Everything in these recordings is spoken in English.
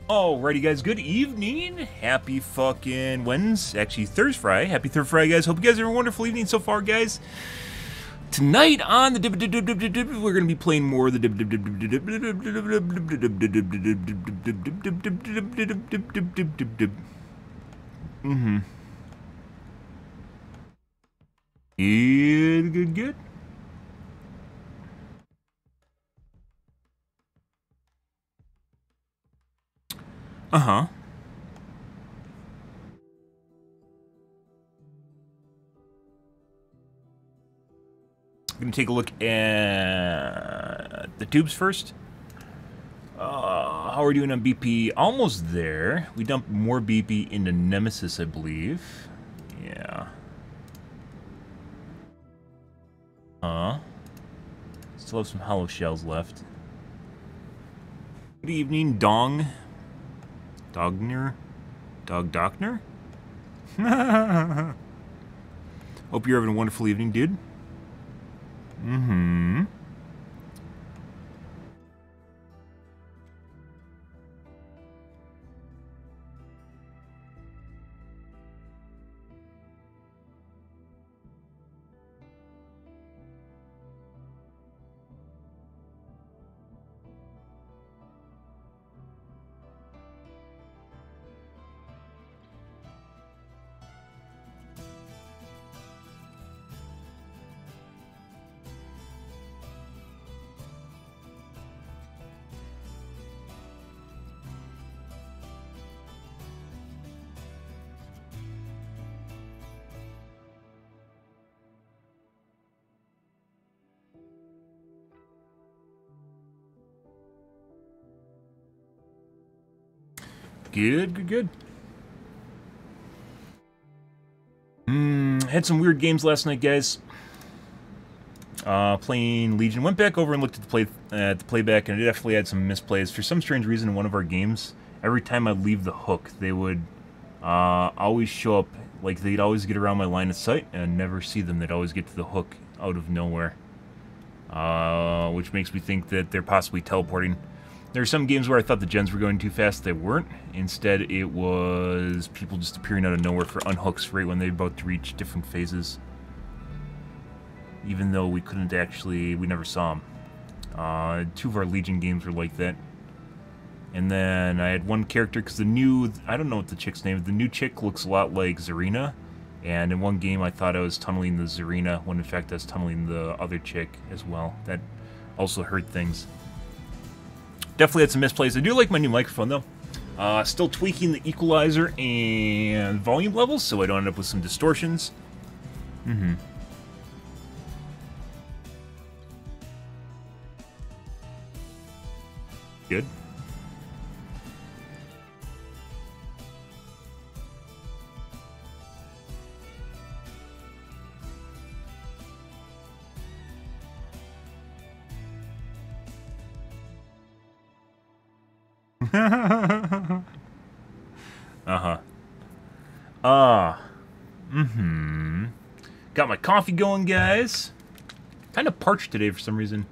Alrighty guys, good evening. Happy fucking Wednesday, actually Thursday. Happy Thursday guys. Hope you guys have a wonderful evening so far guys. Tonight on the we're going to be playing more of the Good. Uh-huh. I'm gonna take a look at the tubes first. How are we doing on BP? Almost there. We dumped more BP into Nemesis, I believe. Yeah. Still have some hollow shells left. Good evening, Dog Dockner? Hope you're having a wonderful evening, dude. Mm-hmm. Good. Had some weird games last night, guys. Playing Legion. Went back over and looked at the playback, and it definitely had some misplays. For some strange reason, in one of our games, every time I'd leave the hook, they would always show up, like they'd always get around my line of sight, and I'd never see them. They'd always get to the hook out of nowhere. Which makes me think that they're possibly teleporting. There are some games where I thought the gens were going too fast. They weren't. Instead, it was people just appearing out of nowhere for unhooks right when they were about to reach different phases. Even though we couldn't actually... we never saw them. Two of our Legion games were like that. And then I had one character, because the new... I don't know what the chick's name is. The new chick looks a lot like Zarina. And in one game I thought I was tunneling the Zarina, when in fact I was tunneling the other chick as well. That also hurt things. Definitely had some misplays. I do like my new microphone, though. Still tweaking the equalizer and volume levels, so I don't end up with some distortions. Good. Got my coffee going, guys. Kind of parched today for some reason.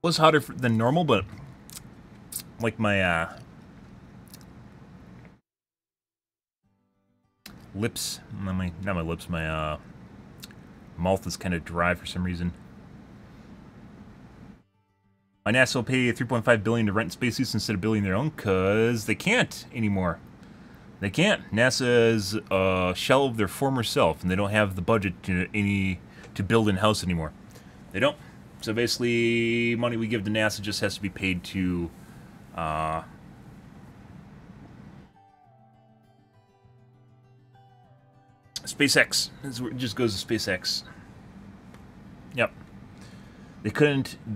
Was hotter than normal, but like my lips, not my lips, my mouth is kind of dry for some reason. My NASA will pay $3.5 billion to rent spacesuits instead of building their own, cause they can't anymore. They can't. NASA is a shell of their former self, and they don't have the budget to build in-house anymore. They don't. So basically, money we give to NASA just has to be paid to SpaceX. It just goes to SpaceX. Yep. They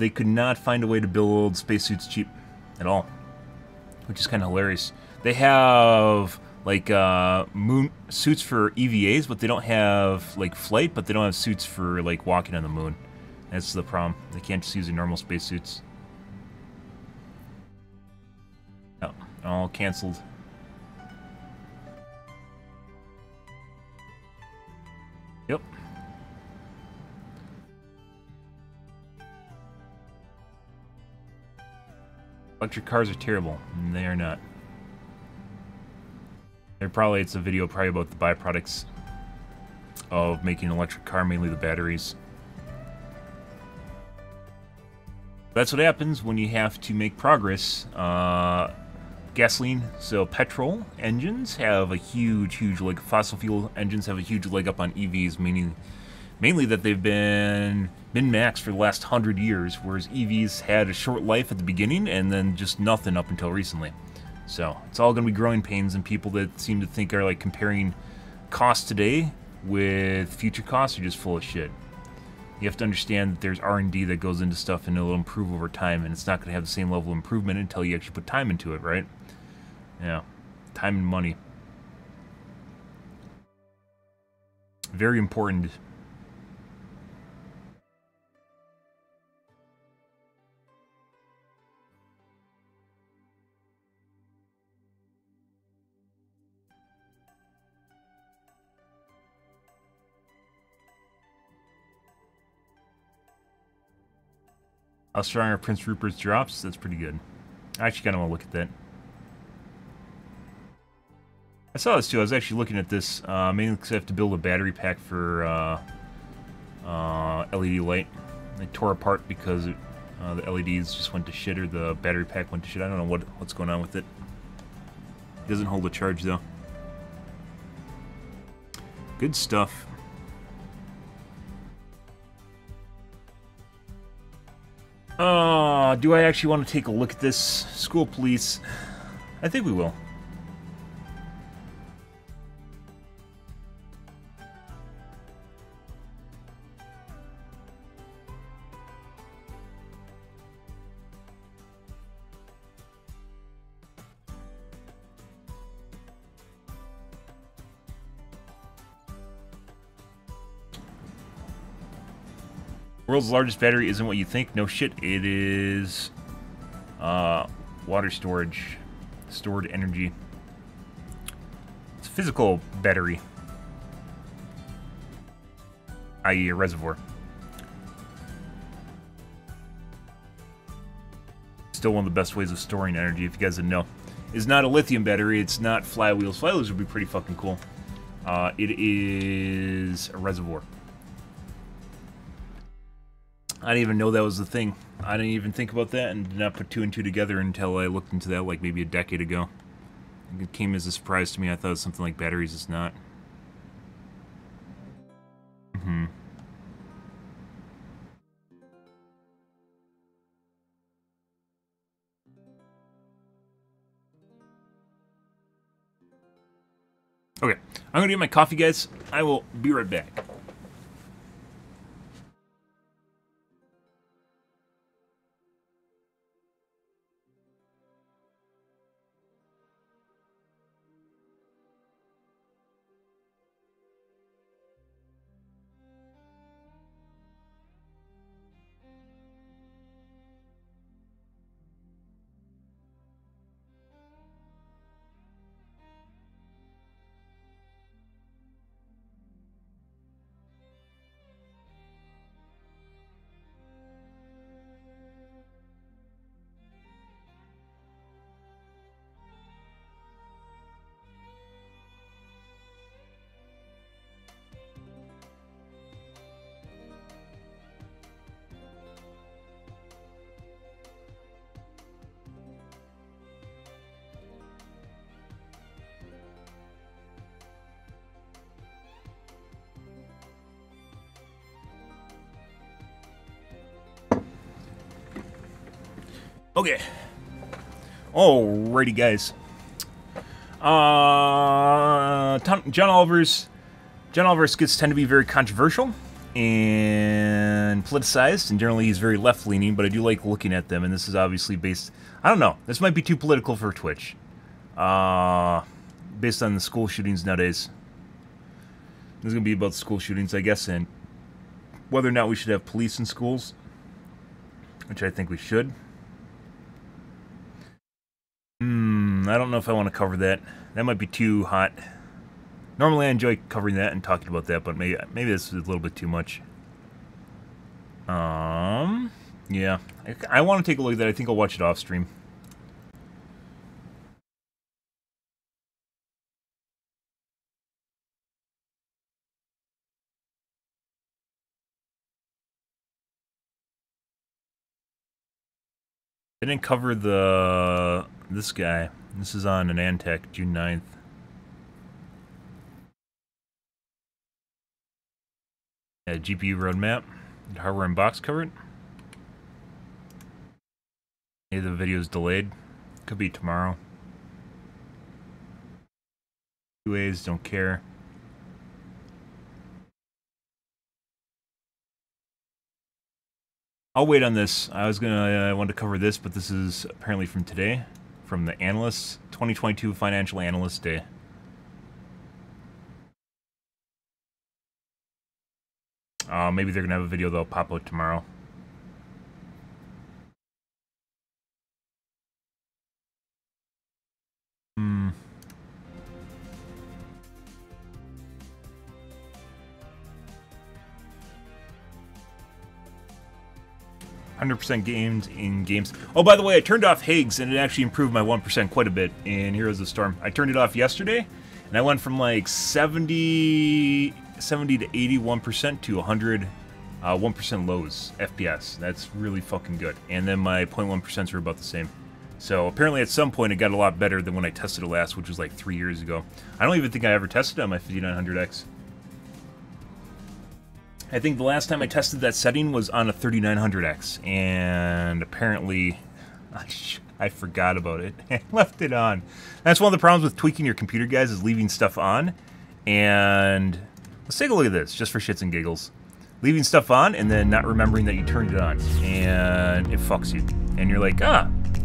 could not find a way to build spacesuits cheap at all, which is kind of hilarious. They have like moon suits for EVAs, but they don't have like flight, but they don't have suits for like walking on the moon. That's the problem. They can't just use the normal spacesuits. No, all canceled. Yep. Electric cars are terrible, and they are not. It's a video probably about the byproducts of making an electric car, mainly the batteries. That's what happens when you have to make progress. Gasoline, so petrol engines have a huge leg. Fossil fuel engines have a huge leg up on EVs, meaning mainly that they've been min-maxed for the last 100 years, whereas EVs had a short life at the beginning and then just nothing up until recently. So it's all going to be growing pains, and people that seem to think are like comparing costs today with future costs are just full of shit. You have to understand that there's R&D that goes into stuff, and it'll improve over time, and it's not going to have the same level of improvement until you actually put time into it, right? Yeah, time and money. Very important. How strong are Prince Rupert's drops? That's pretty good. I actually kind of want to look at that. I saw this too. I was actually looking at this mainly because I have to build a battery pack for LED light. They tore apart because the LEDs just went to shit, or the battery pack went to shit. I don't know what's going on with it. It doesn't hold a charge though. Good stuff. Do I actually want to take a look at this? School police. I think we will. World's largest battery isn't what you think. No shit, it is water storage, stored energy. It's a physical battery, i.e. a reservoir. Still one of the best ways of storing energy, if you guys didn't know. It's not a lithium battery, it's not flywheels. Flywheels would be pretty fucking cool. It is a reservoir. I didn't even know that was the thing. I didn't even think about that and did not put two and two together until I looked into that like maybe a decade ago. It came as a surprise to me. I thought it was something like batteries. It's not. Okay, I'm gonna get my coffee, guys. I will be right back. Okay. Alrighty, guys. John Oliver's skits tend to be very controversial and politicized, and generally he's very left-leaning, but I do like looking at them, and this is obviously based... I don't know. This might be too political for Twitch. Based on the school shootings nowadays. This is going to be about school shootings, I guess, and whether or not we should have police in schools, which I think we should. I don't know if I want to cover that. That might be too hot. Normally I enjoy covering that and talking about that, but maybe this is a little bit too much. Yeah. I want to take a look at that. I think I'll watch it off stream. I didn't cover this guy. This is on an Antec, June 9th. Yeah, GPU roadmap. Hardware and box covered. Maybe the video's delayed. Could be tomorrow. QAs don't care. I'll wait on this. I wanted to cover this, but this is apparently from today, from the analysts, 2022 Financial Analyst Day. Maybe they're gonna have a video that'll pop out tomorrow. Hmm. 100% games in games. Oh, by the way, I turned off Higgs, and it actually improved my 1% quite a bit in Heroes of the Storm. I turned it off yesterday, and I went from like 70 to 81% to 100, 1% lows FPS. That's really fucking good. And then my 0.1% are about the same. So apparently at some point it got a lot better than when I tested it last, which was like 3 years ago. I don't even think I ever tested it on my 5900X. I think the last time I tested that setting was on a 3900X, and apparently I forgot about it and left it on. That's one of the problems with tweaking your computer, guys, is leaving stuff on. And let's take a look at this, just for shits and giggles. Leaving stuff on and then not remembering that you turned it on, and it fucks you. And you're like,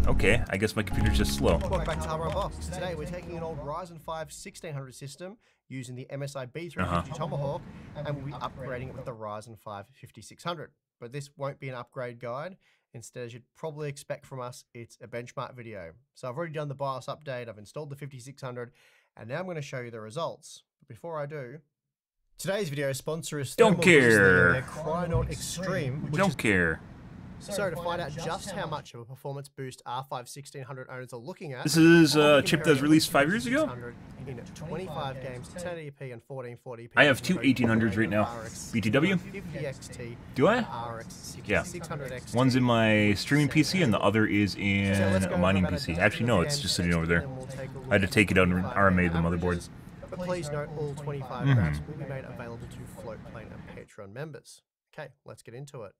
okay, I guess my computer's just slow. Welcome back to Hardware Unboxed. Today we're taking an old Ryzen 5 1600 system using the MSI B350 Tomahawk, and we'll be upgrading it with the Ryzen 5 5600. But this won't be an upgrade guide. Instead, as you'd probably expect from us, it's a benchmark video. So I've already done the BIOS update, I've installed the 5600, and now I'm going to show you the results. But before I do, today's video sponsor is Don't care. Their Crynaut Extreme. Don't care. So to find out just how much of a performance boost R5 1600 owners are looking at, this is a chip that was released 5 years ago. In 25 games, 1080p and 1440p. I have two 1800s right now. BTW? Do I? Yeah. One's in my streaming PC and the other is in a mining PC. Actually, no, it's just sitting over there. I had to take it out and RMA the motherboard. But please note, all 25 grams will be made available to Floatplane and Patreon members. Okay, let's get into it.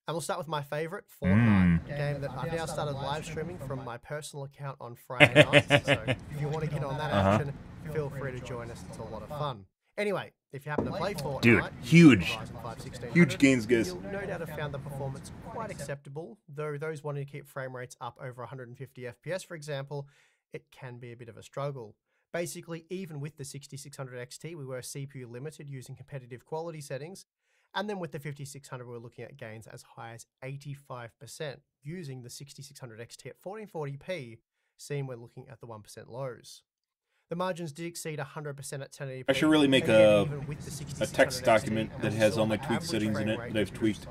And we'll start with my favorite, Fortnite, a game that I've now started live streaming from my personal account on Friday nights. So if you want to get on that action, feel free to join us. It's a lot of fun. Anyway, if you happen to play Fortnite, dude, huge gains, guys. You'll no doubt have found the performance quite acceptable, though those wanting to keep frame rates up over 150 FPS, for example, it can be a bit of a struggle. Basically, even with the 6600 XT, we were CPU limited using competitive quality settings. And then with the 5600, we're looking at gains as high as 85% using the 6600 XT at 1440p, seeing we're looking at the 1% lows. The margins did exceed 100% at 1080p. I should really make a text document that has all my tweak settings in it that I've tweaked.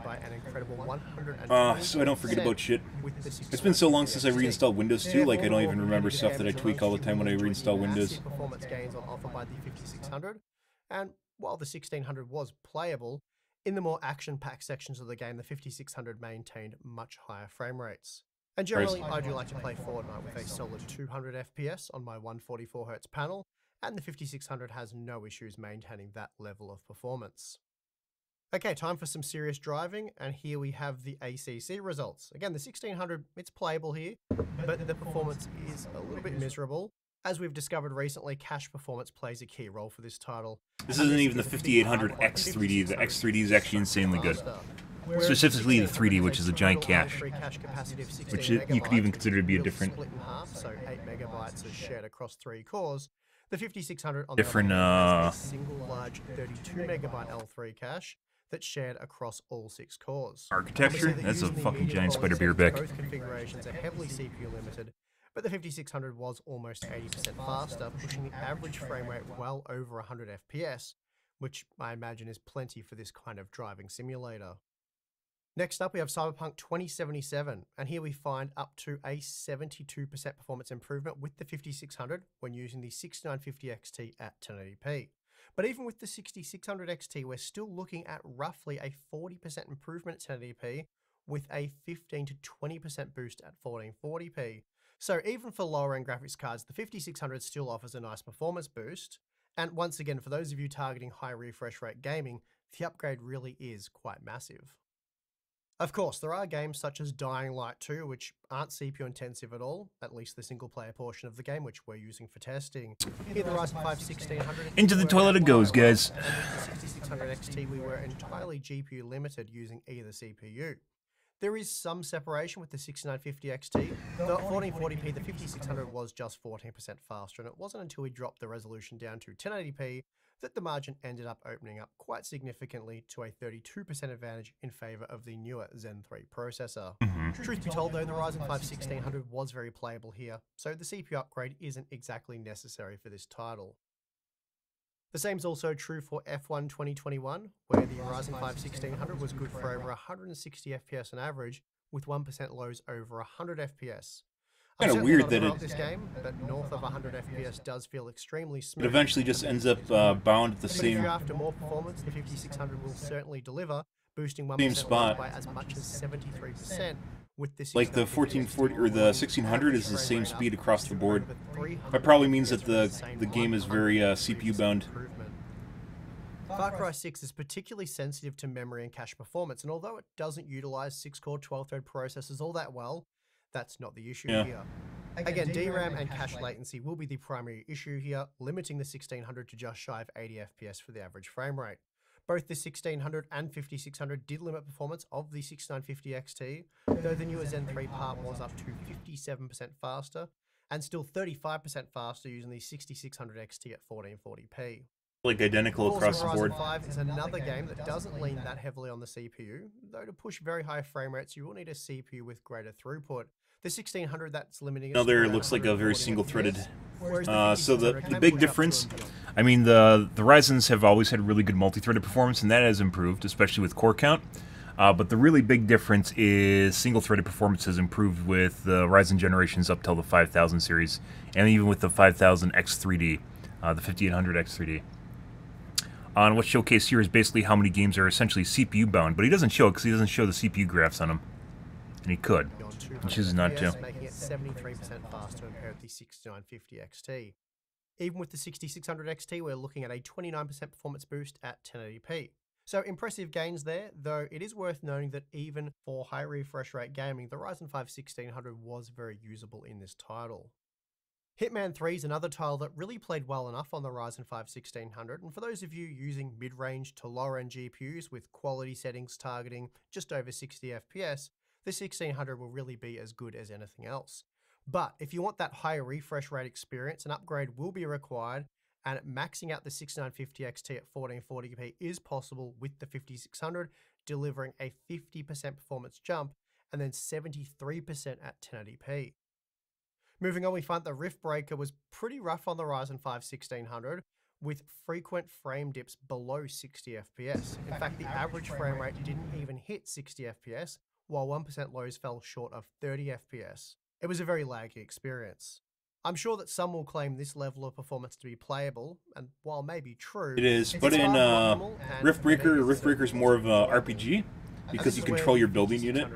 So I don't forget about shit. It's been so long since I reinstalled Windows too, like I don't even remember stuff that I tweak all the time when I reinstall Windows. Performance gains on offer by the 5600, and while the 1600 was playable, in the more action-packed sections of the game, the 5600 maintained much higher frame rates. And generally, I do like to play Fortnite with a solid 200 FPS on my 144Hz panel, and the 5600 has no issues maintaining that level of performance. Okay, time for some serious driving, and here we have the ACC results. Again, the 1600, it's playable here, but the performance is a little bit miserable. As we've discovered recently, cache performance plays a key role for this title. This isn't even the 5800 X3D. The X3D is actually insanely good. Specifically the 3D, which is a giant cache, which you could even consider to be a different... So 8 megabytes is shared across 3 cores. The 5600 on different, a single large 32 megabyte L3 cache that's shared across all 6 cores. Architecture? That's a fucking giant spider beer back. Both configurations are heavily CPU limited, but the 5600 was almost 80% faster, pushing the average frame rate well over 100 FPS, which I imagine is plenty for this kind of driving simulator. Next up, we have Cyberpunk 2077, and here we find up to a 72% performance improvement with the 5600 when using the 6950 XT at 1080p. But even with the 6600 XT, we're still looking at roughly a 40% improvement at 1080p, with a 15 to 20% boost at 1440p. So even for lower end graphics cards, the 5600 still offers a nice performance boost. And once again, for those of you targeting high refresh rate gaming, the upgrade really is quite massive. Of course, there are games such as Dying Light 2, which aren't CPU intensive at all, at least the single player portion of the game, which we're using for testing. Here, the Ryzen 5 1600... Into the toilet it goes, guys. And with the 6600 XT, we were entirely GPU limited using either CPU. There is some separation with the 6950 XT. The 1440p, the 5600 was just 14% faster, and it wasn't until we dropped the resolution down to 1080p that the margin ended up opening up quite significantly to a 32% advantage in favor of the newer Zen 3 processor. Truth be told though, the Ryzen 5 1600 was very playable here, so the CPU upgrade isn't exactly necessary for this title. The same is also true for F1 2021, where the Ryzen 5 1600 was good for over 160 FPS on average, with 1% lows over 100 FPS. Kind of weird that this game, but north of 100 FPS does feel extremely smooth. It eventually just ends up bound at the same. If you're after more performance, the 5600 will certainly deliver, boosting 1% spot by as much as 73%. With this like the 1440 or the 1600 is the same speed across the board. That probably means that the game is very CPU bound. Far Cry 6 is particularly sensitive to memory and cache performance, and although it doesn't utilize 6-core 12-thread processors all that well, that's not the issue here. Again, DRAM and cache latency will be the primary issue here, limiting the 1600 to just shy of 80 FPS for the average frame rate. Both the 1600 and 5600 did limit performance of the 6950 XT, though the newer Zen 3 part was up to 57% faster, and still 35% faster using the 6600 XT at 1440p. Like identical across the board. Ryzen 5 is another game that doesn't lean that heavily on the CPU, though to push very high frame rates you will need a CPU with greater throughput. The 1600 that's limiting it. Another looks like a very single-threaded. So the big difference, I mean the Ryzens have always had really good multi-threaded performance, and that has improved, especially with core count. But the really big difference is single-threaded performance has improved with the Ryzen generations up till the 5000 series, and even with the 5000 X3D, the 5800 X3D. And what's showcased here is basically how many games are essentially CPU bound, but he doesn't show it because he doesn't show the CPU graphs on them, and he could. He chooses not to. Making it 73% faster compared to the 6950 XT. Even with the 6600 XT, we're looking at a 29% performance boost at 1080p. So impressive gains there, though it is worth noting that even for high refresh rate gaming, the Ryzen 5 1600 was very usable in this title. Hitman 3 is another title that really played well enough on the Ryzen 5 1600, and for those of you using mid-range to lower-end GPUs with quality settings targeting just over 60 FPS, the 1600 will really be as good as anything else. But if you want that higher refresh rate experience, an upgrade will be required, and maxing out the 6950 XT at 1440p is possible with the 5600, delivering a 50% performance jump and then 73% at 1080p. Moving on, we find the Rift Breaker was pretty rough on the Ryzen 5 1600, with frequent frame dips below 60 FPS. In fact, the average frame rate didn't even hit 60 FPS, while 1% lows fell short of 30 FPS. It was a very laggy experience. I'm sure that some will claim this level of performance to be playable, and while maybe true, it is. But in Rift Breaker is more of a RPG because you control your building unit.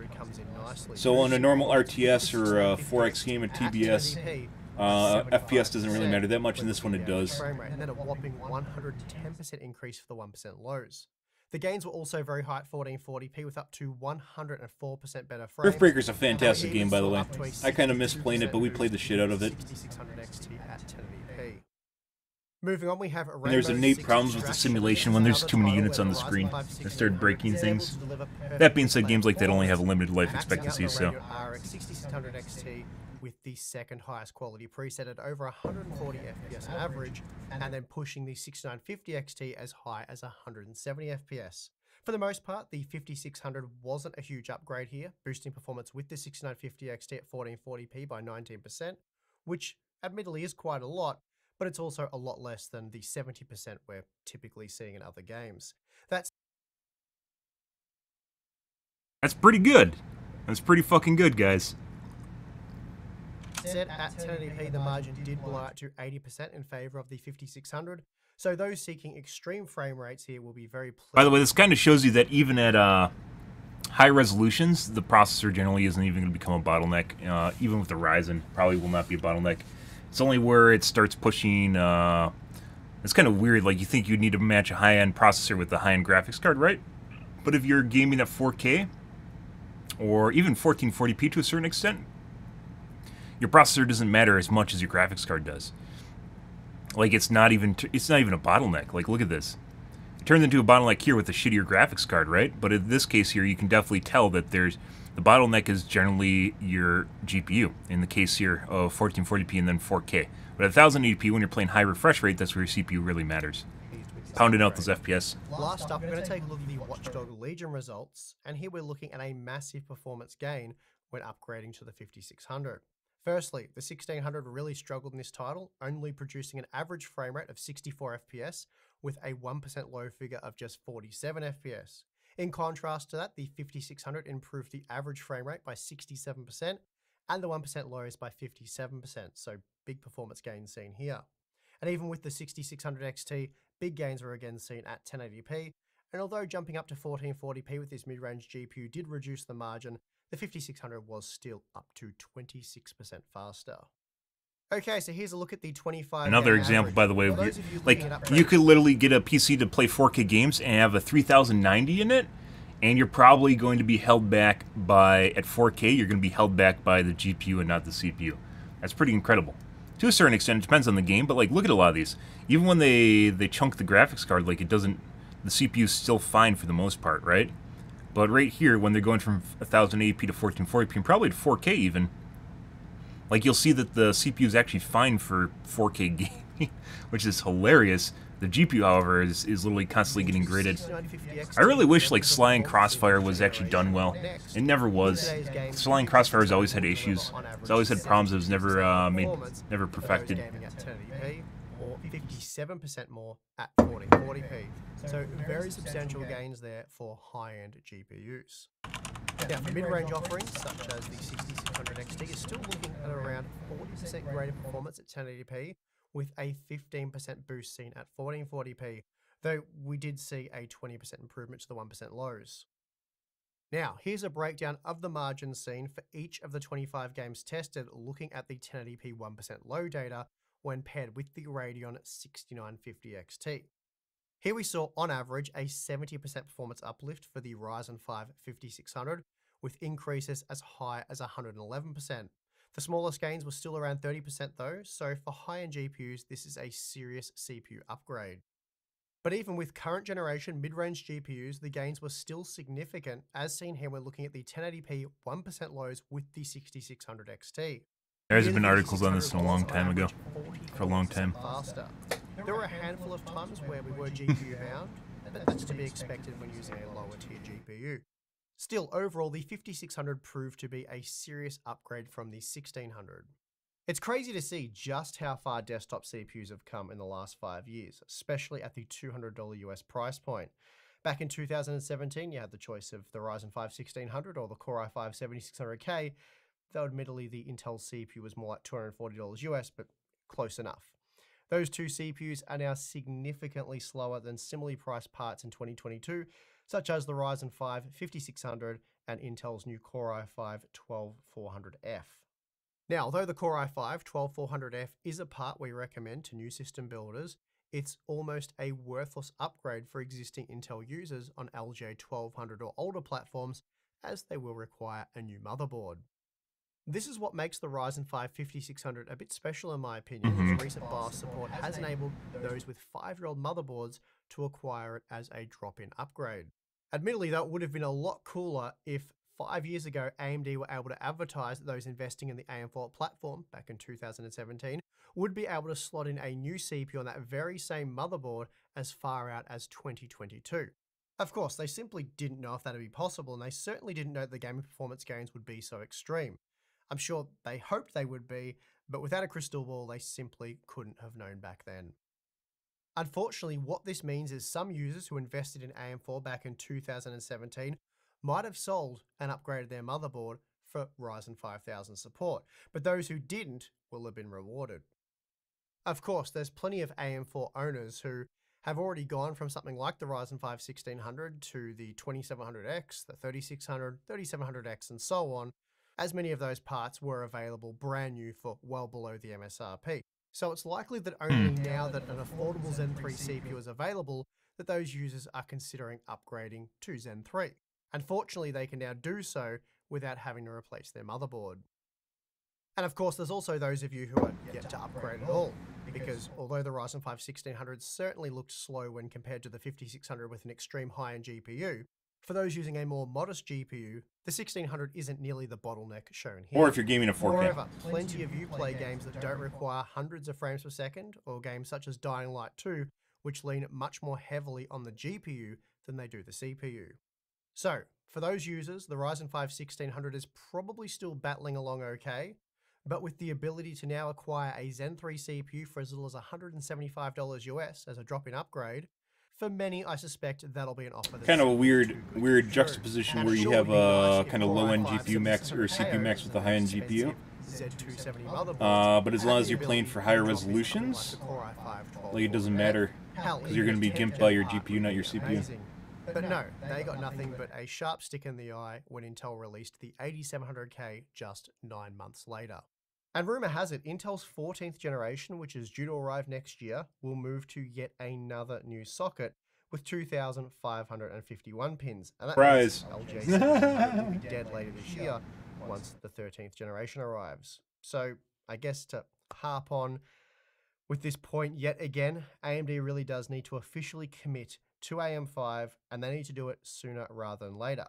So on a normal RTS or 4X game at TBS, FPS doesn't really matter that much. In this one, it does. And then a whopping 110% increase for the 1% lows. The gains were also very high at 1440p with up to 104% better frames. Rift Breaker's a fantastic game, by the way. I kind of miss playing it, but we played the shit out of it. 6600 XT at 1080p. Moving on, we have and there's innate problems with the simulation when there's too many units on the screen. It started breaking things. That being said, games like that only have a limited life expectancy, so... RX 6600 XT with the second highest quality preset at over 140 FPS on average, and then pushing the 6950 XT as high as 170 FPS. For the most part, the 5600 wasn't a huge upgrade here, boosting performance with the 6950 XT at 1440p by 19%, which admittedly is quite a lot, but it's also a lot less than the 70% we're typically seeing in other games. That's pretty good. That's pretty fucking good, guys. Set at 1080p, the margin did blow out to 80% in favor of the 5600, so those seeking extreme frame rates here will be very pleased. By the way, this kind of shows you that even at high resolutions, the processor generally isn't even going to become a bottleneck. Even with the Ryzen, probably will not be a bottleneck. It's only where it starts pushing. It's kind of weird. Like, you think you'd need to match a high-end processor with a high-end graphics card, right? But if you're gaming at 4K or even 1440p to a certain extent, your processor doesn't matter as much as your graphics card does. Like, it's not even a bottleneck. Like, look at this. It turns into a bottleneck here with a shittier graphics card, right? But in this case here, you can definitely tell that the bottleneck is generally your GPU. In the case here of 1440p and then 4K. But at 1080p, when you're playing high refresh rate, that's where your CPU really matters. Pounding out those FPS. Last up, we're going to take a look at the Watchdog Legion results, and here we're looking at a massive performance gain when upgrading to the 5600. Firstly, the 1600 really struggled in this title, only producing an average frame rate of 64 FPS with a 1% low figure of just 47 FPS. In contrast to that, the 5600 improved the average frame rate by 67% and the 1% lows by 57%, so big performance gains seen here. And even with the 6600 XT, big gains were again seen at 1080p, and although jumping up to 1440p with this mid-range GPU did reduce the margin, the 5600 was still up to 26% faster. Okay, so here's a look at the 25. Another example, by the way, like, you could literally get a PC to play 4K games and have a 3090 in it, and you're probably going to be held back at 4K, you're going to be held back by the GPU and not the CPU. That's pretty incredible. To a certain extent, it depends on the game, but like, look at a lot of these. Even when they chunk the graphics card, like, the CPU's still fine for the most part, right? But right here, when they're going from 1080p to 1440p, and probably to 4K even, like, you'll see that the CPU is actually fine for 4K gaming, which is hilarious. The GPU, however, is literally constantly getting graded. I really wish, like, Sly and Crossfire was actually done well. It never was. Sly and Crossfire has always had issues. It's always had problems. It was never perfected. 57% more at 1440p. So very substantial gains there for high-end GPUs. Now, for mid-range offerings, such as the 6600 XT, is still looking at around 40% greater performance at 1080p, with a 15% boost seen at 1440p, though we did see a 20% improvement to the 1% lows. Now, here's a breakdown of the margins seen for each of the 25 games tested, looking at the 1080p 1% low data when paired with the Radeon 6950 XT. Here we saw, on average, a 70% performance uplift for the Ryzen 5 5600, with increases as high as 111%. The smallest gains were still around 30% though, so for high-end GPUs, this is a serious CPU upgrade. But even with current generation mid-range GPUs, the gains were still significant, as seen here when looking at the 1080p 1% lows with the 6600 XT. There's been articles on this a long time ago, for a long time. Faster. There were a handful of times where we were GPU bound, but that's to be expected when using a lower tier GPU. Still, overall, the 5600 proved to be a serious upgrade from the 1600. It's crazy to see just how far desktop CPUs have come in the last 5 years, especially at the $200 US price point. Back in 2017, you had the choice of the Ryzen 5 1600 or the Core i5 7600K, though admittedly the Intel CPU was more like $240 US, but close enough. Those two CPUs are now significantly slower than similarly priced parts in 2022, such as the Ryzen 5 5600 and Intel's new Core i5 12400F. Now, although the Core i5 12400F is a part we recommend to new system builders, it's almost a worthless upgrade for existing Intel users on LGA 1200 or older platforms, as they will require a new motherboard. This is what makes the Ryzen 5 5600 a bit special in my opinion, as recent BIOS support has enabled those with 5-year-old motherboards to acquire it as a drop-in upgrade. Admittedly, that would have been a lot cooler if 5 years ago AMD were able to advertise that those investing in the AM4 platform back in 2017 would be able to slot in a new CPU on that very same motherboard as far out as 2022. Of course, they simply didn't know if that would be possible, and they certainly didn't know that the gaming performance gains would be so extreme. I'm sure they hoped they would be, but without a crystal ball, they simply couldn't have known back then. Unfortunately, what this means is some users who invested in AM4 back in 2017 might have sold and upgraded their motherboard for Ryzen 5000 support, but those who didn't will have been rewarded. Of course, there's plenty of AM4 owners who have already gone from something like the Ryzen 5 1600 to the 2700X, the 3600, 3700X, and so on, as many of those parts were available brand new for well below the MSRP. So it's likely that only now that an affordable Zen 3 CPU is available that those users are considering upgrading to Zen 3. Unfortunately, they can now do so without having to replace their motherboard. And of course, there's also those of you who are yet to upgrade at all, because although the Ryzen 5 1600 certainly looked slow when compared to the 5600 with an extreme high-end GPU, for those using a more modest GPU, the 1600 isn't nearly the bottleneck shown here. Or if you're gaming a 4K. Moreover, plenty of you play games that don't require hundreds of frames per second, or games such as Dying Light 2, which lean much more heavily on the GPU than they do the CPU. So, for those users, the Ryzen 5 1600 is probably still battling along okay, but with the ability to now acquire a Zen 3 CPU for as little as $175 US as a drop-in upgrade, for many, I suspect that'll be an offer that's kind of a weird juxtaposition where you have a kind of low-end GPU max or CPU max with a high-end GPU. But as long as you're playing for higher resolutions, like it doesn't matter, because you're going to be gimped by your GPU, not your CPU. But no, they got nothing but a sharp stick in the eye when Intel released the 8700K just 9 months later. And rumour has it, Intel's 14th generation, which is due to arrive next year, will move to yet another new socket with 2,551 pins. And that means LJ will be dead later this year once the 13th generation arrives. So I guess to harp on with this point yet again, AMD really does need to officially commit to AM5, and they need to do it sooner rather than later.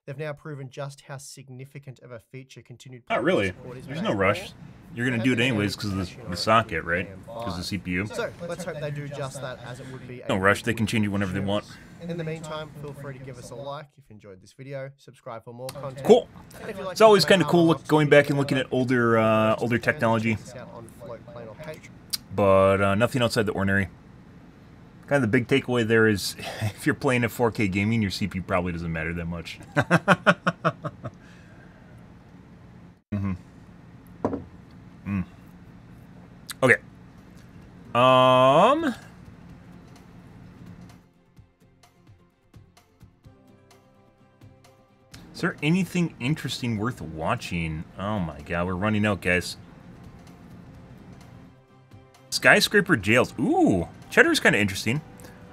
They've now proven just how significant of a feature continued. Not really. There's no rush. You're going to do it anyways because of the socket, right? Because of the CPU. So let's hope they do just that, as it would be. No rush. They can change it whenever they want. In the meantime, feel free to give us a like if you enjoyed this video. Subscribe for more content. Cool. It's always kind of cool going back and looking at older technology. But nothing outside the ordinary. Kind of the big takeaway there is, if you're playing at 4K gaming, your CPU probably doesn't matter that much. Okay. Is there anything interesting worth watching? Oh my god, we're running out, guys. Skyscraper jails. Ooh, Cheddar's kind of interesting.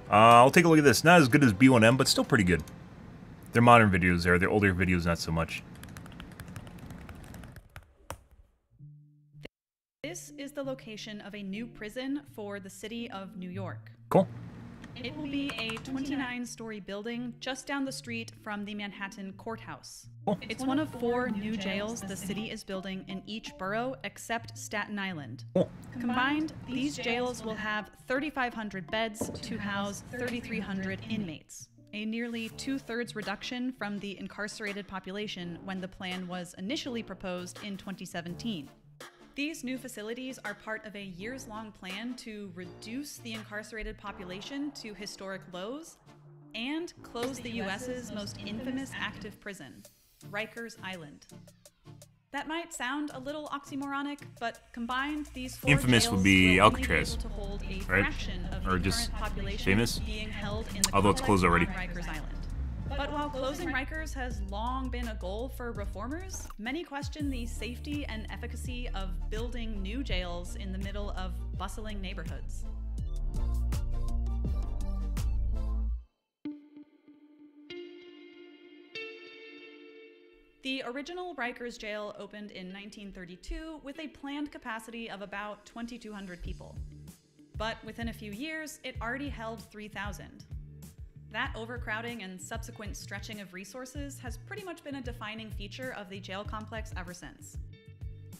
I'll take a look at this. Not as good as B1M, but still pretty good. Their modern videos there. Their older videos, not so much. This is the location of a new prison for the city of New York. Cool. It will be a 29-story building just down the street from the Manhattan courthouse. Cool. It's one of 4 new jails the city is building in each borough except Staten Island. Cool. Combined, these jails will have 3,500 beds to house 3,300 inmates, a nearly 2/3 reduction from the incarcerated population when the plan was initially proposed in 2017. These new facilities are part of a years-long plan to reduce the incarcerated population to historic lows and close the US's most infamous active prison, Rikers Island. That might sound a little oxymoronic, but combined, these 4 infamous jails would be will only Alcatraz, be able to hold a right? fraction of Or the just current population famous? being held in the Although it's closed already. on Rikers Island. But while closing Rikers has long been a goal for reformers, many question the safety and efficacy of building new jails in the middle of bustling neighborhoods. The original Rikers jail opened in 1932 with a planned capacity of about 2,200 people. But within a few years, it already held 3,000. That overcrowding and subsequent stretching of resources has pretty much been a defining feature of the jail complex ever since.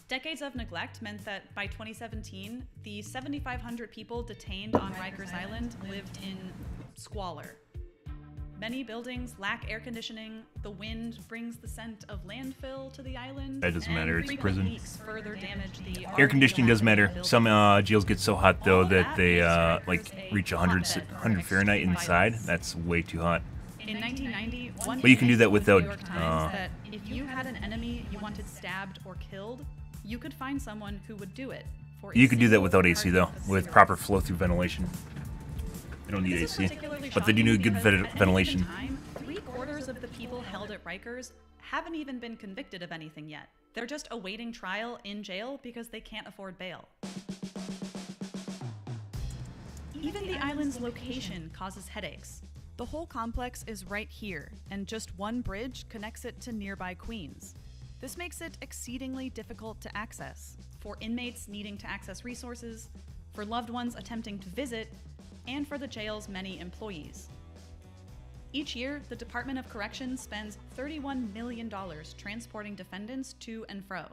Decades of neglect meant that by 2017, the 7,500 people detained on Rikers Island lived in squalor. Many buildings lack air conditioning, the wind brings the scent of landfill to the island. That doesn't matter, it's a prison. Leaks further damage the Air conditioning does matter. Some jails get so hot though that they like reach 100 Fahrenheit inside. That's way too hot. In 1990, one But you can do that without, New York Times that if you had an enemy you wanted stabbed or killed, you could find someone who would do it. For You could do that without AC though, with proper flow through ventilation. They don't need This is AC. particularly But they do shocking need good because at any given ventilation. time, 3/4 of the people held at Rikers haven't even been convicted of anything yet. They're just awaiting trial in jail because they can't afford bail. Even the island's location causes headaches. The whole complex is right here, and just one bridge connects it to nearby Queens. This makes it exceedingly difficult to access for inmates needing to access resources, for loved ones attempting to visit, and for the jail's many employees. Each year, the Department of Corrections spends $31 million transporting defendants to and fro.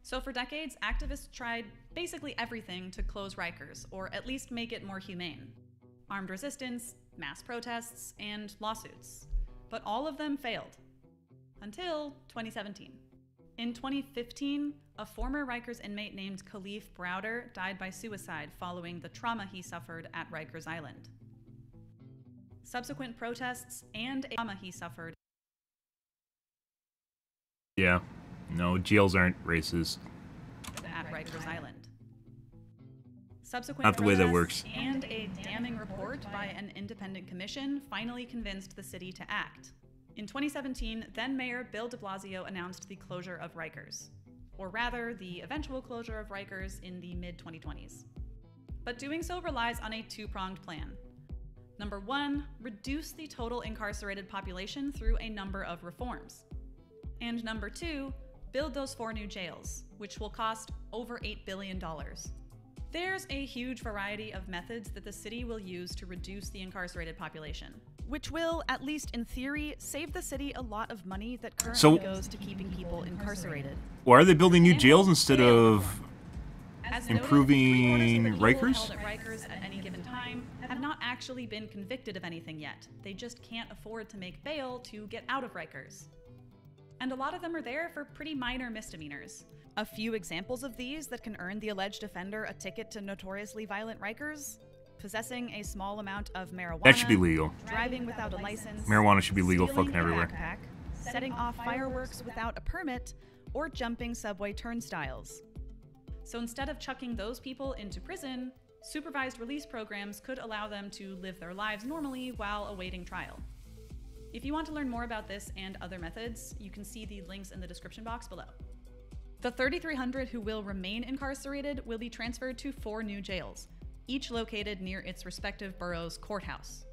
So for decades, activists tried basically everything to close Rikers, or at least make it more humane. Armed resistance, mass protests, and lawsuits. But all of them failed. Until 2017. In 2015, a former Rikers inmate named Khalif Browder died by suicide following the trauma he suffered at Rikers Island. Subsequent protests and trauma he suffered. Yeah. No, jails aren't racist. At Rikers Island. Subsequent Not the way that protests works. And a damning report by an independent commission finally convinced the city to act. In 2017, then Mayor Bill de Blasio announced the closure of Rikers, or rather, the eventual closure of Rikers in the mid-2020s. But doing so relies on a two-pronged plan. Number one, reduce the total incarcerated population through a number of reforms. And number two, build those 4 new jails, which will cost over $8 billion. There's a huge variety of methods that the city will use to reduce the incarcerated population, which will, at least in theory, save the city a lot of money that currently goes to keeping people incarcerated. Why are they building new jails instead of As improving noted, 3/4 of the people Rikers? held at Rikers at any given time have not actually been convicted of anything yet. They just can't afford to make bail to get out of Rikers. And a lot of them are there for pretty minor misdemeanors. A few examples of these that can earn the alleged offender a ticket to notoriously violent Rikers: possessing a small amount of marijuana, That should be legal. driving without a license, Marijuana should be legal stealing fucking a everywhere. backpack, setting off fireworks without a permit, or jumping subway turnstiles. So instead of chucking those people into prison, supervised release programs could allow them to live their lives normally while awaiting trial. If you want to learn more about this and other methods, you can see the links in the description box below. The 3,300 who will remain incarcerated will be transferred to 4 new jails, each located near its respective borough's courthouse.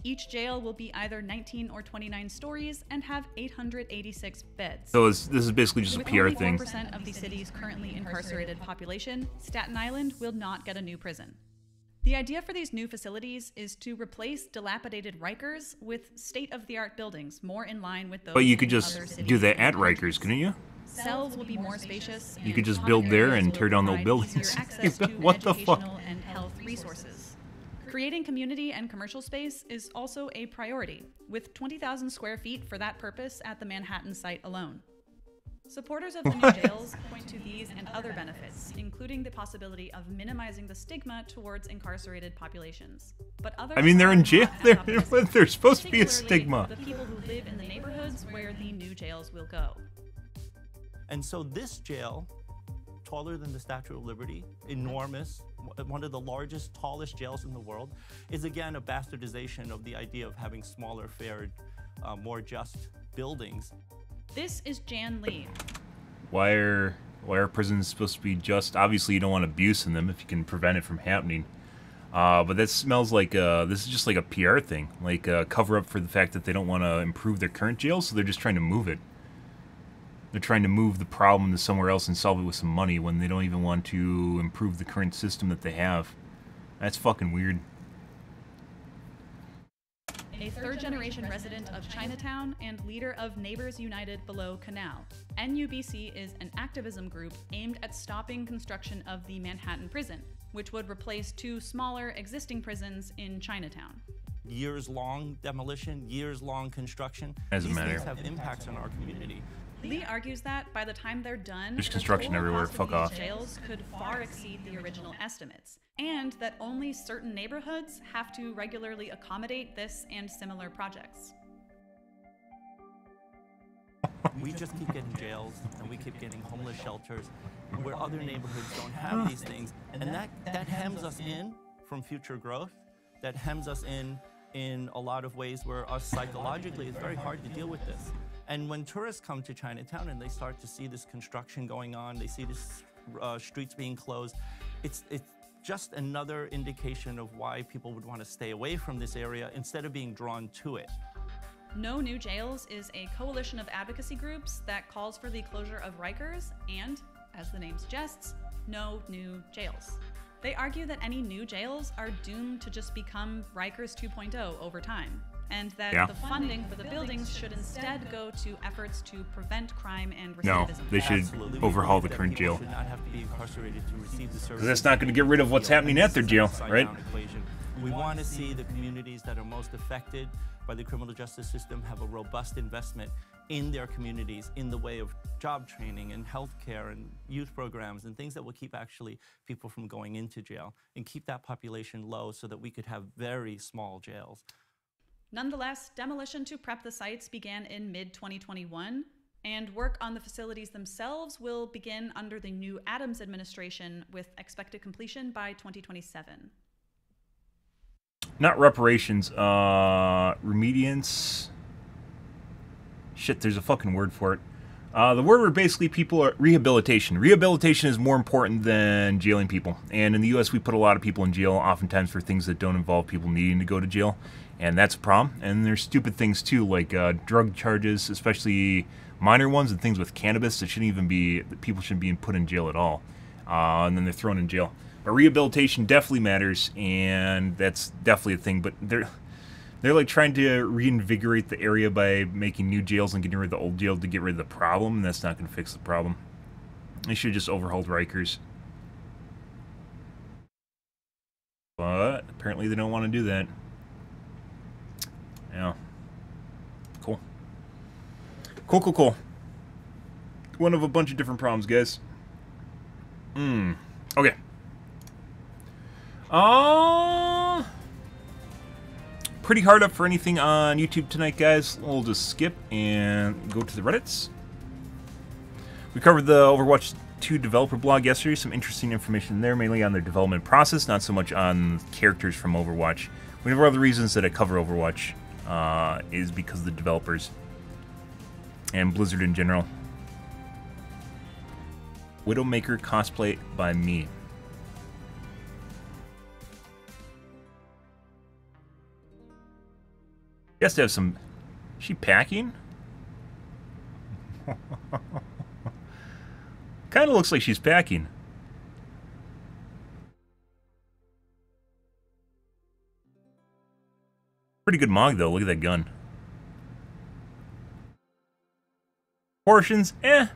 Each jail will be either 19 or 29 stories and have 886 beds. So this is basically just a With PR only thing. 4% of the city's currently incarcerated population, Staten Island will not get a new prison. The idea for these new facilities is to replace dilapidated Rikers with state-of-the-art buildings more in line with those. But you could in just other do cities that and at countries. Rikers, couldn't you? Cells will be more spacious. You could and just build common there areas and tear will down those provide buildings. easier access to What the fuck? educational and health resources. Creating community and commercial space is also a priority, with 20,000 square feet for that purpose at the Manhattan site alone. Supporters of the new jails point to these and other benefits, including the possibility of minimizing the stigma towards incarcerated populations. But others I mean, they're in are jail. not as optimistic, There's supposed to be a particularly stigma. the people who live in the neighborhoods where the new jails will go. And so this jail, taller than the Statue of Liberty, enormous, one of the largest, tallest jails in the world, is again a bastardization of the idea of having smaller, fair, more just buildings. This is Jan Lee. Why are prisons supposed to be just? Obviously, you don't want abuse in them if you can prevent it from happening. But that smells like this is just like a PR thing, like a cover up for the fact that they don't want to improve their current jail, so they're just trying to move it. They're trying to move the problem to somewhere else and solve it with some money when they don't even want to improve the current system that they have. That's fucking weird. A third-generation resident of Chinatown and leader of Neighbors United Below Canal, NUBC is an activism group aimed at stopping construction of the Manhattan prison, which would replace 2 smaller existing prisons in Chinatown. Years-long demolition, years-long construction. Doesn't These matter. things have impacts on our community. Lee argues that by the time they're done, There's the construction total everywhere, cost of fuck these off. jails could far exceed the original estimates, and that only certain neighborhoods have to regularly accommodate this and similar projects. We just keep getting jails, and we keep getting homeless shelters, where other neighborhoods don't have these things, and that hems us in from future growth. that hems us in a lot of ways where us psychologically, it's very hard to deal with this. And when tourists come to Chinatown and they start to see this construction going on, they see this streets being closed, it's just another indication of why people would want to stay away from this area instead of being drawn to it. No New Jails is a coalition of advocacy groups that calls for the closure of Rikers and, as the name suggests, no new jails. They argue that any new jails are doomed to just become Rikers 2.0 over time, and that the funding for the buildings should instead go to efforts to prevent crime and recidivism. No, they should Absolutely. overhaul the We current believe jail. that people should not have to be incarcerated to receive the services. That's not going to get rid of what's happening at their jail, right? We want to see the communities that are most affected by the criminal justice system have a robust investment in their communities in the way of job training and healthcare and youth programs and things that will keep actually people from going into jail and keep that population low so that we could have very small jails. Nonetheless, demolition to prep the sites began in mid-2021, and work on the facilities themselves will begin under the new Adams administration with expected completion by 2027. Not reparations, remediance. Shit, there's a fucking word for it. The word where basically people are rehabilitation. Rehabilitation is more important than jailing people. And in the U.S., we put a lot of people in jail, oftentimes for things that don't involve people needing to go to jail. And that's a problem. And there's stupid things too, like drug charges, especially minor ones, and things with cannabis that shouldn't even be, that people shouldn't be put in jail at all. And then they're thrown in jail. But rehabilitation definitely matters, and that's definitely a thing. But they're like trying to reinvigorate the area by making new jails and getting rid of the old jail to get rid of the problem, and that's not going to fix the problem. They should have just overhauled Rikers. But apparently they don't want to do that. Yeah. Cool. Cool. One of a bunch of different problems, guys. Okay. Pretty hard up for anything on YouTube tonight, guys. We'll just skip and go to the Reddits. We covered the Overwatch 2 developer blog yesterday. Some interesting information there, mainly on their development process, not so much on characters from Overwatch. One of the other reasons that I cover Overwatch is because of the developers and Blizzard in general. Widowmaker cosplay by me. He has to have some... Is she packing? Kind of looks like she's packing. Pretty good mog, though. Look at that gun. Portions? Eh.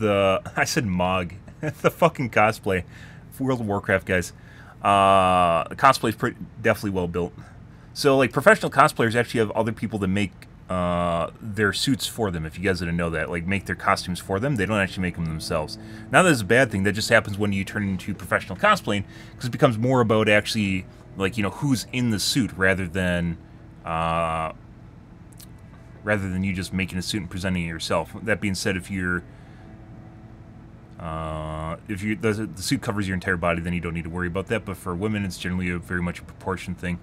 I said mog. The fucking cosplay. World of Warcraft, guys. The cosplay is definitely well built. So, like, professional cosplayers actually have other people that make their suits for them, if you guys didn't know that. Like, make their costumes for them. They don't actually make them themselves. Now, that's a bad thing. That just happens when you turn into professional cosplaying, because it becomes more about actually, like, you know, who's in the suit rather than you just making a suit and presenting it yourself. That being said, if the suit covers your entire body, then you don't need to worry about that. But for women, it's generally very much a proportion thing.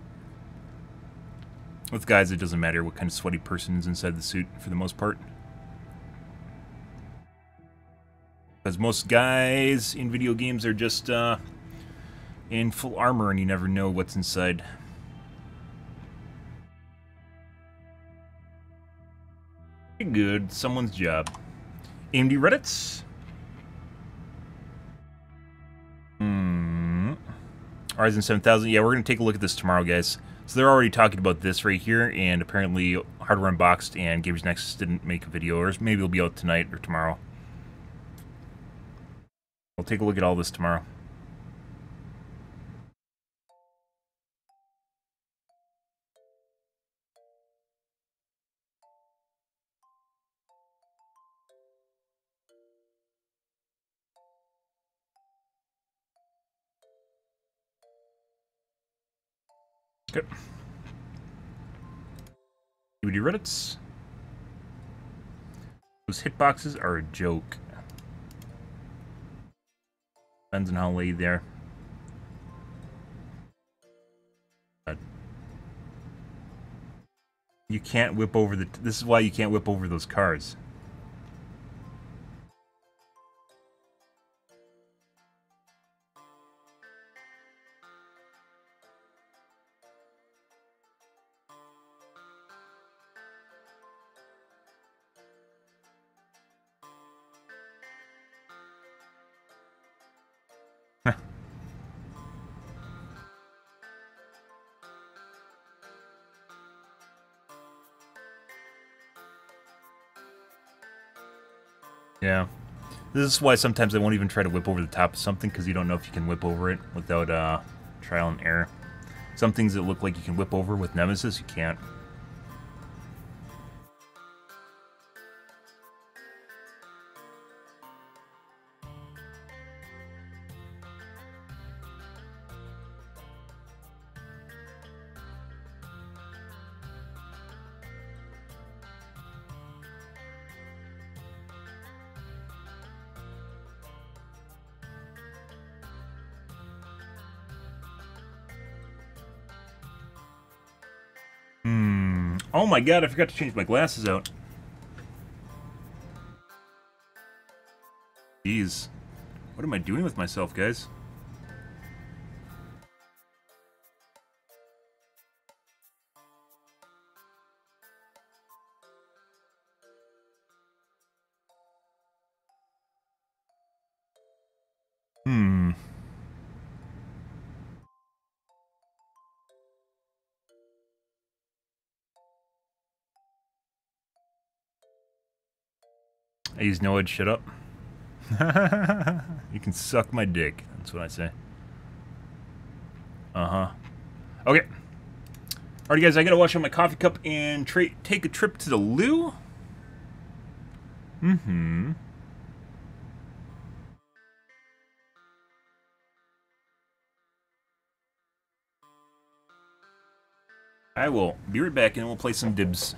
With guys, it doesn't matter what kind of sweaty person is inside the suit, for the most part. Because most guys in video games are just in full armor, and you never know what's inside. Pretty good. Someone's job. AMD Reddits. Ryzen 7000. Yeah, we're going to take a look at this tomorrow, guys. So they're already talking about this right here, and apparently Hardware Unboxed and Gamers Nexus didn't make a video, or maybe it'll be out tonight or tomorrow. We'll take a look at all this tomorrow. Okay. DVD Reddits. Those hitboxes are a joke. Depends on how late there. You can't whip over the... This is why you can't whip over those cars. Yeah. This is why sometimes I won't even try to whip over the top of something, because you don't know if you can whip over it without trial and error. Some things that look like you can whip over with Nemesis, you can't. Oh my god, I forgot to change my glasses out. Jeez. What am I doing with myself, guys? I use no edge, shut up. You can suck my dick. That's what I say. Uh-huh. Okay. Alrighty, guys, I gotta wash out my coffee cup and take a trip to the loo. I will be right back and we'll play some dibs.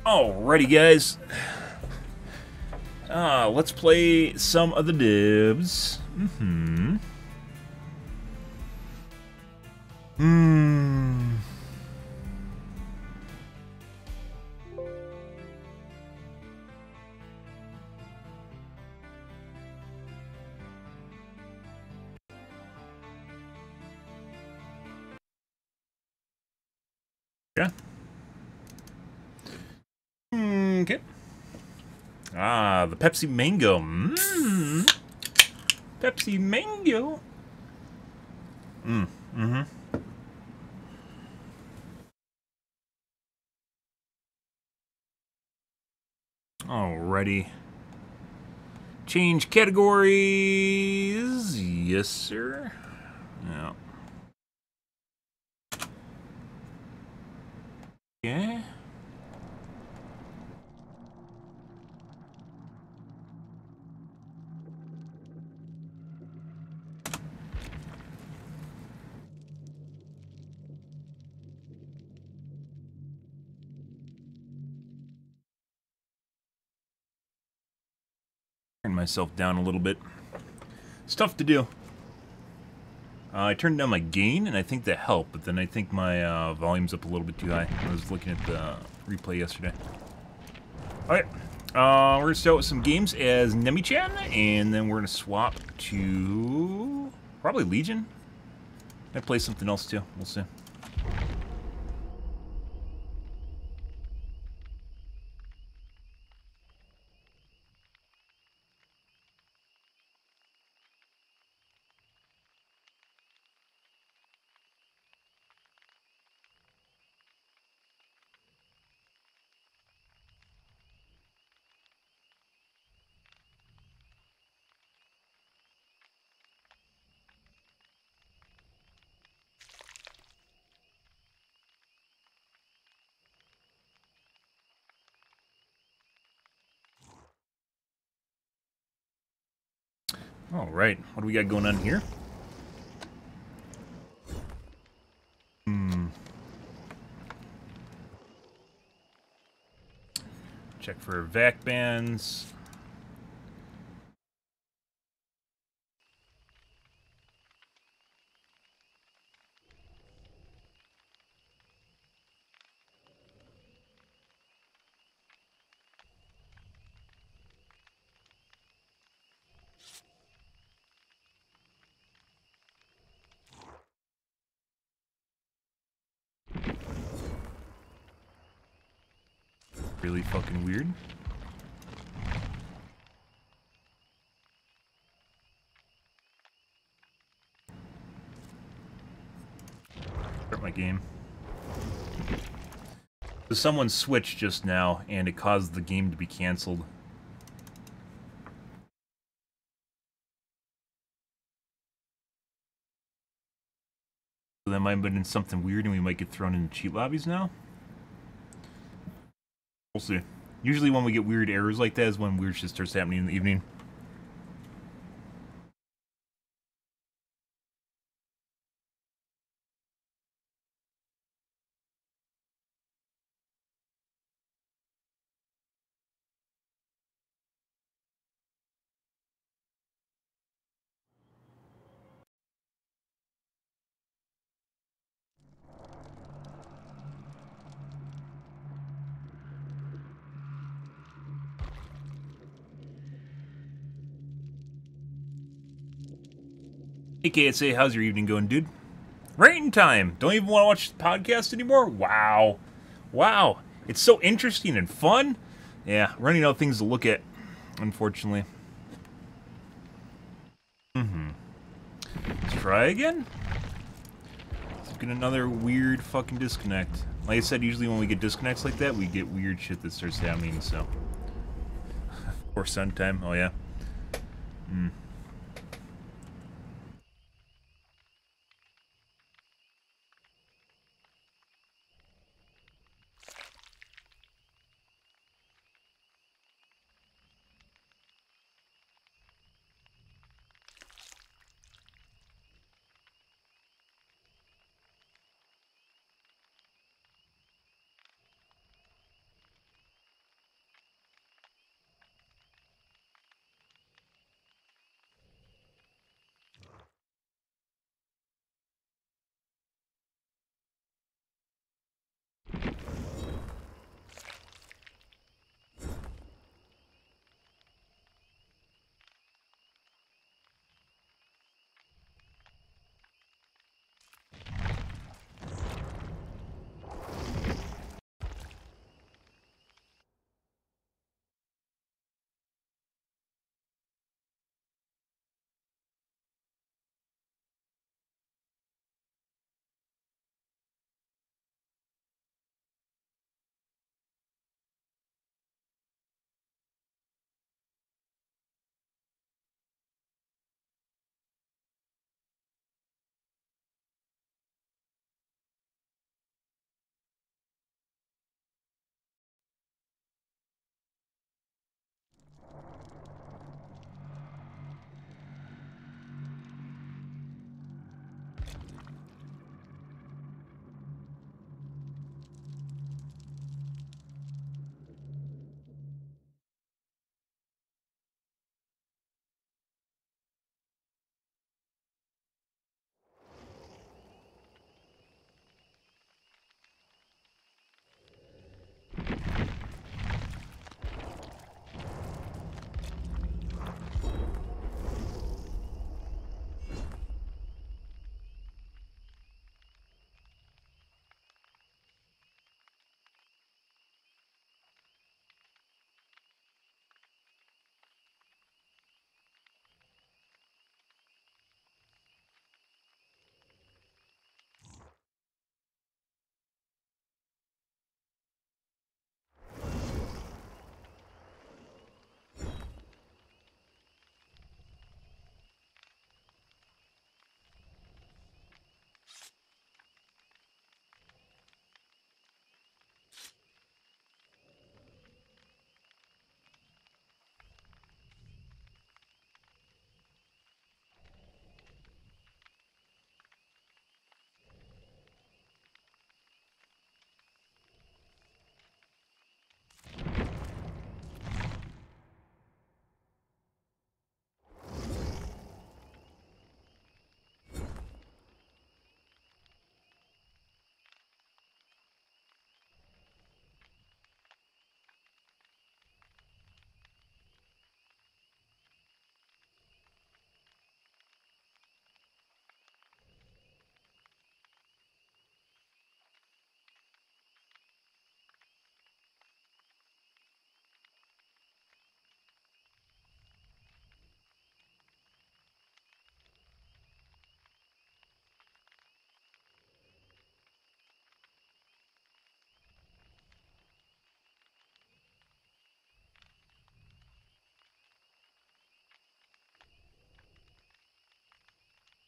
Alrighty, guys. Let's play some of the dibs. Yeah. Okay. The Pepsi Mango. Pepsi Mango. Alrighty. Change categories. Yes, sir. Yeah. Okay. Turn myself down a little bit. It's tough to do. I turned down my gain, and I think that helped, but then I think my volume's up a little bit too high. I was looking at the replay yesterday. Alright, we're going to start with some games as Nemie-chan, and then we're going to swap to probably Legion. I play something else too. We'll see. Alright, what do we got going on here? Check for vac bands. Really fucking weird. Start my game. So someone switched just now, and it caused the game to be canceled. So that might have been something weird, and we might get thrown into cheat lobbies now. We'll see. Usually when we get weird errors like that is when weird shit starts happening in the evening. Hey KSA, how's your evening going, dude? Rain time! Don't even want to watch the podcast anymore? Wow. Wow. It's so interesting and fun. Yeah, running out of things to look at, unfortunately. Let's try again. Let's get another weird fucking disconnect. Like I said, usually when we get disconnects like that, we get weird shit that starts happening, so. Or sun time, oh yeah.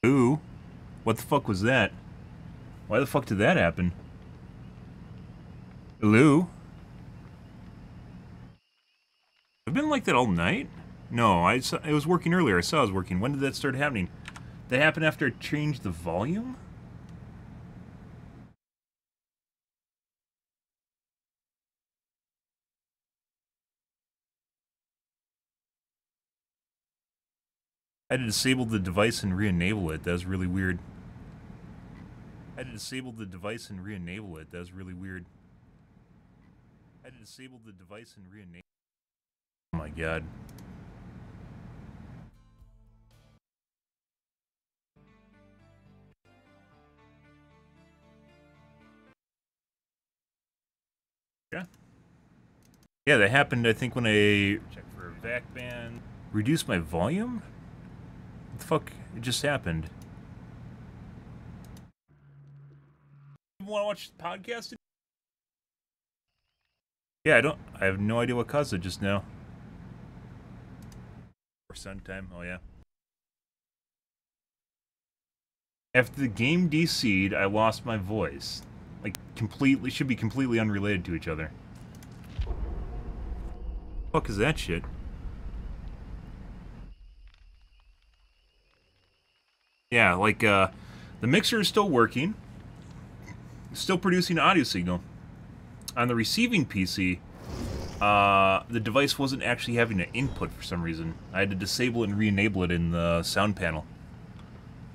Ooh. What the fuck was that? Why the fuck did that happen? Hello? I've been like that all night? No, it was working earlier. I saw it was working. When did that start happening? That happened after I changed the volume? I had to disable the device and re-enable it. That was really weird. I had to disable the device and re-enable it. That was really weird. I had to disable the device and re-enable. Oh my god. Yeah. Yeah, that happened, I think, when I check for a vac band. Reduce my volume? What the fuck? It just happened. You want to watch the podcast? Yeah, I have no idea what caused it just now. Or sun time, oh yeah. After the game DC'd, I lost my voice. Like, completely, should be completely unrelated to each other. What the fuck is that shit? Yeah, like, the mixer is still working. Still producing audio signal. On the receiving PC, the device wasn't actually having an input for some reason. I had to disable it and re-enable it in the sound panel.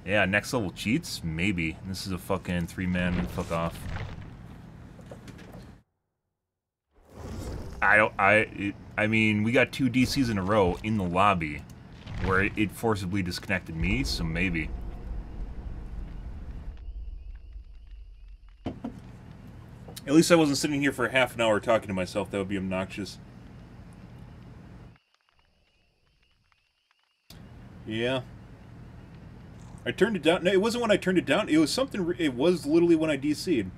Yeah, next level cheats? Maybe. This is a fucking 3-man fuck off. I mean, we got 2 DCs in a row in the lobby where it forcibly disconnected me, so maybe. At least I wasn't sitting here for half an hour talking to myself. That would be obnoxious. Yeah. I turned it down. No, it wasn't when I turned it down. It was something. It was literally when I DC'd.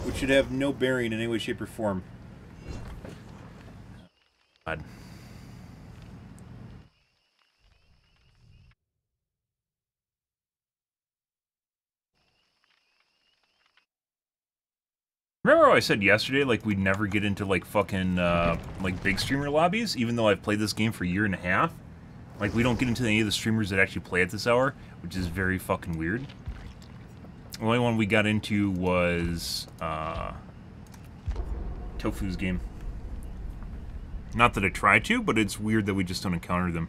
Which should have no bearing in any way, shape, or form. God. Remember how I said yesterday, like, we'd never get into, like, fucking, like, big streamer lobbies, even though I've played this game for a year and a half? Like, we don't get into any of the streamers that actually play at this hour, which is very fucking weird. The only one we got into was, Tofu's game. Not that I try to, but it's weird that we just don't encounter them.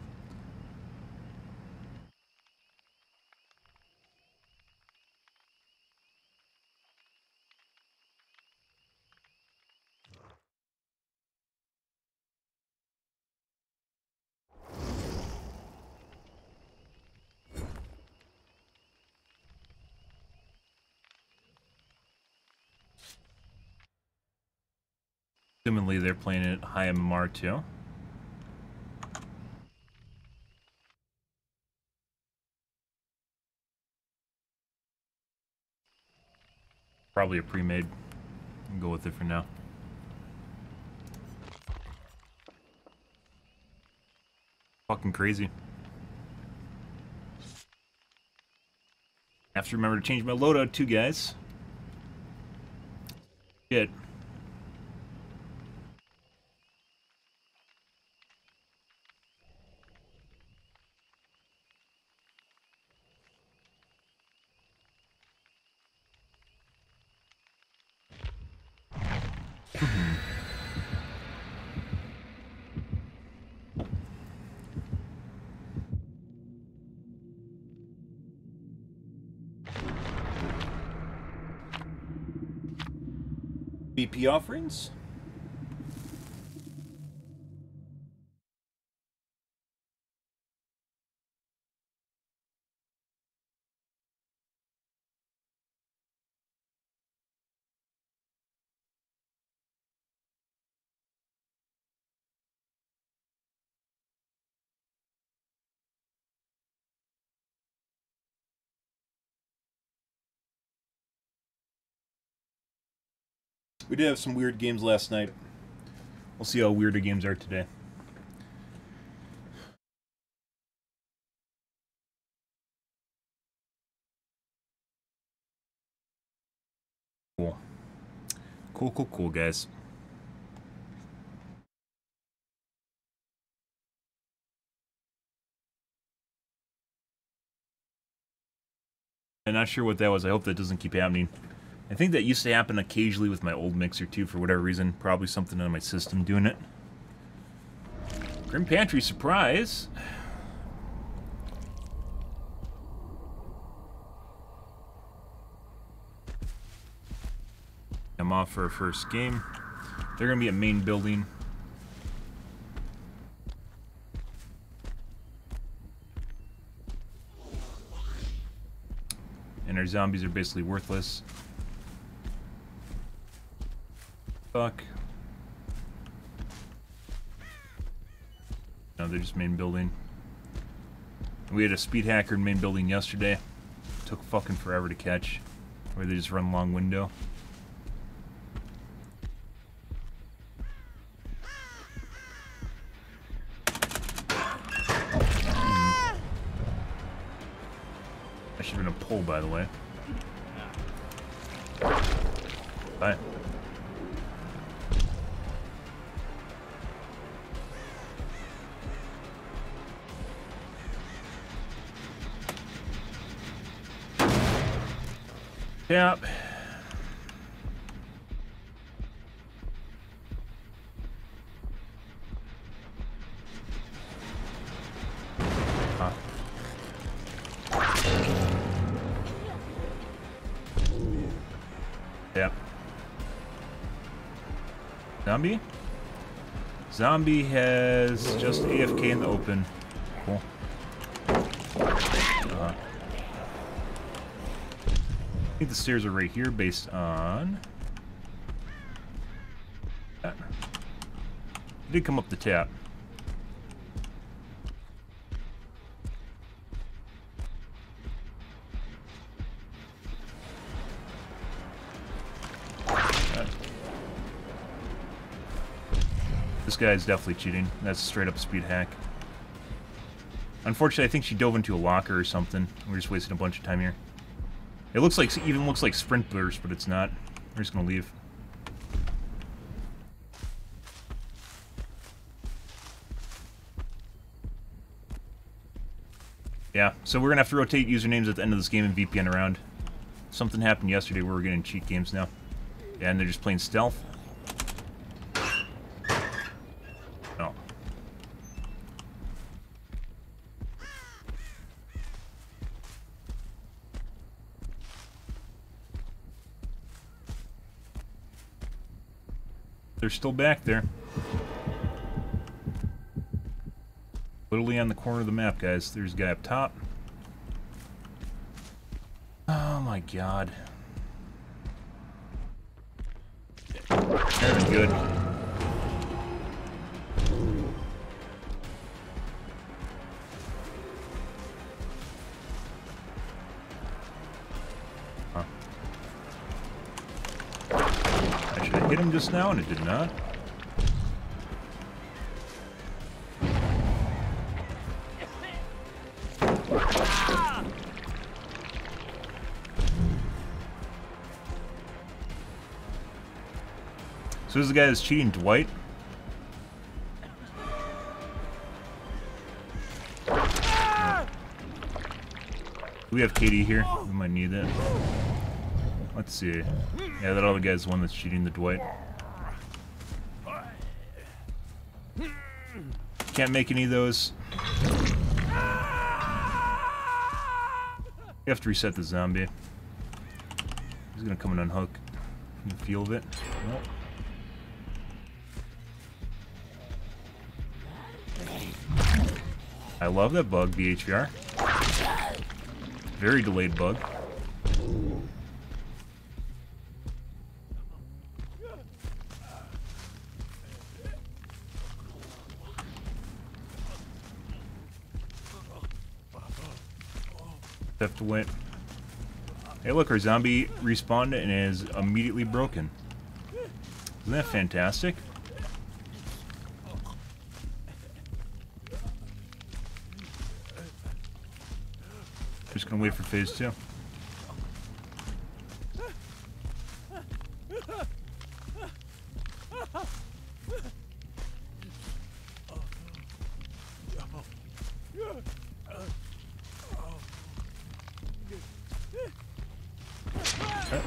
Assumingly, they're playing it high MMR too. Probably a pre-made. Go with it for now. Fucking crazy. I have to remember to change my loadout too, guys. Shit. BP offerings? We did have some weird games last night. We'll see how weird the games are today. Cool, cool, cool, guys. I'm not sure what that was. I hope that doesn't keep happening. I think that used to happen occasionally with my old mixer, too, for whatever reason. Probably something on my system doing it. Grim Pantry surprise! I'm off for our first game. They're going to be a main building. And our zombies are basically worthless. Fuck. No, they're just main building. We had a speed hacker in main building yesterday. Took fucking forever to catch. Where they just run long window. That should have been a pull, by the way. Bye. Yep. Huh. Yep. Zombie? Zombie has just AFK in the open. Cool. I think the stairs are right here based on that. It did come up the tap. This guy is definitely cheating. That's straight up speed hack. Unfortunately, I think she dove into a locker or something. We're just wasting a bunch of time here. It looks like, even looks like sprint burst, but it's not. We're just gonna leave. Yeah, so we're gonna have to rotate usernames at the end of this game and VPN around. Something happened yesterday where we're getting cheat games now. Yeah, and they're just playing stealth. Oh. They're still back there. Literally on the corner of the map, guys. There's a guy up top. Oh my god. Very good. Huh. I should have hit him just now and it did not. So who's the guy that's cheating? Dwight? We have Katie here. We might need that. Let's see. Yeah, that other guy's the one that's cheating, the Dwight. Can't make any of those. We have to reset the zombie. He's gonna come and unhook from the feel of it. Nope. I love that bug, BHVR. Very delayed bug. Have to wait. Hey, look, our zombie respawned and is immediately broken. Isn't that fantastic? Just gonna wait for phase 2. Okay.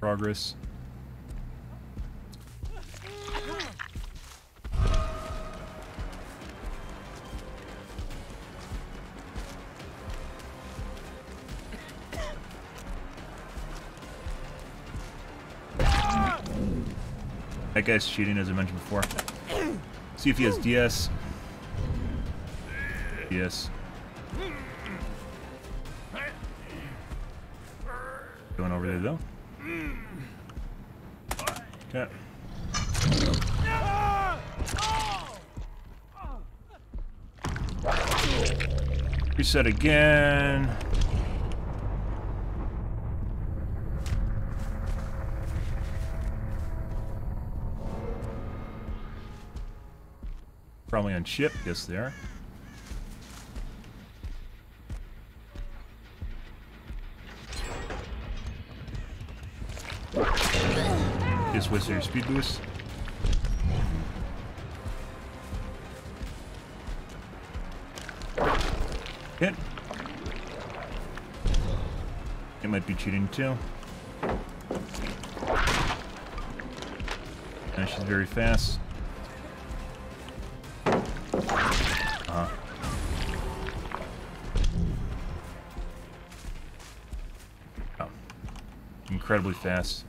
Progress. That guy's cheating, as I mentioned before. See if he has DS. Yes. Going over there, though. Okay. Reset again. Probably on ship. Yes, they are. Just wasted your speed boost. Hit. It might be cheating too. And she's very fast. Oh. Incredibly fast.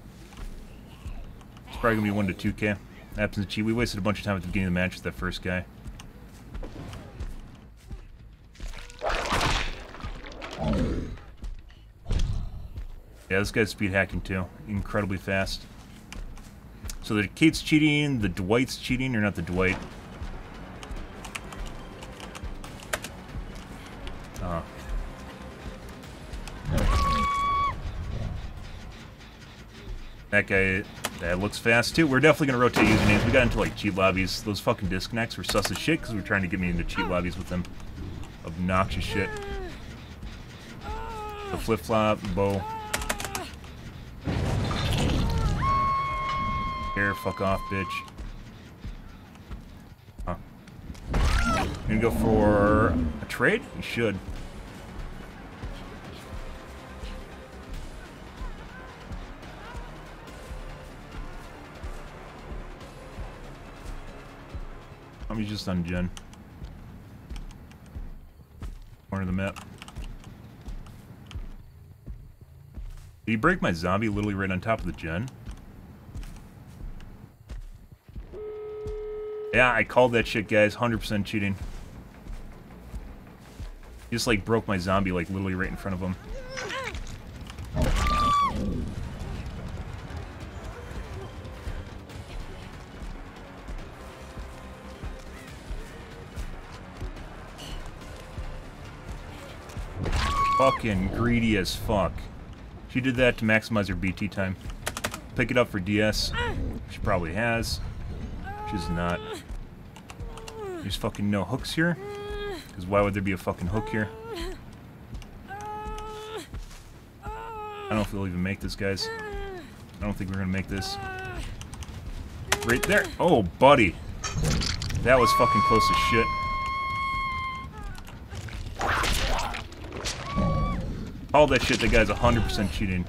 It's probably gonna be 1 to 2K. Happens to cheat. We wasted a bunch of time at the beginning of the match with that first guy. Yeah, this guy's speed hacking too. Incredibly fast. So the Kate's cheating, the Dwight's cheating, or not the Dwight. That guy, that looks fast too. We're definitely going to rotate usernames. We got into like cheat lobbies. Those fucking disconnects were sus as shit because we were trying to get me into cheat lobbies with them. Obnoxious shit. The flip-flop, bow. Here, fuck off, bitch. Huh. Gonna go for a trade? You should. I'm just on Gen. Corner of the map. Did he break my zombie literally right on top of the Gen? Yeah, I called that shit, guys. 100% cheating. He just, like, broke my zombie, like, literally right in front of him. Fucking greedy as fuck. She did that to maximize her BT time. Pick it up for DS. She probably has. She's not. There's fucking no hooks here. Because why would there be a fucking hook here? I don't know if we'll even make this, guys. I don't think we're gonna make this. Right there. Oh, buddy. That was fucking close as shit. All that shit, that guy's 100% cheating.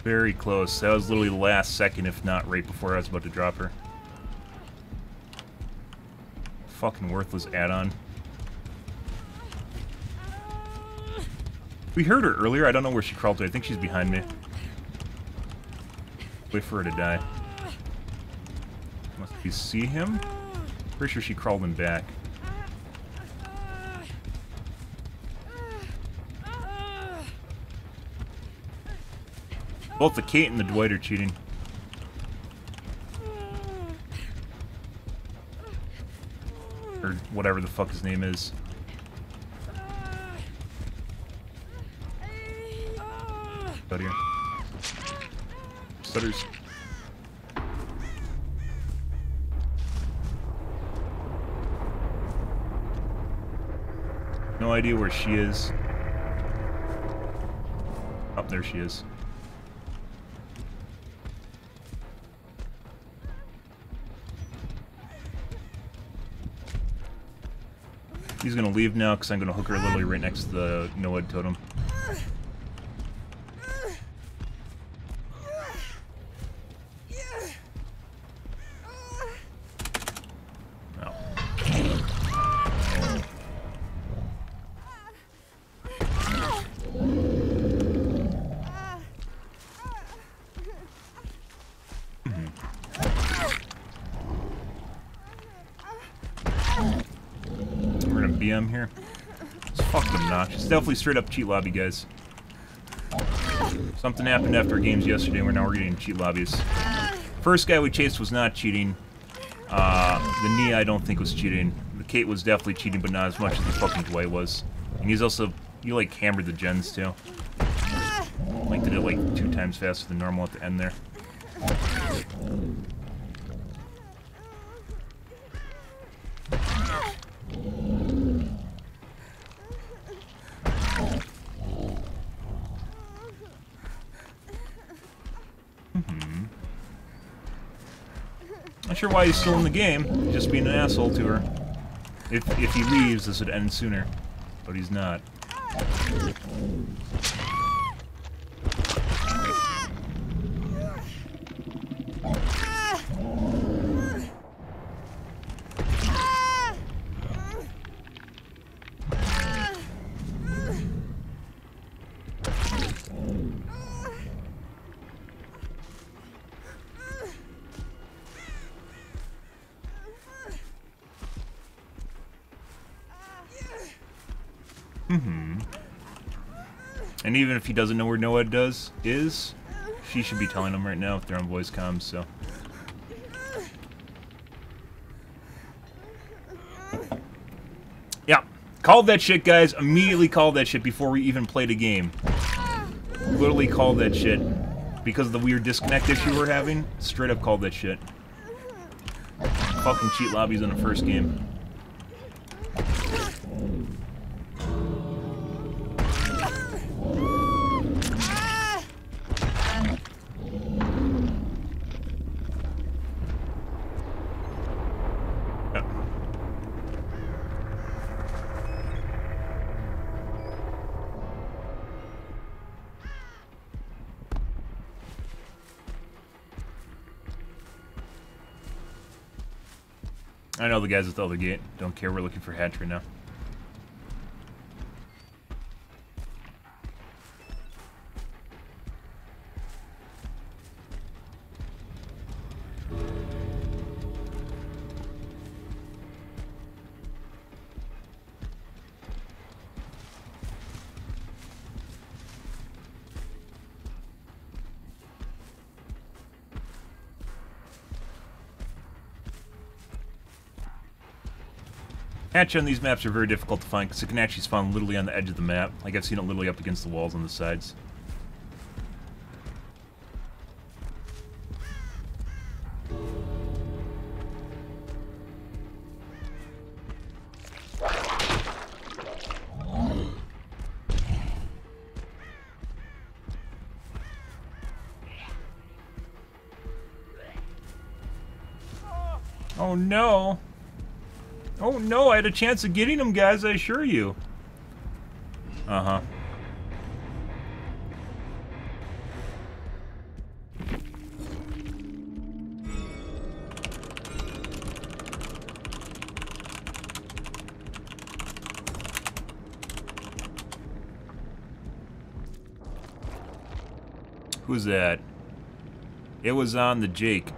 Very close. That was literally the last second, if not right before I was about to drop her. Fucking worthless add-on. We heard her earlier. I don't know where she crawled to. I think she's behind me. Wait for her to die. Must we see him? Pretty sure she crawled him back. Both the Kate and the Dwight are cheating. Or whatever the fuck his name is. Out here. Stutters. No idea where she is. Oh, there she is. He's gonna leave now because I'm gonna hook her literally right next to the Noah totem. BM here. It's fucking obnoxious. Definitely straight up cheat lobby, guys. Something happened after games yesterday where now we're getting cheat lobbies. First guy we chased was not cheating. The Nemie I don't think was cheating. The Kate was definitely cheating, but not as much as the fucking Dwight was. And he's also, he like hammered the gens too. Like did it like 2 times faster than normal at the end there. Not sure why he's still in the game. He's just being an asshole to her. If he leaves, this would end sooner. But he's not. And even if he doesn't know where Noah is, she should be telling him right now if they're on voice comms, so. Yeah, called that shit, guys. Immediately called that shit before we even played a game. Literally called that shit. Because of the weird disconnect issue we're having, straight up called that shit. Fucking cheat lobbies in the first game. I know the guys at the other gate. Don't care, we're looking for hatch right now. Hatch on these maps are very difficult to find because it can actually spawn literally on the edge of the map. Like I've seen it literally up against the walls on the sides. Oh no! Oh no, I had a chance of getting him, guys, I assure you. Uh-huh. Who's that? It was on the Jake.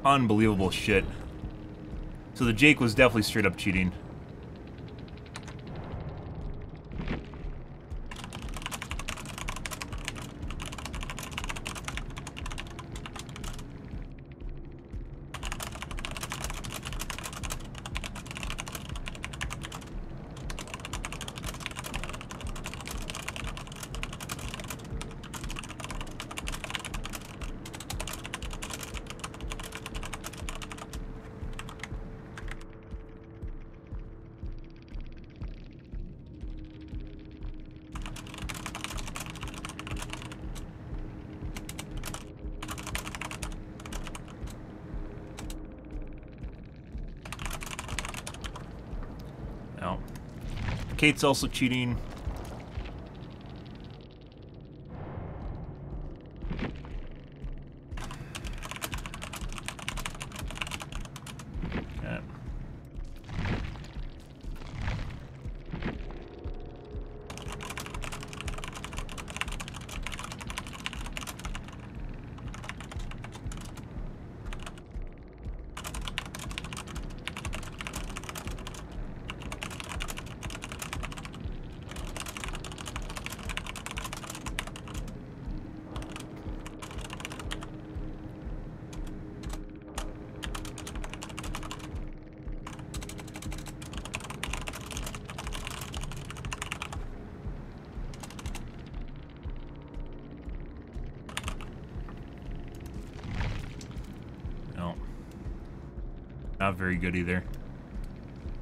Unbelievable shit. So the Jake was definitely straight up cheating. No. Kate's also cheating. Okay. No. Not very good either.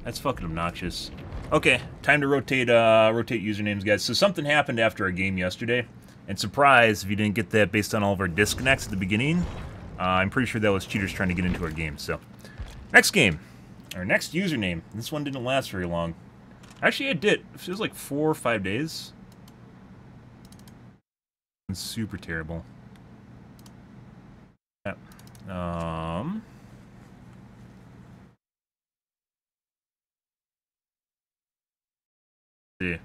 That's fucking obnoxious. Okay, time to rotate usernames, guys. So something happened after our game yesterday. And surprise, if you didn't get that based on all of our disconnects at the beginning, I'm pretty sure that was cheaters trying to get into our game. So, next game. Our next username. This one didn't last very long. Actually, it did. It was like 4 or 5 days. It's super terrible. Yeah. See.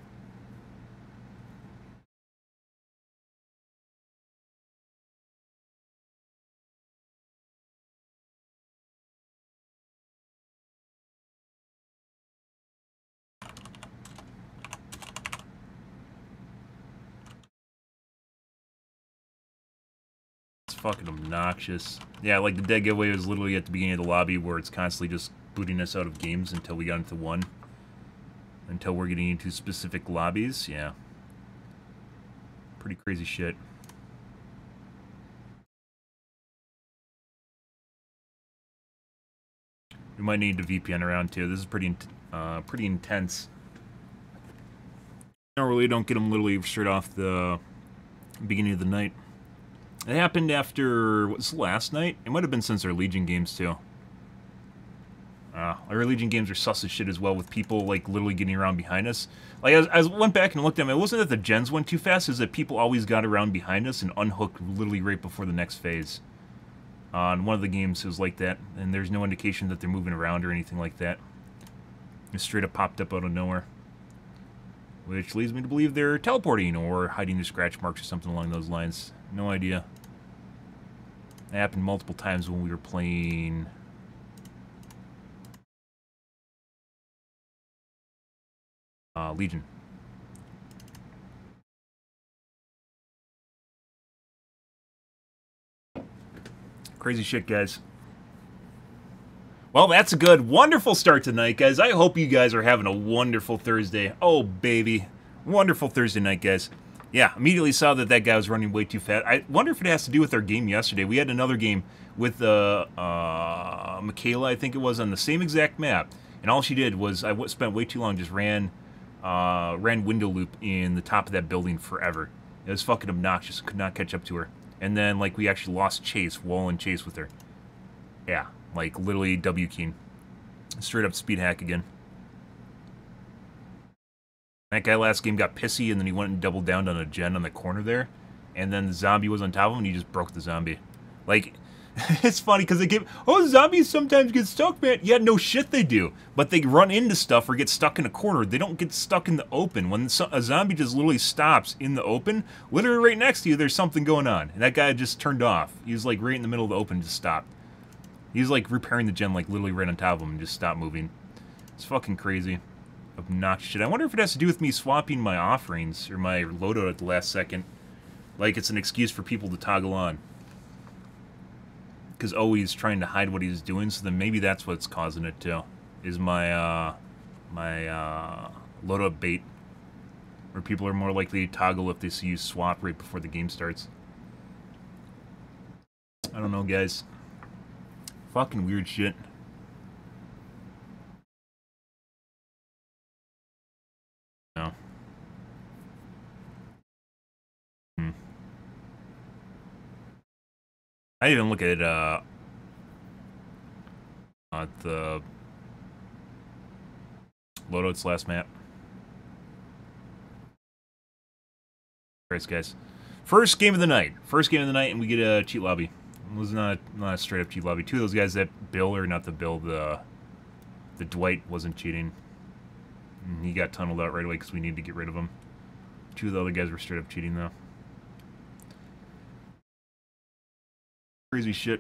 Fucking obnoxious. Yeah, like the dead giveaway was literally at the beginning of the lobby where it's constantly just booting us out of games until we got into one. Until we're getting into specific lobbies, yeah. Pretty crazy shit. We might need to VPN around too. This is pretty intense. Normally don't get them literally straight off the beginning of the night. It happened after, what was last night? It might have been since our Legion games, too. Our Legion games are sus as shit as well, with people, like, literally getting around behind us. Like, I went back and looked at them, it wasn't that the gens went too fast, it was that people always got around behind us and unhooked literally right before the next phase. On one of the games, it was like that, and there's no indication that they're moving around or anything like that. It straight up popped up out of nowhere. Which leads me to believe they're teleporting or hiding their scratch marks or something along those lines. No idea. It happened multiple times when we were playing... Legion. Crazy shit, guys. Well, that's a good, wonderful start tonight, guys. I hope you guys are having a wonderful Thursday. Oh, baby. Wonderful Thursday night, guys. Yeah, immediately saw that that guy was running way too fast. I wonder if it has to do with our game yesterday. We had another game with Michaela, I think it was, on the same exact map. And all she did was, I spent way too long, just ran window loop in the top of that building forever. It was fucking obnoxious. Could not catch up to her. And then, like, we actually lost chase, wall and chase with her. Yeah, like, literally W keying. Straight up speed hack again. That guy last game got pissy, and then he went and doubled down on a gen on the corner there. And then the zombie was on top of him, and he just broke the zombie. Like... It's funny because they give, oh, zombies sometimes get stuck, man. Yeah, no shit they do. But they run into stuff or get stuck in a corner. They don't get stuck in the open. When a zombie just literally stops in the open, literally right next to you, there's something going on. And that guy just turned off. He was like right in the middle of the open and just stopped. He was like repairing the gen like literally right on top of him and just stopped moving. It's fucking crazy. Obnoxious shit. I wonder if it has to do with me swapping my offerings or my loadout at the last second. Like it's an excuse for people to toggle on. Because Owi's trying to hide what he's doing, so then maybe that's what's causing it too. Is my load-up bait, where people are more likely to toggle if they see you swap right before the game starts. I don't know, guys. Fucking weird shit. No. I didn't even look at the loadout's last map. Alright, guys. First game of the night. First game of the night, and we get a cheat lobby. It was not a straight up cheat lobby. Two of those guys, that Bill, or not the Bill, the Dwight wasn't cheating. And he got tunneled out right away because we needed to get rid of him. Two of the other guys were straight up cheating, though. Crazy shit.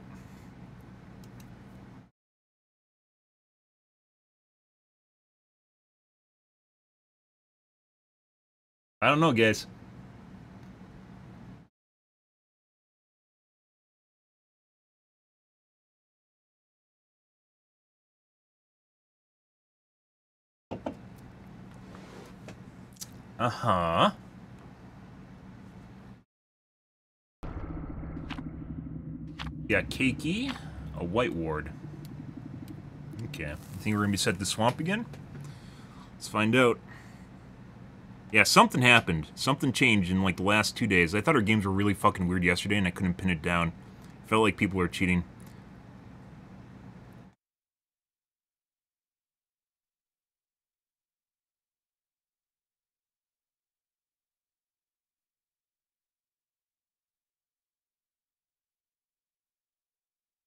I don't know, guys. Uh-huh. Yeah, Keiki, a white ward. Okay. You think we're gonna be set to the swamp again? Let's find out. Yeah, something happened. Something changed in like the last 2 days. I thought our games were really fucking weird yesterday and I couldn't pin it down. Felt like people were cheating.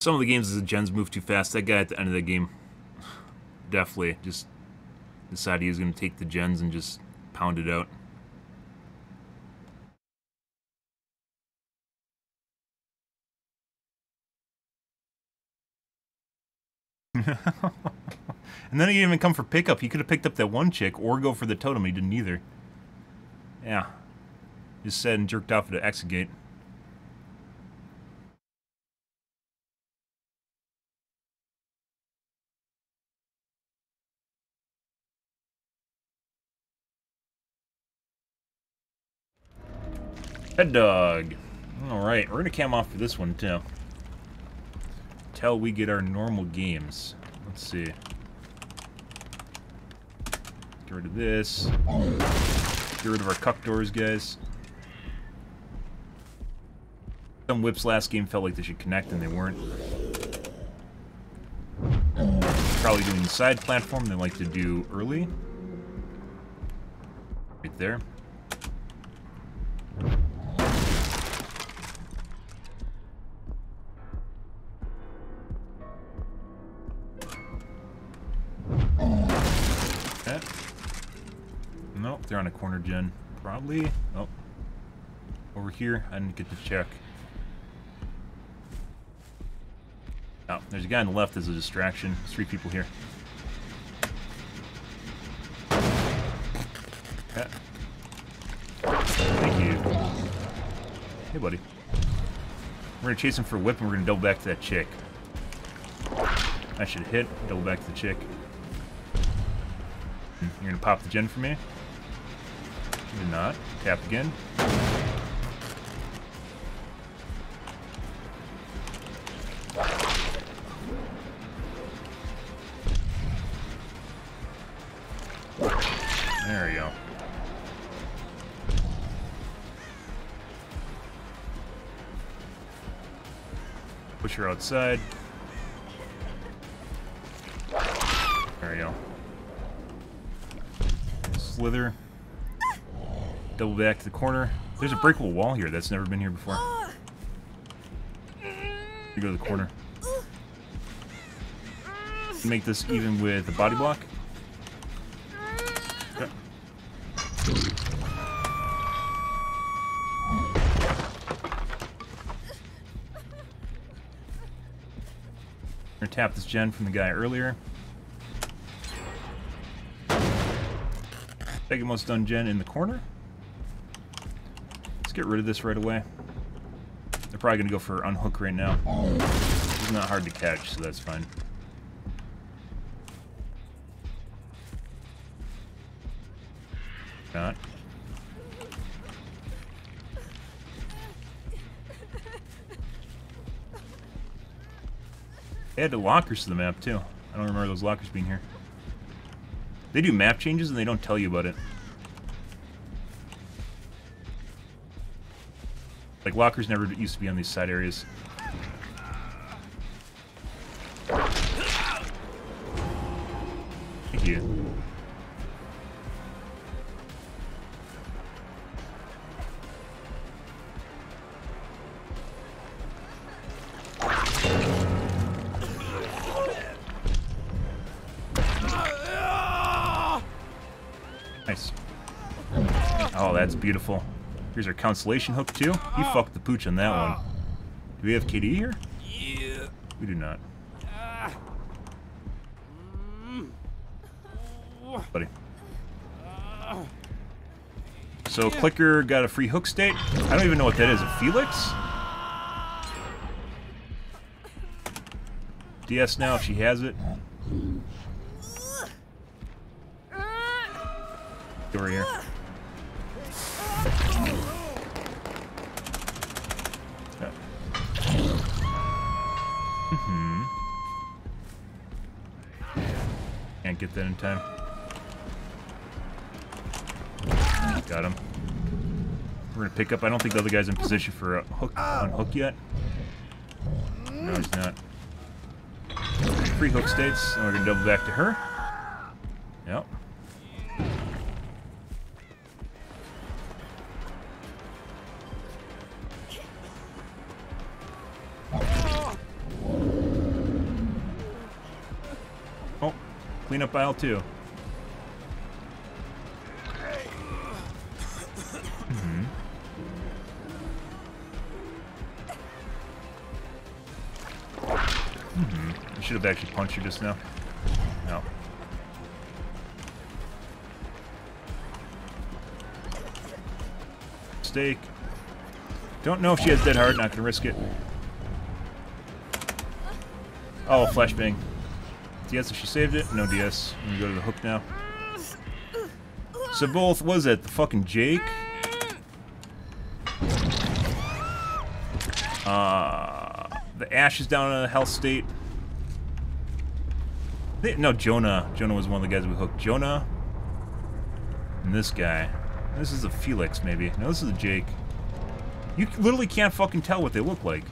Some of the games, as the gens move too fast. That guy at the end of the game definitely just decided he was going to take the gens and just pound it out. And then he didn't even come for pickup. He could have picked up that one chick or go for the totem. He didn't either. Yeah. Just said and jerked off at the exit gate. Head dog. Alright, we're gonna cam off for this one too. Till we get our normal games. Let's see. Get rid of this. Get rid of our cuck doors, guys. Some whips last game felt like they should connect and they weren't. Probably doing the side platform they like to do early. Right there. Okay. Nope, they're on a corner gen. Probably. Oh. Over here, I didn't get to check. Oh, there's a guy on the left as a distraction. There's 3 people here. Okay. Thank you. Hey, buddy. We're gonna chase him for a whip and we're gonna double back to that chick. I should hit, double back to the chick. You're gonna pop the gen for me? You did not. Tap again. There we go. Push her outside. There we go. Slither. Double back to the corner. There's a breakable wall here that's never been here before. You go to the corner. Make this even with the body block. Okay. We're gonna tap this gen from the guy earlier. Second most done gen in the corner. Let's get rid of this right away. They're probably gonna go for unhook right now. It's not hard to catch, so that's fine. Not. They added lockers to the map too. I don't remember those lockers being here. They do map changes and they don't tell you about it. Like lockers never used to be on these side areas. Thank you. Nice. Oh, that's beautiful. Here's our Constellation hook, too. He fucked the pooch on that one. Do we have KD here? Yeah. We do not. Buddy. So, Clicker got a free hook state. I don't even know what that is. A Felix? DS now if she has it. Get over here. Can't get that in time. Got him. We're gonna pick up. I don't think the other guy's in position for a hook on hook yet. No, he's not. Free hook states, and we're gonna double back to her. Yep. Oh, clean up aisle 2. I should have actually punched her just now. No. Mistake. Don't know if she has dead hard, not gonna risk it. Oh, flashbang. DS if she saved it? No DS. I'm gonna go to the hook now. So both, was it the fucking Jake? The Ash is down in a health state. No, Jonah. Jonah was one of the guys we hooked. Jonah. And this guy. This is a Felix, maybe. No, this is a Jake. You literally can't fucking tell what they look like.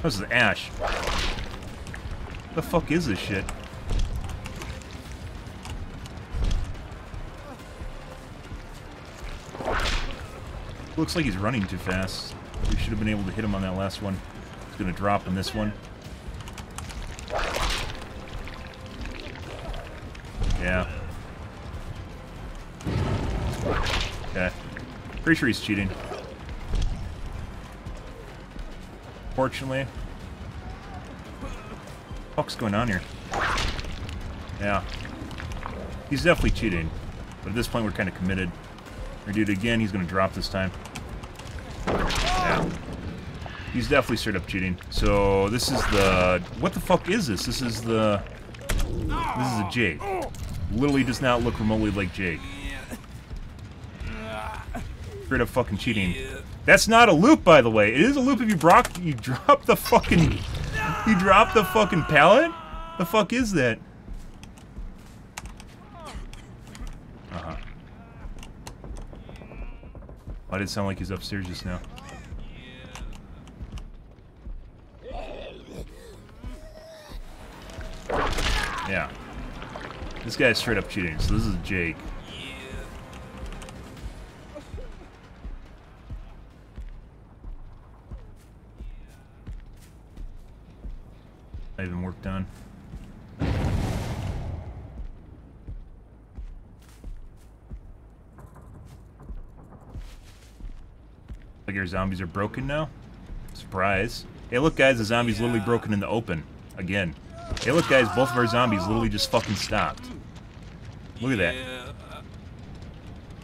This is Ash. The fuck is this shit? Looks like he's running too fast. We should have been able to hit him on that last one. He's gonna drop on this one. Yeah. Okay. Pretty sure he's cheating. Fortunately. What's going on here? Yeah. He's definitely cheating. But at this point, we're kind of committed. We're gonna do it again. He's gonna drop this time. Yeah. He's definitely straight up cheating. So, this is the... What the fuck is this? This is the... This is a Jake. Literally does not look remotely like Jake. Straight up fucking cheating. That's not a loop, by the way. It is a loop if you drop the fucking... You drop the fucking pallet? The fuck is that? Uh-huh. Why did it sound like he's upstairs just now? Yeah. This guy's straight up cheating, so this is Jake. Not even work done. Like our zombies are broken now? Surprise. Hey look guys, the zombie's literally broken in the open. Again. Hey look guys, both of our zombies literally just fucking stopped. Look at that.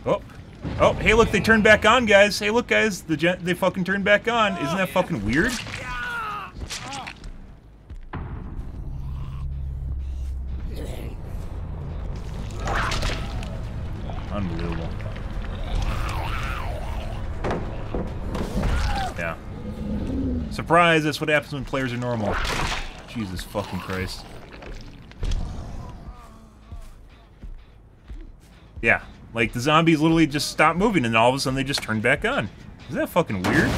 Oh. Oh, hey look, they turned back on, guys. Hey look guys, they fucking turned back on. Isn't that fucking weird? Unbelievable. Yeah. Surprise, that's what happens when players are normal. Jesus fucking Christ. Yeah, like the zombies literally just stopped moving and all of a sudden they just turned back on. Isn't that fucking weird?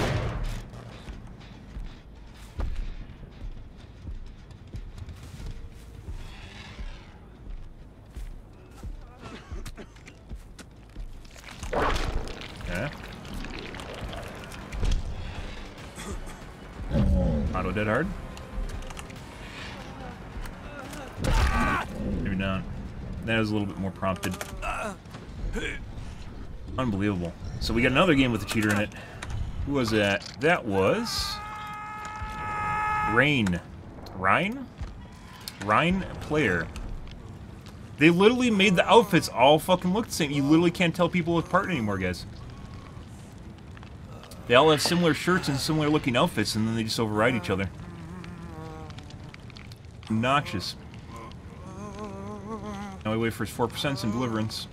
Okay. Auto dead hard. Maybe not. That was a little bit more prompted. Unbelievable. So we got another game with a cheater in it. Who was that? That was... Ryan Player. They literally made the outfits all fucking look the same. You literally can't tell people apart anymore, guys. They all have similar shirts and similar looking outfits, and then they just override each other. Obnoxious. Now we wait for his 4% in Deliverance.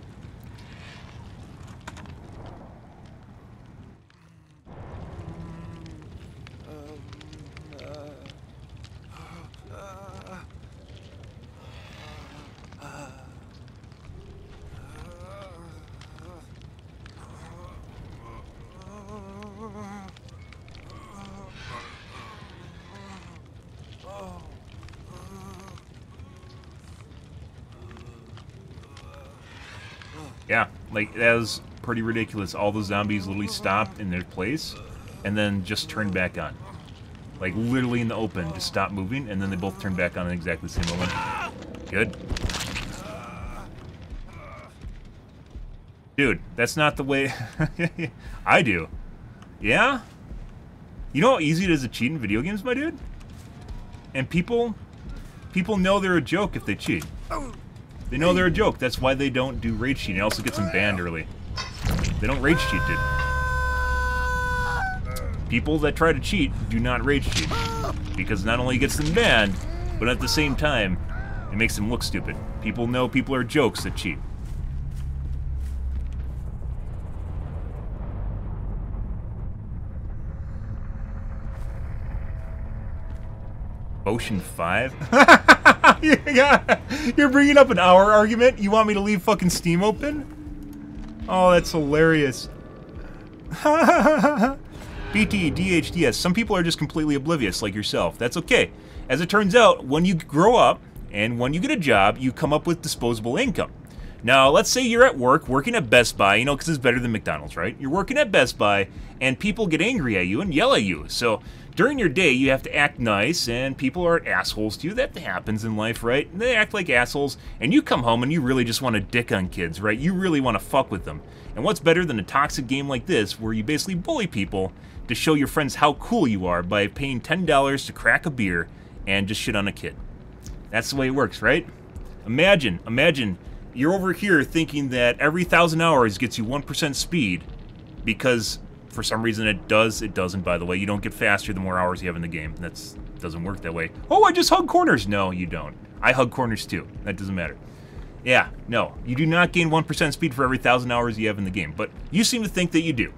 Yeah, like, that was pretty ridiculous. All the zombies literally stopped in their place, and then just turned back on. Like, literally in the open, just stopped moving, and then they both turned back on at exactly the same moment. Good. Dude, that's not the way... I do. Yeah? You know how easy it is to cheat in video games, my dude? And people know they're a joke if they cheat. They know they're a joke. That's why they don't do rage cheating. It also gets them banned early. They don't rage cheat, dude. People that try to cheat do not rage cheat. Because not only gets them banned, but at the same time, it makes them look stupid. People know people are jokes that cheat. Ocean 5? You're bringing up an hour argument? You want me to leave fucking Steam open? Oh, that's hilarious. BT, DHDS. Some people are just completely oblivious, like yourself. That's okay. As it turns out, when you grow up and when you get a job, you come up with disposable income. Now, let's say you're at work, working at Best Buy, you know, because it's better than McDonald's, right? You're working at Best Buy, and people get angry at you and yell at you. So during your day, you have to act nice, and people are assholes to you. That happens in life, right? They act like assholes, and you come home and you really just want to dick on kids, right? You really want to fuck with them. And what's better than a toxic game like this, where you basically bully people to show your friends how cool you are by paying $10 to crack a beer and just shit on a kid? That's the way it works, right? Imagine you're over here thinking that every 1,000 hours gets you 1% speed, because for some reason it does. It doesn't, by the way. You don't get faster the more hours you have in the game. That doesn't work that way. Oh, I just hug corners. No, you don't. I hug corners too. That doesn't matter. Yeah, no. You do not gain 1% speed for every 1,000 hours you have in the game, but you seem to think that you do.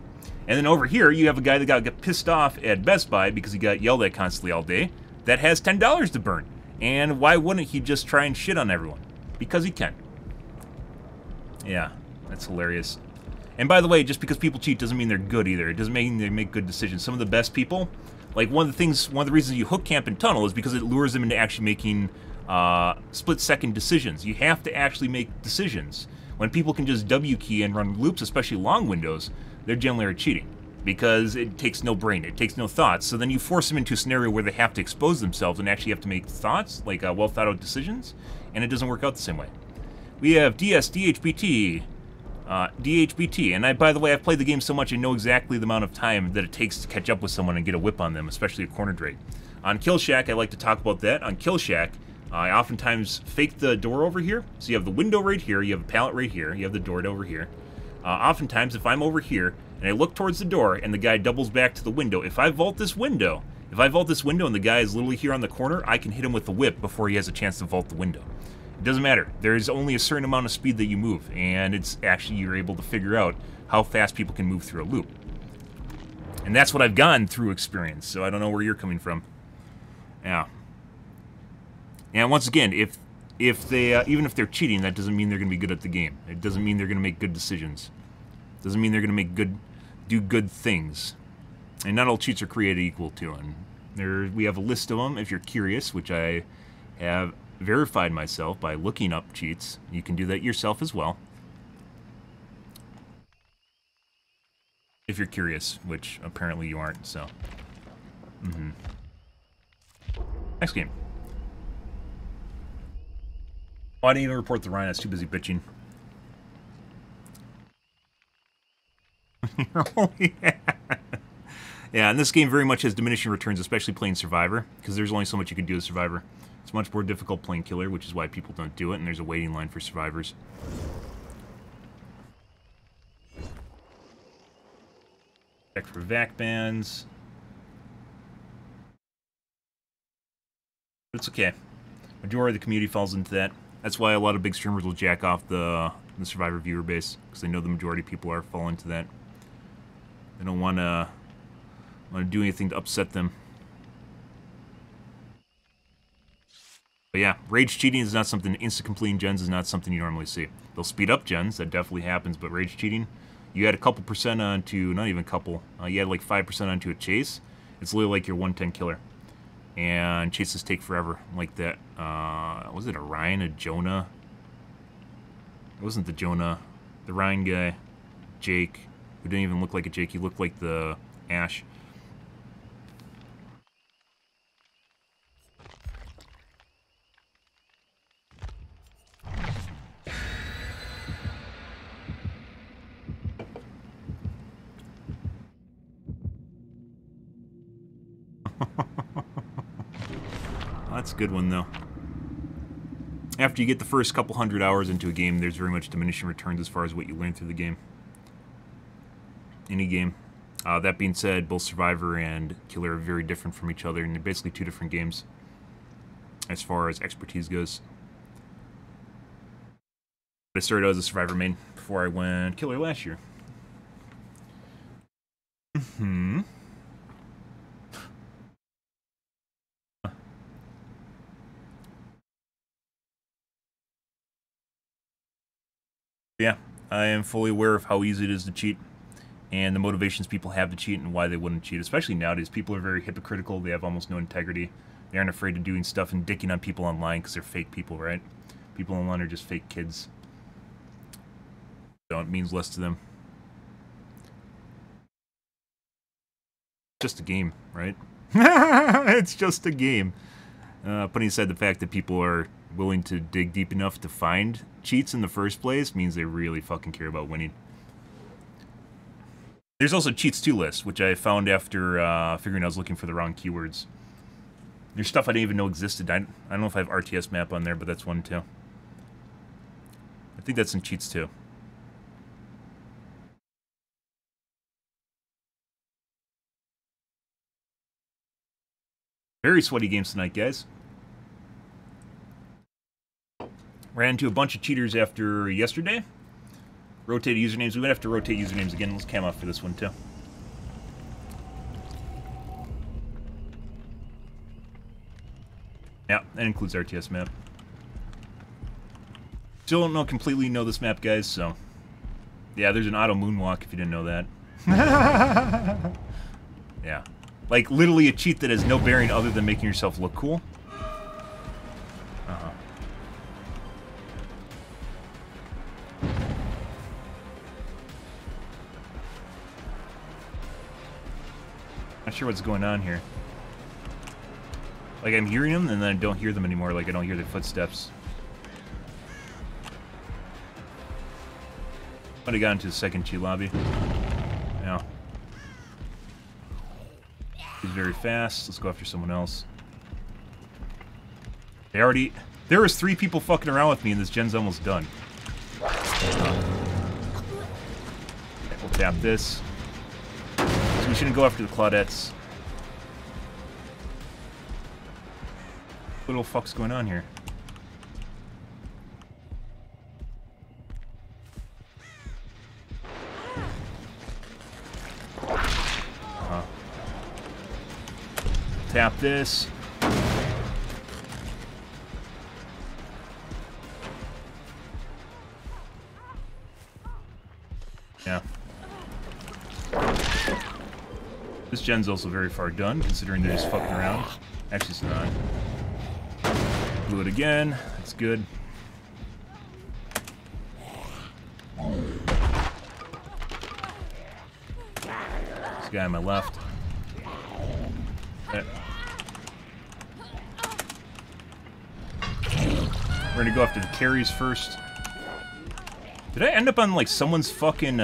And then over here, you have a guy that got pissed off at Best Buy because he got yelled at constantly all day, that has $10 to burn. And why wouldn't he just try and shit on everyone? Because he can. Yeah, that's hilarious. And by the way, just because people cheat doesn't mean they're good either. It doesn't mean they make good decisions. Some of the best people, like one of the reasons you hook camp and tunnel is because it lures them into actually making split-second decisions. You have to actually make decisions. When people can just W key and run loops, especially long windows, they're generally cheating, because it takes no brain, it takes no thoughts. So then you force them into a scenario where they have to expose themselves and actually have to make thoughts, like well thought out decisions, and it doesn't work out the same way. We have DS, DHBT, and by the way, I've played the game so much I know exactly the amount of time that it takes to catch up with someone and get a whip on them, especially a corner drake. On Kill Shack, I like to talk about that. On Kill Shack, I oftentimes fake the door over here. So you have the window right here, you have a pallet right here, you have the door over here. Oftentimes, if I'm over here and I look towards the door and the guy doubles back to the window, if I vault this window and the guy is literally here on the corner, I can hit him with the whip before he has a chance to vault the window. It doesn't matter. There's only a certain amount of speed that you move, and it's actually, you're able to figure out how fast people can move through a loop. And that's what I've gone through experience, so I don't know where you're coming from. Yeah. And once again, if they, even if they're cheating, that doesn't mean they're going to be good at the game. It doesn't mean they're going to make good decisions. It doesn't mean they're going to do good things. And not all cheats are created equal too. And we have a list of them, if you're curious, which I have verified myself by looking up cheats. You can do that yourself as well, if you're curious, which apparently you aren't, so. Next game. Why didn't you report the Rhino? It's too busy bitching. Yeah, and this game very much has diminishing returns, especially playing Survivor, because there's only so much you can do as Survivor. It's much more difficult playing Killer, which is why people don't do it, and there's a waiting line for Survivors. Check for VAC bans. But it's okay. Majority of the community falls into that. That's why a lot of big streamers will jack off the Survivor viewer base, because they know the majority of people are fall into that. They don't want to do anything to upset them. But yeah, rage cheating is not something, insta-completing gens is not something you normally see. They'll speed up gens, that definitely happens, but rage cheating, you add a couple percent onto, not even a couple, you add like 5% onto a chase, it's literally like your 110 killer. And chases take forever, like that, was it a Ryan, a Jonah? It wasn't the Jonah, the Ryan guy, Jake, who didn't even look like a Jake, he looked like the Ash. That's a good one, though. After you get the first couple hundred hours into a game, there's very much diminishing returns as far as what you learn through the game. Any game. That being said, both Survivor and Killer are very different from each other, and they're basically two different games as far as expertise goes. I started out as a Survivor main before I went Killer last year. Yeah, I am fully aware of how easy it is to cheat. and the motivations people have to cheat and why they wouldn't cheat. Especially nowadays, people are very hypocritical. They have almost no integrity. They aren't afraid of doing stuff and dicking on people online because they're fake people, right? People online are just fake kids. So it means less to them. Just a game, right? It's just a game. Putting aside the fact that people are willing to dig deep enough to find cheats in the first place means they really fucking care about winning. There's also cheats to list, which I found after figuring I was looking for the wrong keywords. There's stuff I didn't even know existed. I don't know if I have RTS map on there, but that's one too. I think that's some cheats too. Very sweaty games tonight, guys. Ran into a bunch of cheaters after yesterday. Rotated usernames. We might have to rotate usernames again. Let's cam off for this one, too. Yeah, that includes RTS map. Still don't completely know this map, guys, so... Yeah, there's an auto moonwalk, if you didn't know that. Yeah. Like, literally a cheat that has no bearing other than making yourself look cool. Not sure what's going on here. Like, I'm hearing them, and then I don't hear them anymore. Like, I don't hear their footsteps. Might have got into the second cheat lobby. Yeah. He's very fast. Let's go after someone else. They already... There was 3 people fucking around with me, and this gen's almost done. Okay, we'll tap this. So we shouldn't go after the Claudettes. What the fuck's going on here? Tap this. Yeah. This gen's also very far done, considering they're just fucking around. Actually, it's not. Blew it again. That's good. This guy on my left. Okay. We're gonna go after the carries first. Did I end up on, like, someone's fucking,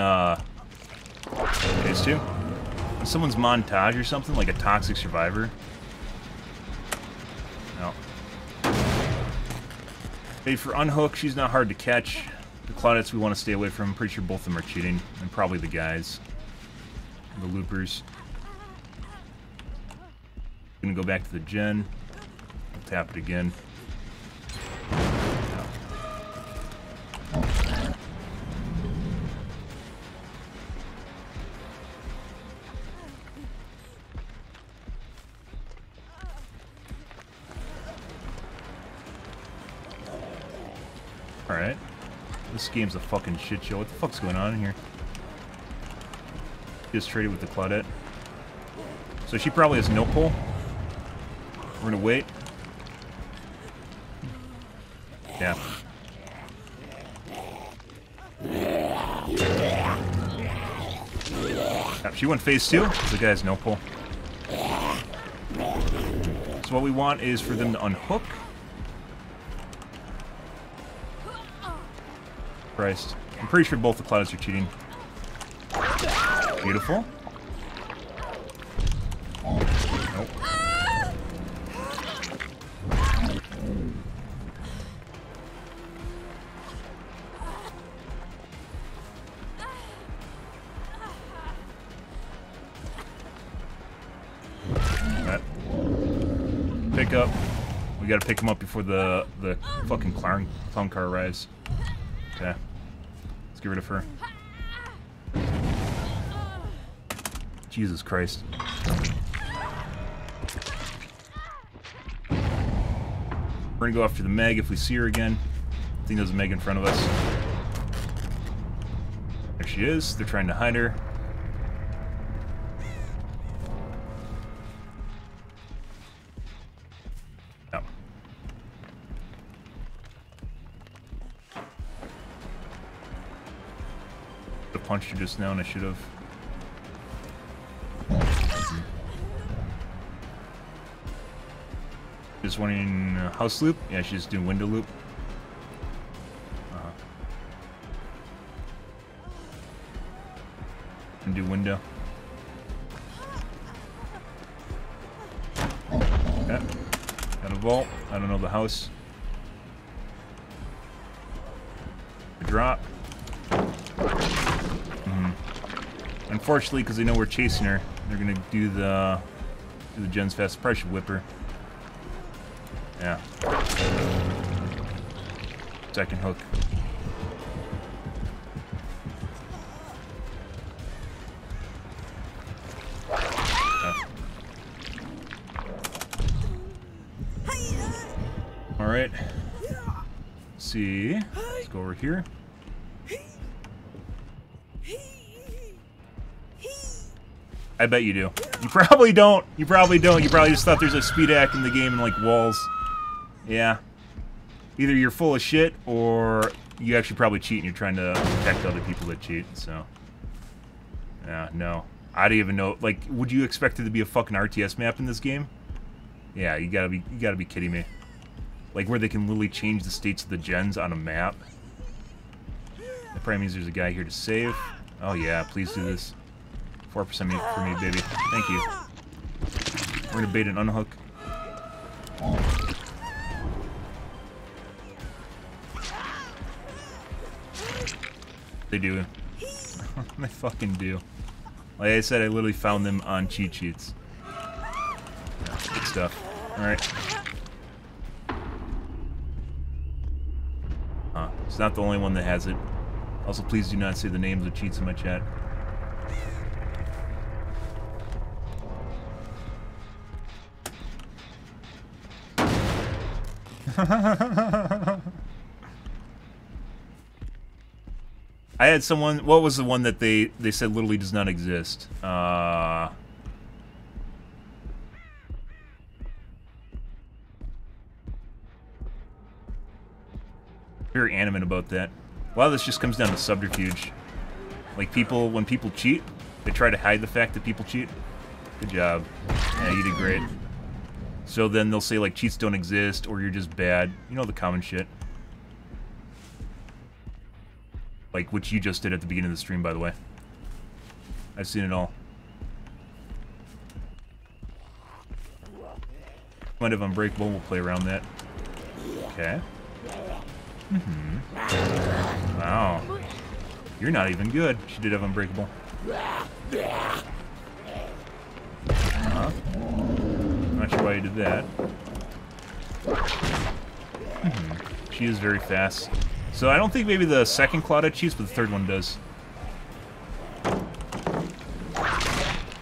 phase 2? Someone's montage or something? Like a toxic survivor? No. Okay, for Unhook, she's not hard to catch. The Claudettes we want to stay away from. I'm pretty sure both of them are cheating. And probably the guys. The loopers. Gonna go back to the gen. We'll tap it again. Alright. This game's a fucking shit show. What the fuck's going on here? Just traded with the Claudette. So she probably has no pull. We're gonna wait. Yeah. She went phase 2. The guy has no pull. So what we want is for them to unhook. Christ. I'm pretty sure both the Claudettes are cheating. Beautiful. Nope. Right. Pick up. We gotta pick him up before the fucking clown car arrives. Okay. Let's get rid of her. Jesus Christ. We're gonna go after the Meg if we see her again. I think there's a Meg in front of us. There she is. They're trying to hide her. punched her just now and I should have. Just wanting house loop? Yeah, she's just doing window loop. And do window. Yeah. Got a vault. I don't know the house. A drop. Unfortunately, because they know we're chasing her, they're gonna do the gens fast. Probably should whip her. Yeah. Second hook. Alright. Let's see. Let's go over here. I bet you do. You probably don't. You probably don't. You probably just thought there's a speed hack in the game and like walls. Yeah. Either you're full of shit or you actually probably cheat and you're trying to protect other people that cheat, so. Yeah, no. I don't even know. Like, would you expect there to be a fucking RTS map in this game? Yeah, you gotta be kidding me. Like where they can literally change the states of the gens on a map. That probably means there's a guy here to save. Oh yeah, please do this. 4% for me, baby. Thank you. We're gonna bait and unhook. They do. They fucking do. Like I said, I literally found them on cheat sheets. Yeah, good stuff. Alright. It's not the only one that has it. Also, please do not say the names of cheats in my chat. I had someone. What was the one that they said literally does not exist? Very animate about that. A lot of this just comes down to subterfuge. Like people, when people cheat, they try to hide the fact that people cheat. Good job. Yeah, you did great. So then they'll say like cheats don't exist or you're just bad. You know the common shit. Like which you just did at the beginning of the stream, by the way. I've seen it all. Might have Unbreakable, we'll play around that. Okay. Wow. You're not even good. She did have Unbreakable. Not sure why you did that. She is very fast. So I don't think maybe the second Claudette cheats, but the third one does.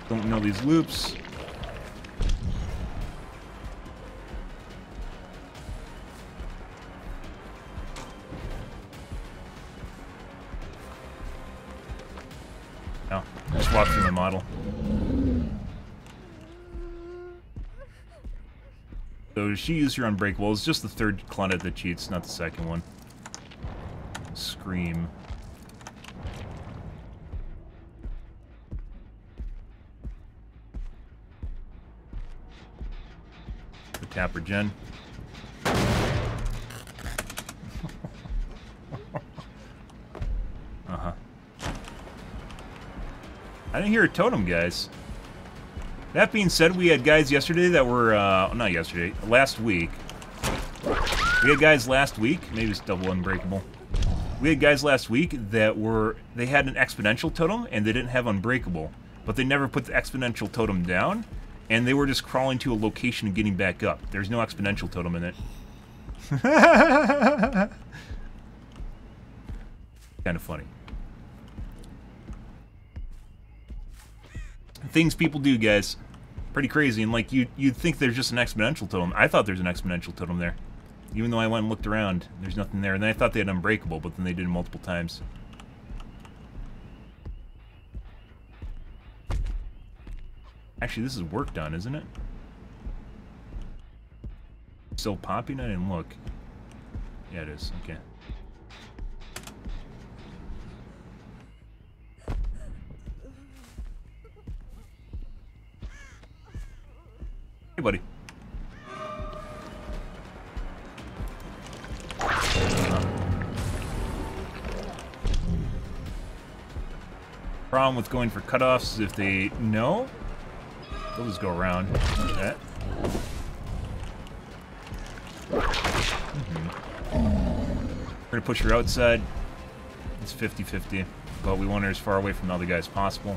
Don't know these loops. No, just walk through my model. So she used her Unbreakable. It's just the third Claudette that cheats, not the second one. Scream. The Tapper Gen. I didn't hear a totem, guys. That being said, we had guys yesterday that were, not yesterday, last week. We had guys last week, maybe it's double Unbreakable. We had guys last week that they had an exponential totem and they didn't have Unbreakable. But they never put the exponential totem down, and they were just crawling to a location and getting back up. There's no exponential totem in it. Kind of funny. Things people do, guys. Pretty crazy, and like you'd think there's just an exponential totem. I thought there's an exponential totem there. Even though I went and looked around, there's nothing there. And then I thought they had Unbreakable, but then they did it multiple times. Actually, this is work done, isn't it? Still popping? I didn't look. Yeah, it is. Okay. buddy. Problem with going for cutoffs is if they know, they'll just go around like that. We're gonna push her outside. It's 50-50, but we want her as far away from the other guy as possible.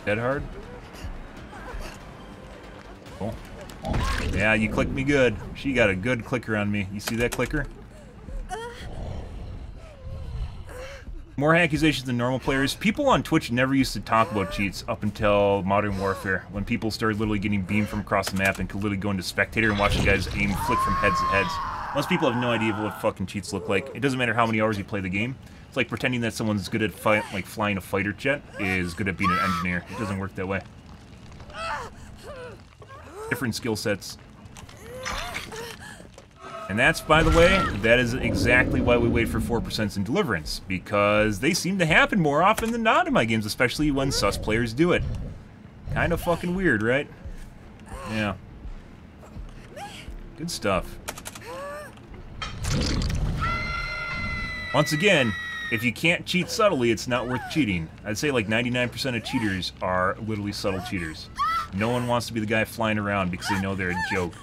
Dead hard. Cool. Yeah, you clicked me good. She got a good clicker on me. You see that clicker? More accusations than normal players. People on Twitch never used to talk about cheats up until Modern Warfare, when people started literally getting beamed from across the map and could literally go into spectator and watch the guys aim flick from heads to heads. Most people have no idea what fucking cheats look like. It doesn't matter how many hours you play the game. It's like pretending that someone's good at flying a fighter jet is good at being an engineer. It doesn't work that way. Different skill sets. And that's, by the way, that is exactly why we wait for 4% in Deliverance, because they seem to happen more often than not in my games, especially when sus players do it. Kind of fucking weird, right? Yeah. Good stuff. Once again, if you can't cheat subtly, it's not worth cheating. I'd say like 99% of cheaters are literally subtle cheaters. No one wants to be the guy flying around because they know they're a joke.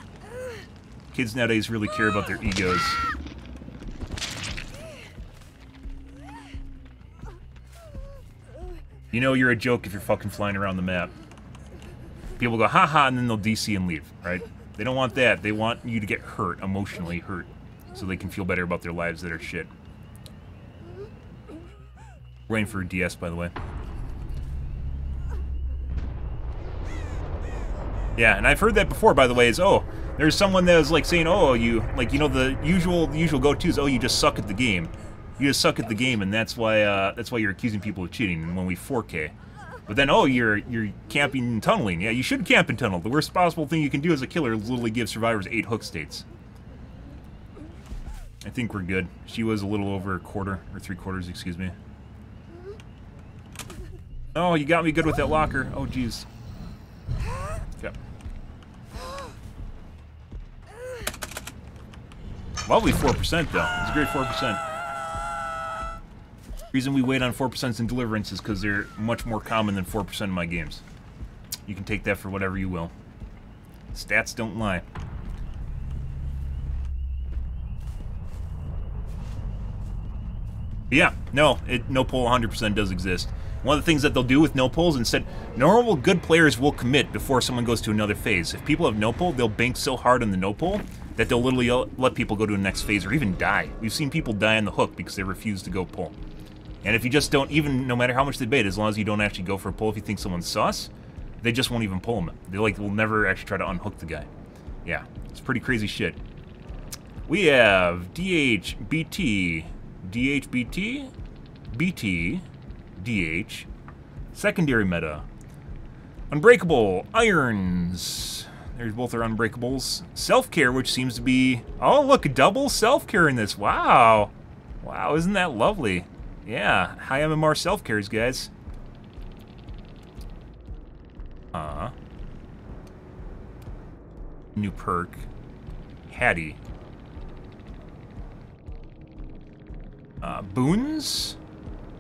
Kids nowadays really care about their egos. You know you're a joke if you're fucking flying around the map. People go, haha, and then they'll DC and leave, right? They don't want that. They want you to get hurt, emotionally hurt, so they can feel better about their lives that are shit. Waiting for a DS, by the way. Yeah, and I've heard that before, by the way, is, oh, there's someone that was like saying, oh, you, like, you know, the usual go-to is, oh, you just suck at the game. You just suck at the game, and that's why you're accusing people of cheating, and when we 4K. But then, oh, you're camping and tunneling. Yeah, you should camp and tunnel. The worst possible thing you can do as a killer is literally give survivors 8 hook states. I think we're good. She was a little over a quarter, or 3/4, excuse me. Oh, you got me good with that locker. Oh, jeez. Okay. Lovely 4%, though. It's a great 4%. Reason we wait on 4% in Deliverance is because they're much more common than 4% in my games. You can take that for whatever you will. Stats don't lie. But yeah, no pull 100% does exist. One of the things that they'll do with no pulls, instead, normal good players will commit before someone goes to another phase. If people have no pull, they'll bank so hard on the no pull that they'll literally let people go to the next phase or even die. We've seen people die on the hook because they refuse to go pull. And if you just don't, even no matter how much they bait, as long as you don't actually go for a pull, if you think someone's sus, they just won't even pull them. They will never actually try to unhook the guy. Yeah, it's pretty crazy shit. We have DH, BT, DH, BT, BT, DH, secondary meta, Unbreakable, Irons. There's both our Unbreakables. Self-care, which seems to be, oh look, double self-care in this. Wow. Wow, isn't that lovely? Yeah, high MMR self-cares, guys. New perk. Hattie. Boons?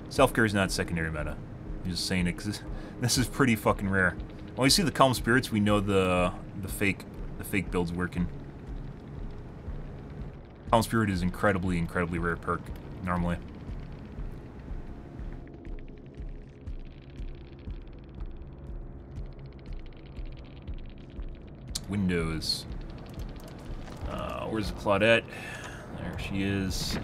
Self-care is not secondary meta. I'm just saying it because this is pretty fucking rare. When we see the Calm Spirits, we know the fake build's working. Calm Spirit is incredibly rare perk, normally. Windows. Where's the Claudette? There she is.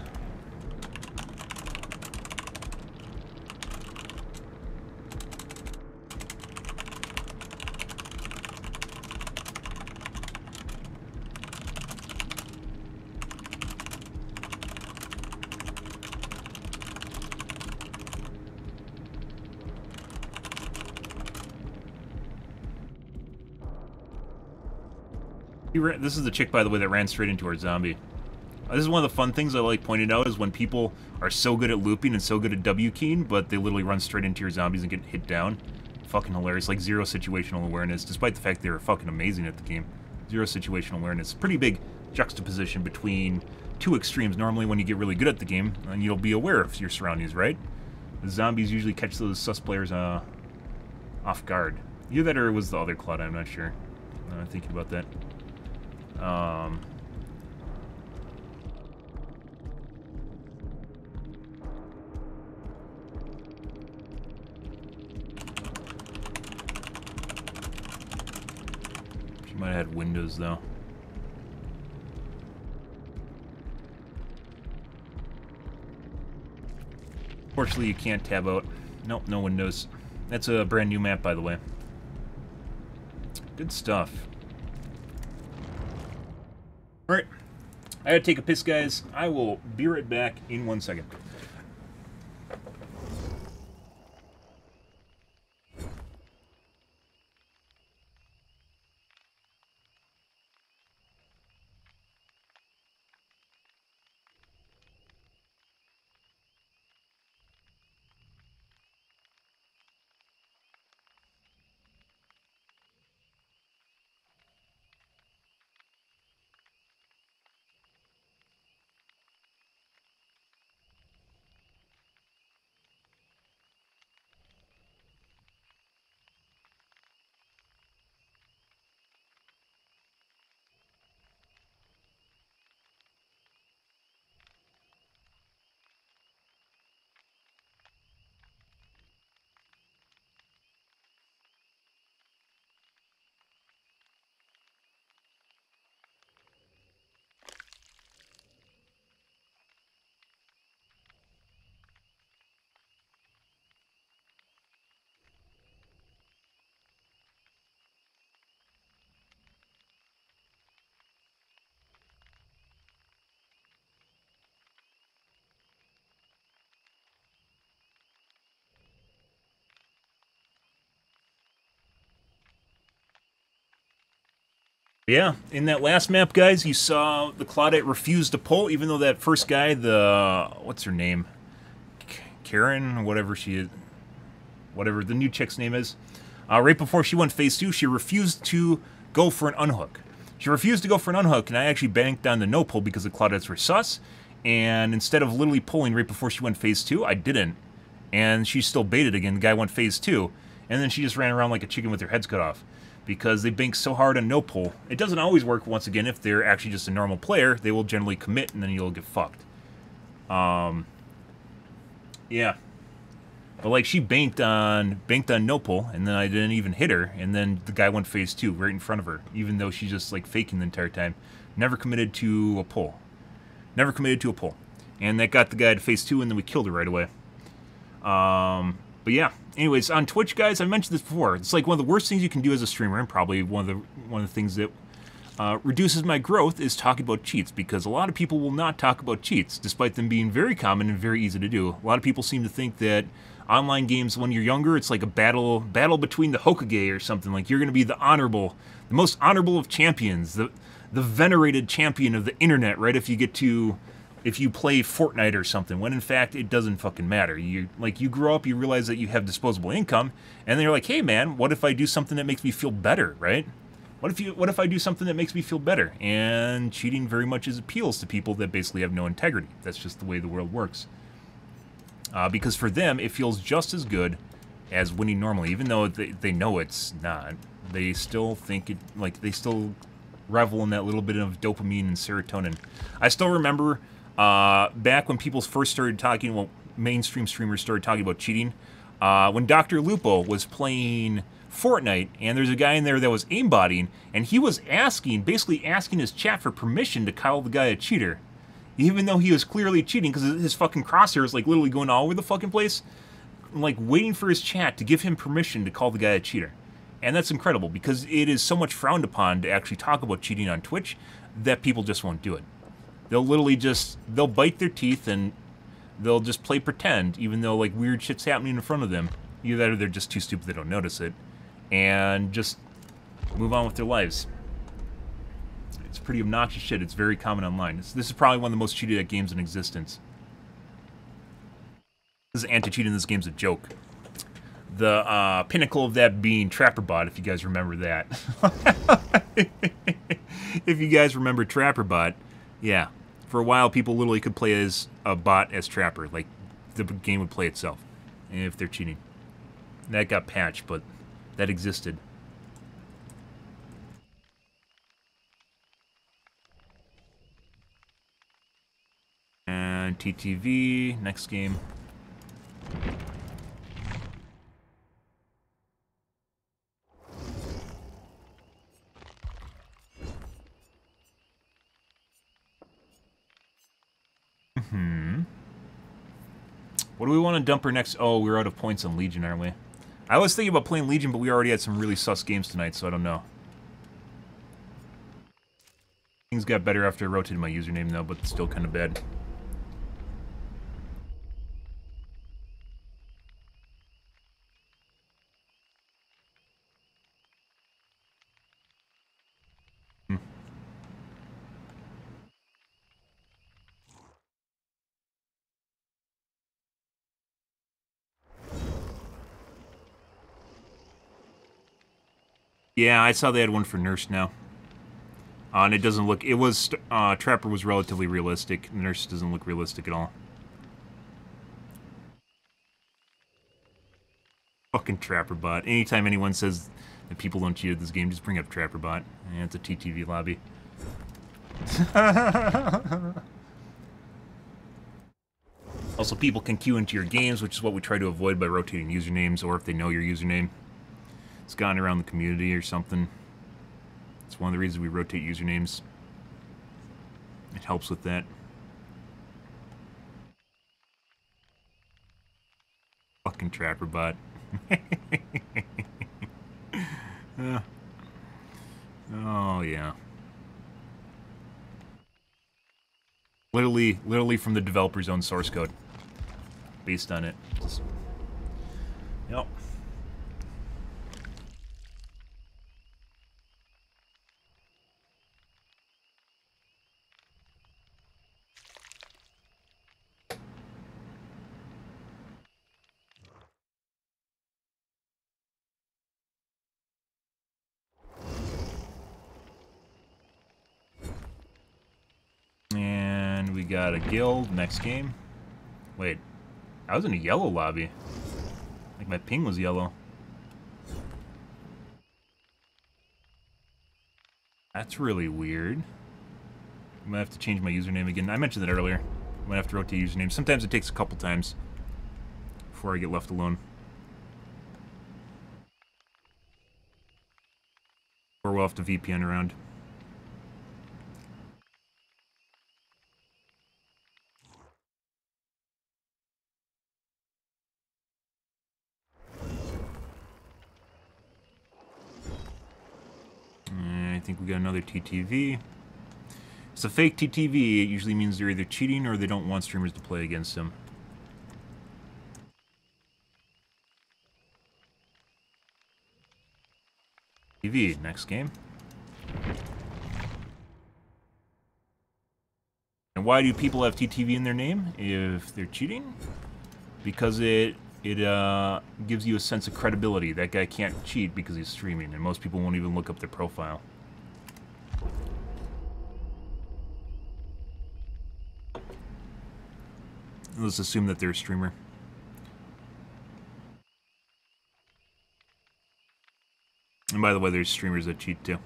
This is the chick, by the way, that ran straight into our zombie. This is one of the fun things I like pointing out is when people are so good at looping and so good at W keying, but they literally run straight into your zombies and get hit down. Fucking hilarious. Like, zero situational awareness, despite the fact they're fucking amazing at the game. Zero situational awareness. Pretty big juxtaposition between two extremes. Normally when you get really good at the game, and you'll be aware of your surroundings, right? The zombies usually catch those sus players off guard. Either that or it was the other Cloud, I'm not sure. Thinking about that. She might have had windows, though. Fortunately, you can't tab out. Nope, no windows. That's a brand new map, by the way. Good stuff. Alright. I gotta take a piss, guys. I will be right back in 1 second. Yeah, in that last map, guys, you saw the Claudette refuse to pull, even though that first guy, the... what's her name? Karen, whatever she is. Whatever the new chick's name is. Right before she went phase 2, she refused to go for an unhook. She refused to go for an unhook, and I actually banked on the no pull because the Claudettes were sus. And instead of literally pulling right before she went phase 2, I didn't. And she still baited again. The guy went phase 2. And then she just ran around like a chicken with her heads cut off. Because they bank so hard on no pull. It doesn't always work, once again, if they're actually just a normal player. They will generally commit, and then you'll get fucked. Yeah. But, like, she banked on no pull, and then I didn't even hit her, and then the guy went phase 2 right in front of her, even though she's just, like, faking the entire time. Never committed to a pull. Never committed to a pull. And that got the guy to phase 2, and then we killed her right away. But yeah, anyways, on Twitch, guys, I mentioned this before. It's like one of the worst things you can do as a streamer, and probably one of the things that reduces my growth is talking about cheats, because a lot of people will not talk about cheats, despite them being very common and very easy to do. A lot of people seem to think that online games, when you're younger, it's like a battle between the Hokage or something. Like, you're going to be the most honorable of champions, the venerated champion of the internet, right? If you play Fortnite or something, when in fact it doesn't fucking matter. You grow up, you realize that you have disposable income, and then you're like, hey man, what if I do something that makes me feel better, right? What if I do something that makes me feel better? And cheating very much appeals to people that basically have no integrity. That's just the way the world works. Because for them, it feels just as good as winning normally, even though they know it's not. They still think it, like, they still revel in that little bit of dopamine and serotonin. I still remember back when people first started talking, well, mainstream streamers started talking about cheating, when Dr. Lupo was playing Fortnite, and there's a guy in there that was aimbotting, and he was basically asking his chat for permission to call the guy a cheater. Even though he was clearly cheating, because his fucking crosshair is like literally going all over the fucking place, like waiting for his chat to give him permission to call the guy a cheater. And that's incredible, because it is so much frowned upon to actually talk about cheating on Twitch that people just won't do it. They'll literally they'll bite their teeth and they'll just play pretend, even though like weird shit's happening in front of them. Either that or they're just too stupid they don't notice it, and just move on with their lives. It's pretty obnoxious shit. It's very common online. This is probably one of the most cheated at games in existence. This is anti-cheating. This game's a joke. The pinnacle of that being TrapperBot, if you guys remember that. If you guys remember TrapperBot, yeah. For a while, people literally could play as a bot as Trapper. Like, the game would play itself if they're cheating. That got patched, but that existed. And TTV, next game. What do we want to dump her next? Oh, we're out of points on Legion, aren't we? I was thinking about playing Legion, but we already had some really sus games tonight, so I don't know. Things got better after I rotated my username, though, but still kind of bad. Yeah, I saw they had one for Nurse now. And it doesn't look... It was... Trapper was relatively realistic. Nurse doesn't look realistic at all. Fucking TrapperBot. Anytime anyone says that people don't cheat at this game, just bring up TrapperBot. Yeah, it's a TTV lobby. Also, people can queue into your games, which is what we try to avoid by rotating usernames, or if they know your username. It's gone around the community or something. It's one of the reasons we rotate usernames. It helps with that. Fucking TrapperBot. Oh, yeah. Literally from the developer's own source code. Based on it. Yep. And we got a guild next game. Wait, I was in a yellow lobby. Like my ping was yellow. That's really weird. I'm gonna have to change my username again. I mentioned that earlier. I'm gonna have to rotate username. Sometimes it takes a couple times before I get left alone. Or we'll have to VPN around. I think we got another TTV. It's a fake TTV. It usually means they're either cheating or they don't want streamers to play against them. TV, next game. And why do people have TTV in their name if they're cheating? Because it gives you a sense of credibility. That guy can't cheat because he's streaming, and most people won't even look up their profile. Let's assume that they're a streamer. And by the way, there's streamers that cheat too.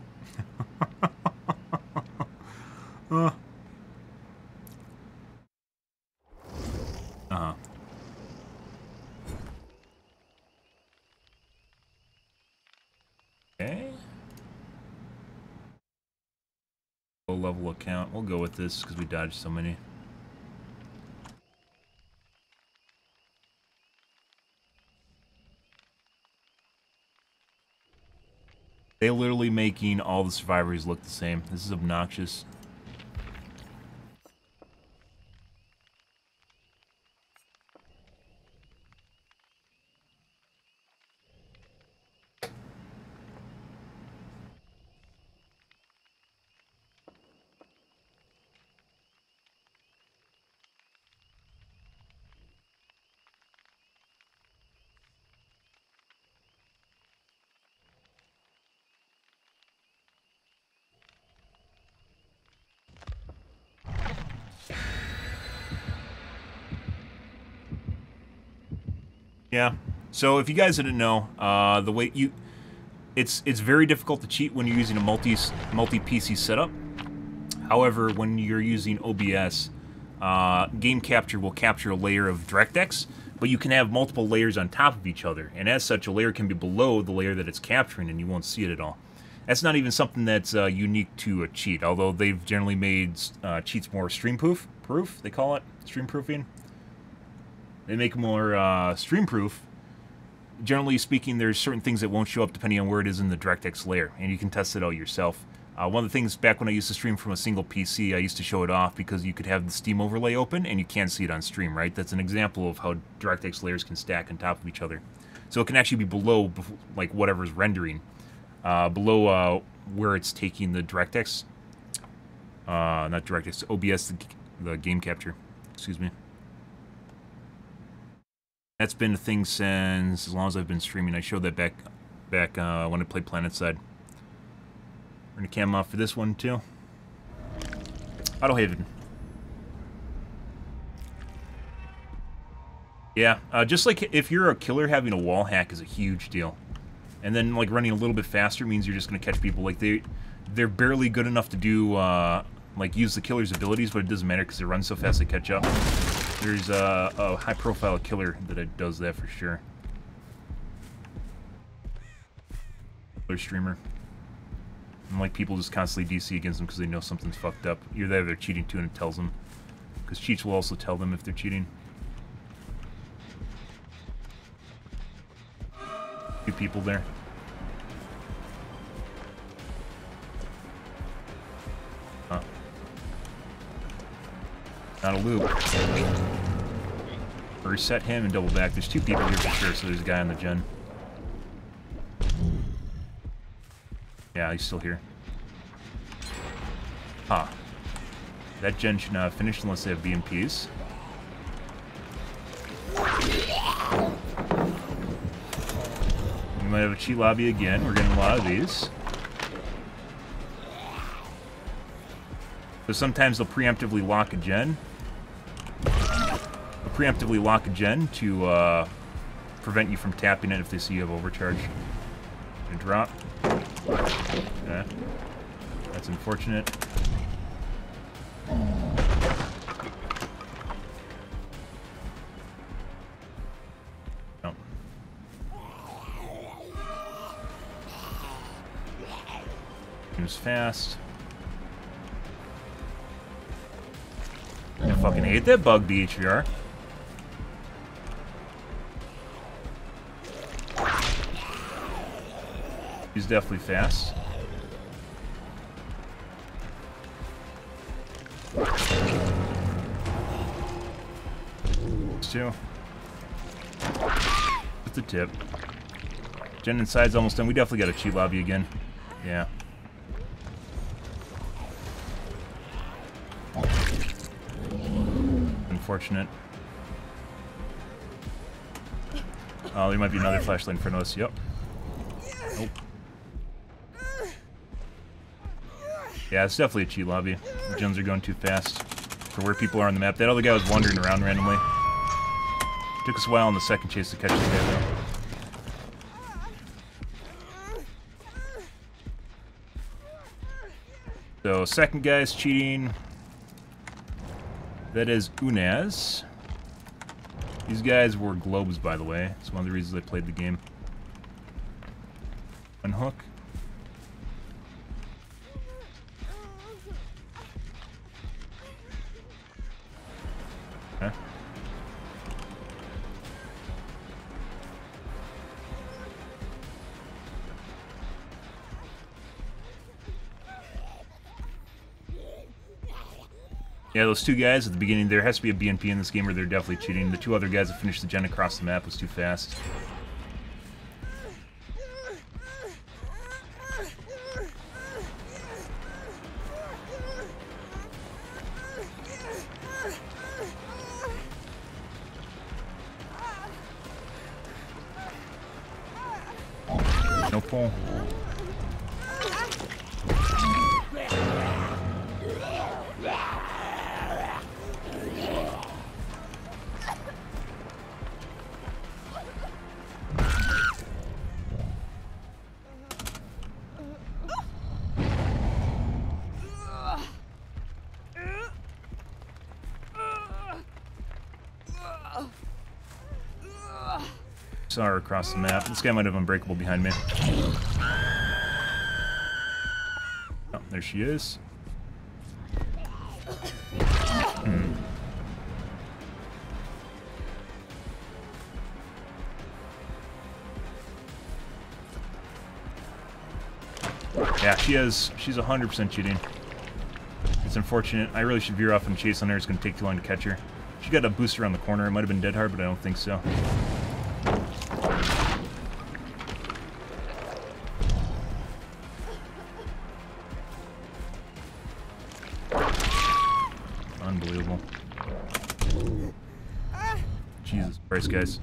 Okay. Low level account. We'll go with this because we dodged so many. They're literally making all the survivors look the same. This is obnoxious. Yeah. So if you guys didn't know, the way you, it's very difficult to cheat when you're using a multi PC setup. However, when you're using OBS, Game Capture will capture a layer of DirectX, but you can have multiple layers on top of each other, and as such, a layer can be below the layer that it's capturing, and you won't see it at all. That's not even something that's unique to a cheat, although they've generally made cheats more stream-proof, they call it, stream-proofing. They make them more stream-proof. Generally speaking, there's certain things that won't show up depending on where it is in the DirectX layer, and you can test it out yourself. One of the things back when I used to stream from a single PC, I used to show it off because you could have the Steam overlay open and you can't see it on stream, right? That's an example of how DirectX layers can stack on top of each other. So it can actually be below, like, whatever's rendering. Below where it's taking the DirectX. Not DirectX, OBS, the game capture. Excuse me. That's been a thing since as long as I've been streaming. I showed that back when I played PlanetSide. We're gonna cam off for this one too. Autohaven. Yeah, just like if you're a killer, having a wall hack is a huge deal. And then like running a little bit faster means you're just gonna catch people. Like they're barely good enough to do like use the killer's abilities, but it doesn't matter because they run so fast they catch up. There's a high-profile killer that does that for sure. Killer streamer. And like people just constantly DC against them because they know something's fucked up. Either that or they're cheating too and it tells them. Because cheats will also tell them if they're cheating. Two people there. Not a loop. Reset him and double back. There's two people here for sure, so there's a guy on the gen. Yeah, he's still here. Huh. That gen should not have finished unless they have BMPs. We might have a cheat lobby again. We're getting a lot of these. So sometimes they'll preemptively lock a gen. They'll preemptively lock a gen to prevent you from tapping it if they see you have overcharge. Gonna drop. Okay. That's unfortunate. No. Seems fast. I fucking hate that bug BHVR. He's definitely fast. Two. What's the tip? Gen inside's almost done. We definitely got a cheat lobby again. Yeah. Unfortunate. Oh, there might be another flashlight in front of us. Yep. Nope. Yeah, it's definitely a cheat lobby. The gens are going too fast for where people are on the map. That other guy was wandering around randomly. Took us a while on the second chase to catch this guy, though. So, second guy's cheating. That is Unaz. These guys were globes, by the way. It's one of the reasons I played the game. Unhook. Okay. Yeah, those two guys at the beginning, there has to be a BNP in this game or they're definitely cheating. The two other guys that finished the gen across the map was too fast. No pull. Saw her across the map. This guy might have unbreakable behind me. Oh, there she is. Yeah, she's 100% cheating. It's unfortunate. I really should veer off and chase on her. It's going to take too long to catch her. She got a booster around the corner. It might have been dead hard, but I don't think so. Unbelievable. Jesus Christ, guys.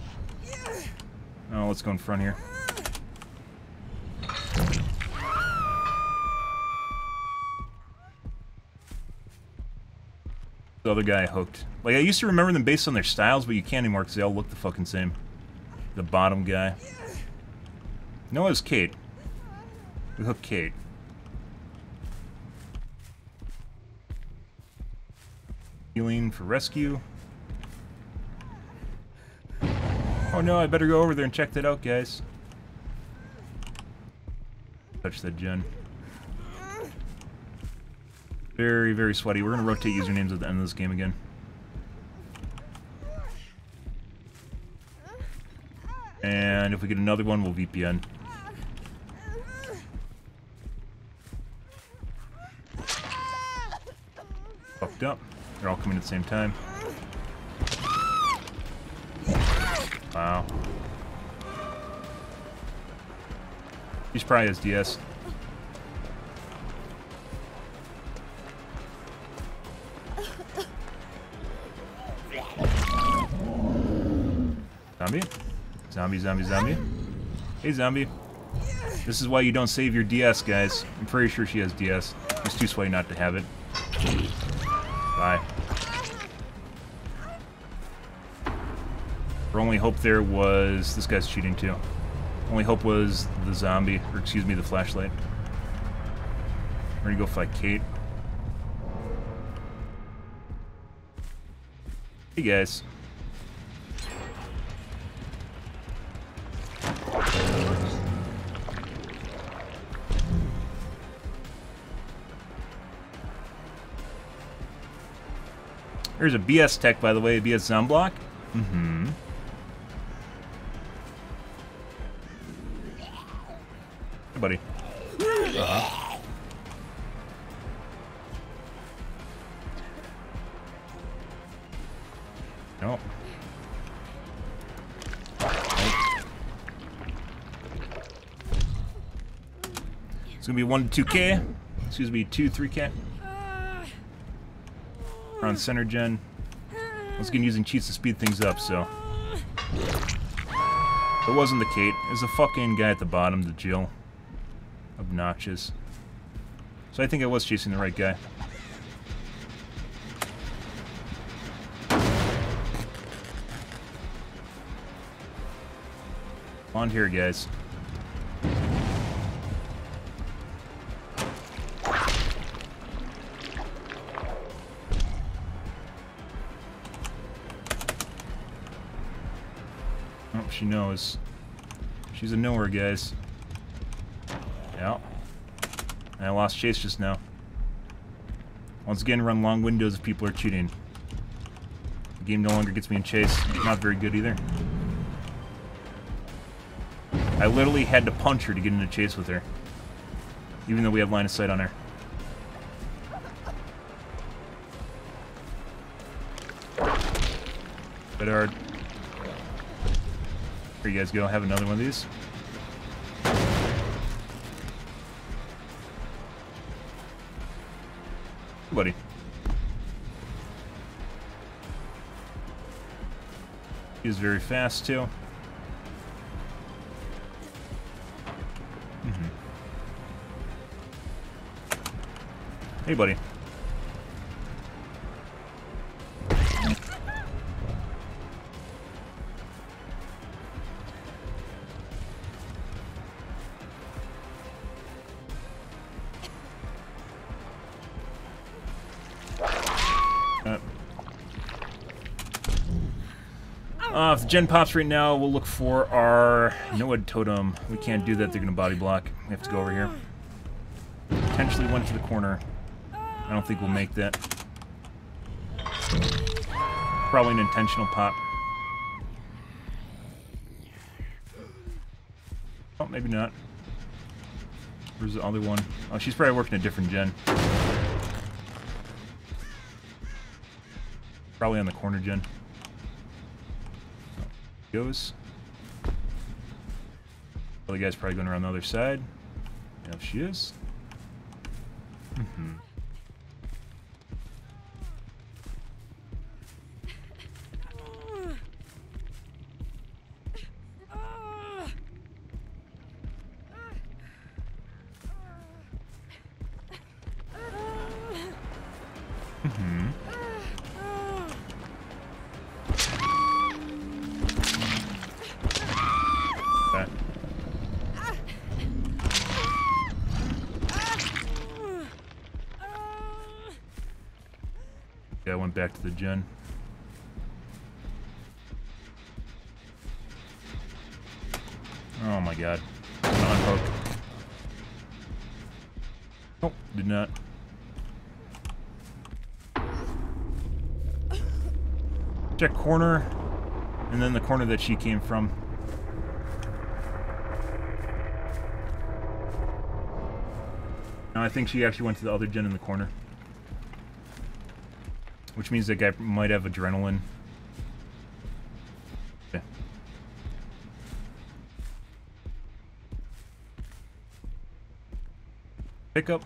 Oh, let's go in front here. The other guy hooked. Like, I used to remember them based on their styles, but you can't anymore because they all look the fucking same. The bottom guy. No, it was Kate. We hooked Kate. Healing for rescue. Oh no, I better go over there and check that out, guys. Touch that gen. Very, very sweaty. We're going to rotate usernames at the end of this game again. And if we get another one, we'll VPN. Fucked up. They're all coming at the same time. Wow. He's probably has DS. Zombie? Zombie, zombie, zombie. Hey, zombie. This is why you don't save your DS, guys. I'm pretty sure she has DS. She's too sweaty not to have it. Bye. Our only hope there was... This guy's cheating, too. Only hope was the zombie, or excuse me, the flashlight. We're gonna go fight Kate. Hey, guys. There's a BS tech, by the way, a BS Zomblock. Mm-hmm. Hey, buddy. No. It's gonna be 1 to 2K. Excuse me, 2, 3K. We're on center gen. Once again, using cheats to speed things up, so. It wasn't the Kate. It was the fucking guy at the bottom, the Jill. Obnoxious. So I think I was chasing the right guy. On here, guys. Oh, she knows. She's a knower, guys. Yeah. I lost chase just now. Once again, run long windows if people are cheating. The game no longer gets me in chase. Not very good either. I literally had to punch her to get into chase with her. Even though we have line of sight on her. Bit hard. Here you guys go, have another one of these. Hey, buddy. He's very fast too. Hey, buddy. If the gen pops right now, we'll look for our Noed totem. We can't do that, they're going to body block. We have to go over here. Potentially went to the corner. I don't think we'll make that. Probably an intentional pop. Oh, maybe not. Where's the other one? Oh, she's probably working a different gen. Probably on the corner gen. Goes. Other guy's probably going around the other side. Yeah, if she is. Yeah, I went back to the gen. Oh my god. Non-hook. Nope, did not. Check corner, and then the corner that she came from. No, I think she actually went to the other gen in the corner. Which means that guy might have adrenaline. Okay. Pick up.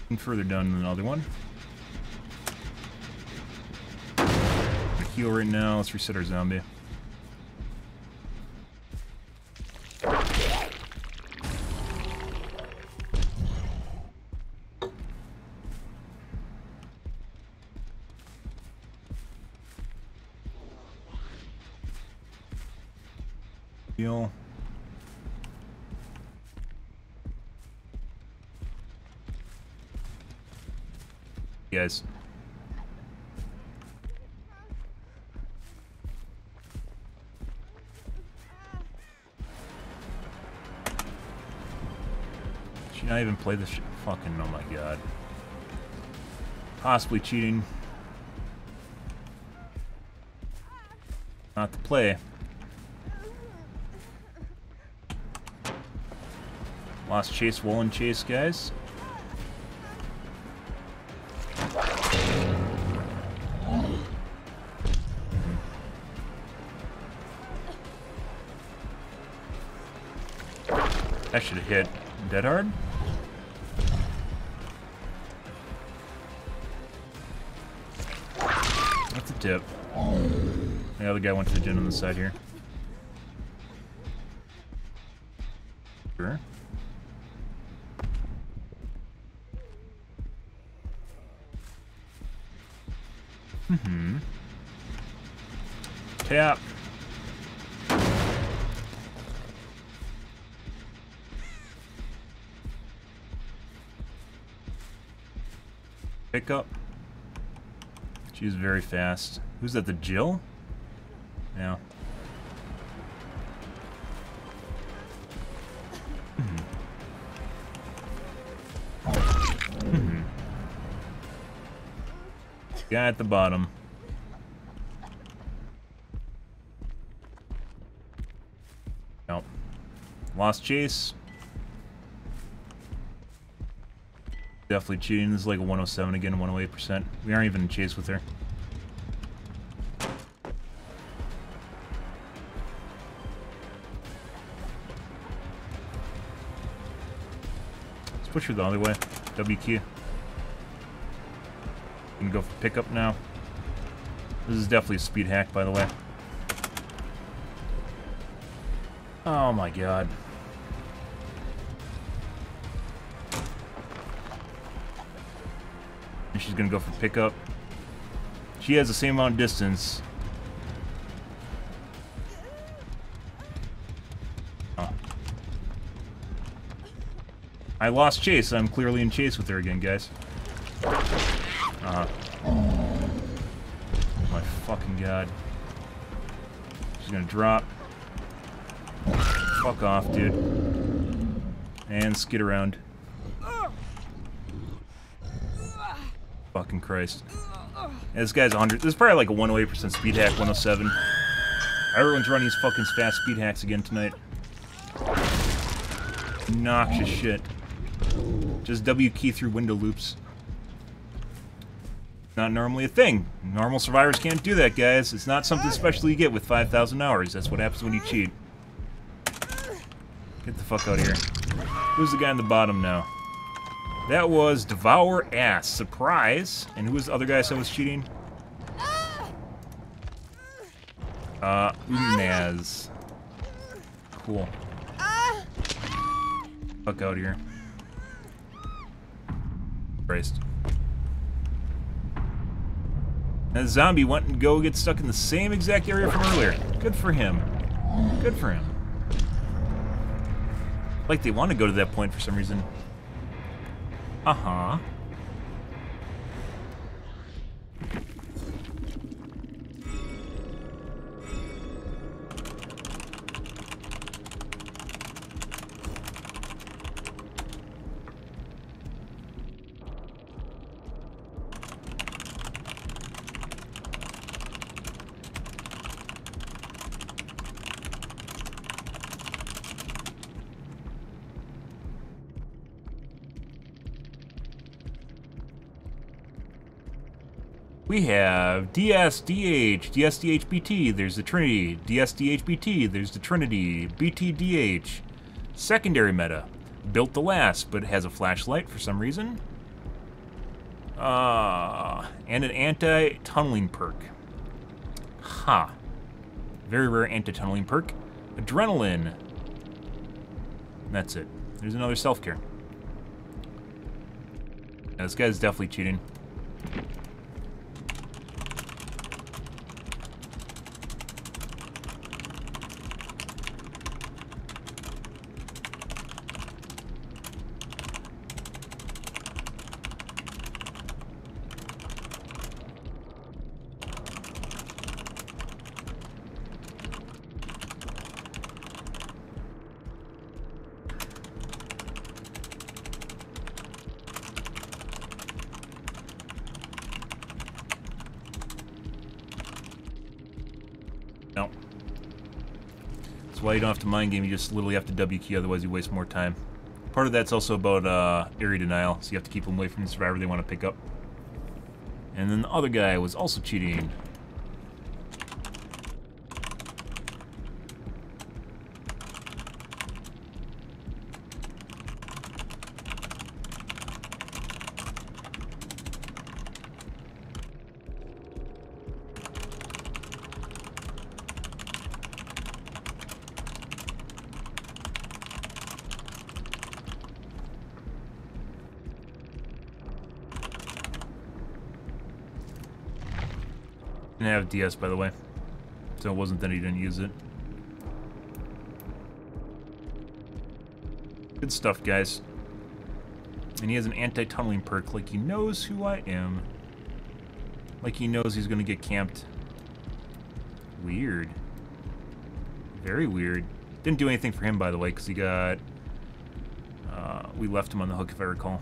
And further down than the other one. Heal right now. Let's reset our zombie. Heal. Guys. Should not even play this shit. Fucking, oh my god. Possibly cheating. Not to play. Lost chase, Woolen chase, guys. That should have hit dead hard. That's a tip. The other guy went to the gen on the side here. Sure. Tap. Pick up. She's very fast. Who's that, the Jill? Yeah. Guy at the bottom. Nope. Lost chase. Definitely cheating. This is like a 107 again, 108%. We aren't even in chase with her. Let's push her the other way. WQ. Gonna go for pickup now. This is definitely a speed hack, by the way. Oh my god. And she's gonna go for pickup. She has the same amount of distance. Oh. I lost chase. I'm clearly in chase with her again, guys. fucking god. She's gonna drop. Fuck off, dude. And skid around. Fucking Christ. Yeah, this guy's 100. This is probably like a 108% speed hack, 107. Everyone's running these fucking fast speed hacks again tonight. Noxious shit. Just W key through window loops. Not normally a thing. Normal survivors can't do that, guys. It's not something special you get with 5,000 hours. That's what happens when you cheat. Get the fuck out of here. Who's the guy on the bottom now? That was Devour Ass. Surprise! And who was the other guy I said was cheating? Umaz. Cool. Fuck out here. Christ. And the zombie went and get stuck in the same exact area from earlier. Good for him. Good for him. Like they want to go to that point for some reason. Uh-huh. We have DSDH, DSDHBT, there's the Trinity, DSDHBT, there's the Trinity, BTDH. Secondary meta, built to last, but has a flashlight for some reason. And an anti-tunneling perk. Ha. Very rare anti-tunneling perk. Adrenaline. That's it. There's another self-care. Now, this guy's definitely cheating. No. That's why you don't have to mind game, you just literally have to W key, otherwise you waste more time. Part of that's also about area denial, so you have to keep them away from the survivor they want to pick up. And then the other guy was also cheating. Didn't have DS, by the way, so it wasn't that he didn't use it. Good stuff, guys. And he has an anti-tunneling perk, like he knows who I am. Like he knows he's gonna get camped. Weird. Very weird. Didn't do anything for him, by the way, because he got... we left him on the hook, if I recall.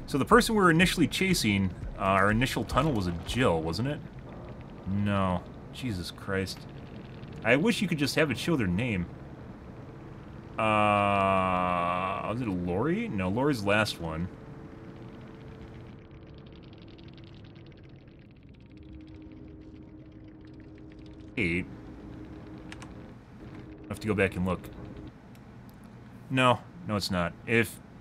So the person we were initially chasing, our initial tunnel was a Jill, wasn't it? No. Jesus Christ. I wish you could just have it show their name. Was it Lori? No, Lori's the last one. Eight. I have to go back and look. No, it's not.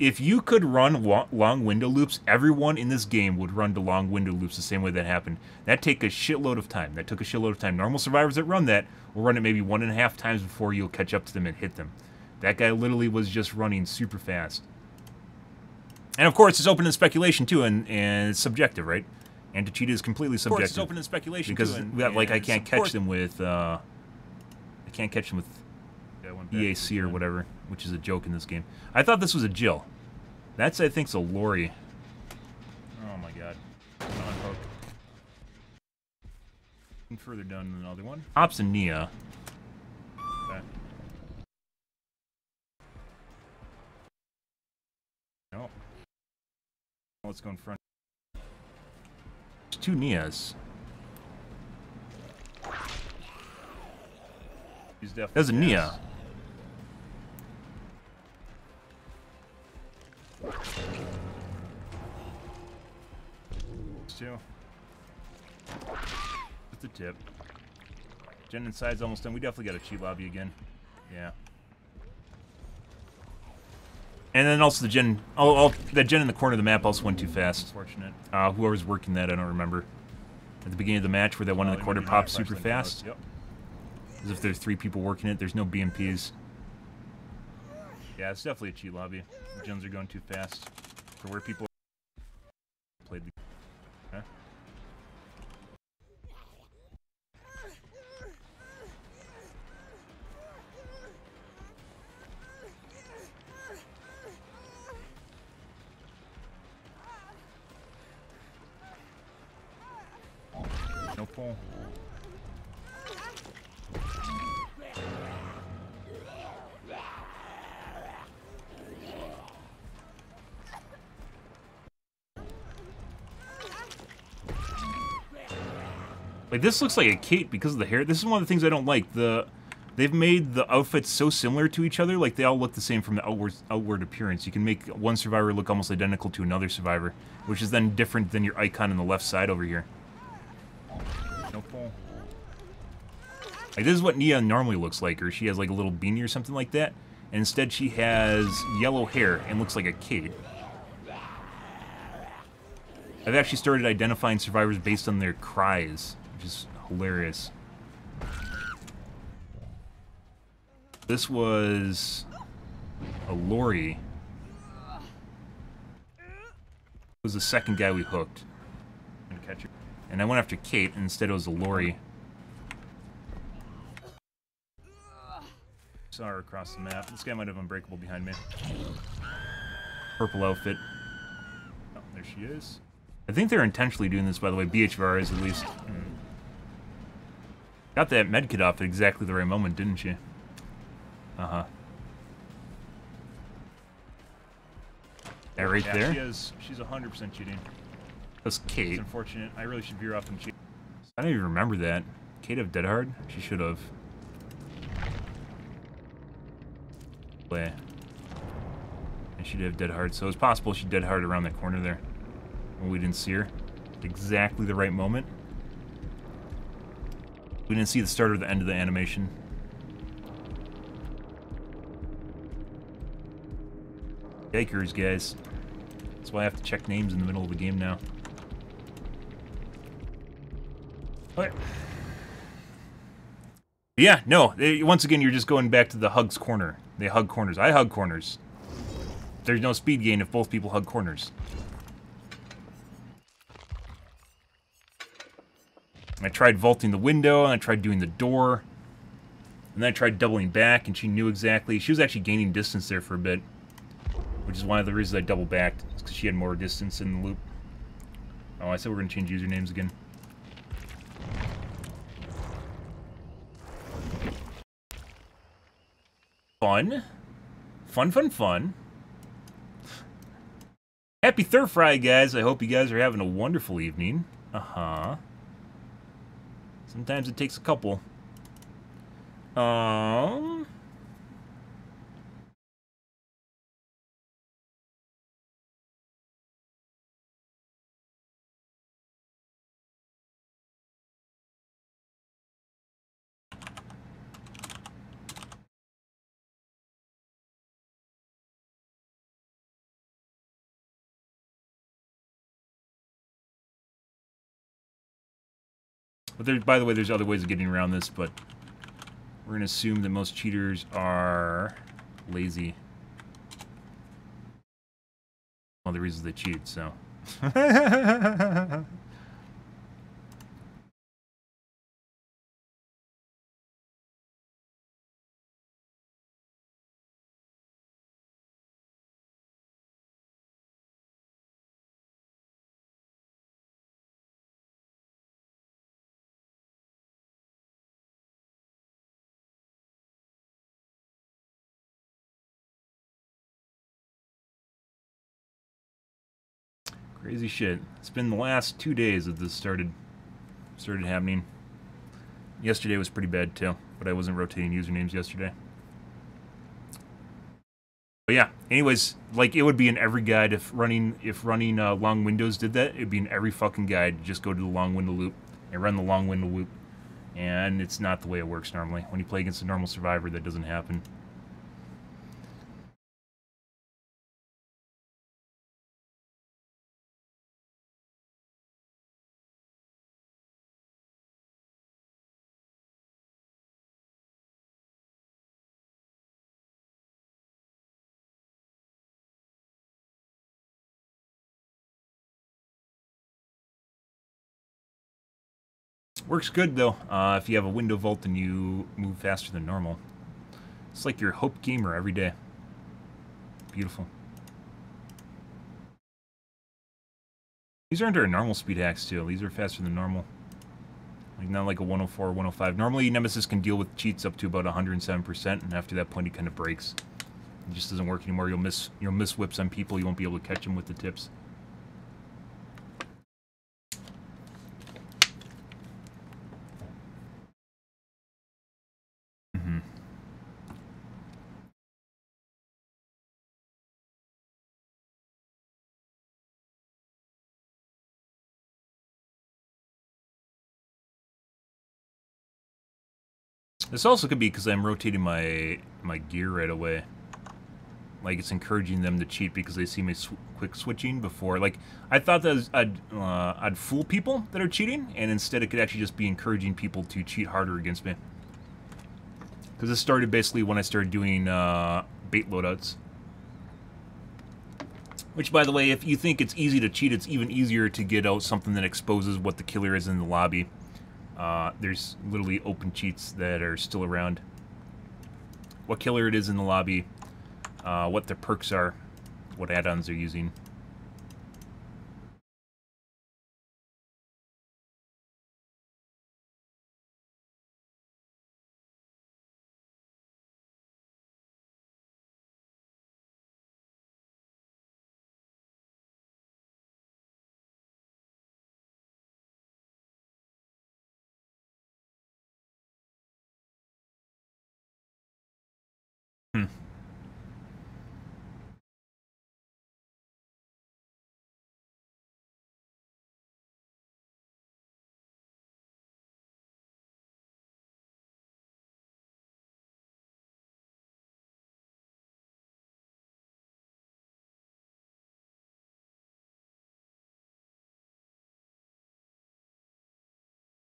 If you could run long window loops, everyone in this game would run to long window loops the same way that happened. That take a shitload of time. That took a shitload of time. Normal survivors that run that will run it maybe 1.5 times before you'll catch up to them and hit them. That guy literally was just running super fast. And of course, it's open to speculation too, and it's subjective, right? And to cheat is completely subjective. Of course, it's open to speculation because too, like I can't catch them with EAC or whatever, which is a joke in this game. I thought this was a Jill. That's, I think, a Lori. Oh my god. Come on, hook. Further down than another one. Ops and Nia. Okay. No. Let's go in front. There's 2 Nias. He's definitely. There's a Nia. Two. With the tip. Gen inside's almost done. We definitely got a cheat lobby again. Yeah. And then also the gen. Oh, that gen in the corner of the map also went too fast. Fortunate. Whoever's working that, I don't remember. At the beginning of the match, where that one in the corner popped super fast. Yep. As if there's 3 people working it. There's no BMPs. Yeah, it's definitely a cheat lobby. The gens are going too fast for where people played the. Okay. No pull. Like, this looks like a Kate because of the hair. This is one of the things I don't like. They've made the outfits so similar to each other, like they all look the same from the outward appearance. You can make one survivor look almost identical to another survivor, which is then different than your icon on the left side over here. No pull. Like, this is what Nia normally looks like, or she has like a little beanie or something like that. And instead she has yellow hair and looks like a Kate. I've actually started identifying survivors based on their cries, which is hilarious. This was a Lori. It was the second guy we hooked. And I went after Kate, and instead it was a Lori. Saw her across the map. This guy might have Unbreakable behind me. Purple outfit. Oh, there she is. I think they're intentionally doing this, by the way. BHVR is, at least. Got that medkit off at exactly the right moment, didn't she? Uh-huh. That right there? She's 100% cheating. That's Kate. It's unfortunate. I really should veer off and cheat. I don't even remember that. Kate have Dead Hard? She should have. Play. And she did have Dead Hard, so it's possible she Dead Hard around that corner there. When we didn't see her. At exactly the right moment. We didn't see the start or the end of the animation. Yikers, guys. That's why I have to check names in the middle of the game now. Okay. Yeah, no. Once again, you're just going back to the hugs corner. They hug corners. I hug corners. There's no speed gain if both people hug corners. I tried vaulting the window, and I tried doing the door. And then I tried doubling back, and she knew exactly. She was actually gaining distance there for a bit. Which is one of the reasons I double backed. It's because she had more distance in the loop. Oh, I said we're going to change usernames again. Fun. Fun, fun, fun. Happy Third Fry, guys. I hope you guys are having a wonderful evening. Uh-huh. Sometimes it takes a couple. But there, by the way, there's other ways of getting around this, but we're going to assume that most cheaters are lazy. One of the reasons they cheat, so. Crazy shit. It's been the last 2 days that this started happening. Yesterday was pretty bad too, but I wasn't rotating usernames yesterday. But yeah, anyways, like, it would be in every guide if running long windows did that. It'd be in every fucking guide. Just go to the long window loop and run the long window loop. And it's not the way it works normally. When you play against a normal survivor, that doesn't happen. Works good, though, if you have a window vault and you move faster than normal. It's like your Hope Gamer every day. Beautiful. These aren't our normal speed hacks, too. These are faster than normal. Like, not like a 104 or 105. Normally, Nemesis can deal with cheats up to about 107%, and after that point, he kind of breaks. It just doesn't work anymore. You'll miss whips on people. You won't be able to catch them with the tips. This also could be because I'm rotating my gear right away. Like, it's encouraging them to cheat because they see me quick switching before. Like, I thought that I'd fool people that are cheating, and instead it could actually just be encouraging people to cheat harder against me. Because this started basically when I started doing bait loadouts. Which, by the way, if you think it's easy to cheat, it's even easier to get out something that exposes what the killer is in the lobby. There's literally open cheats that are still around. What killer it is in the lobby, what their perks are, what add-ons they're using.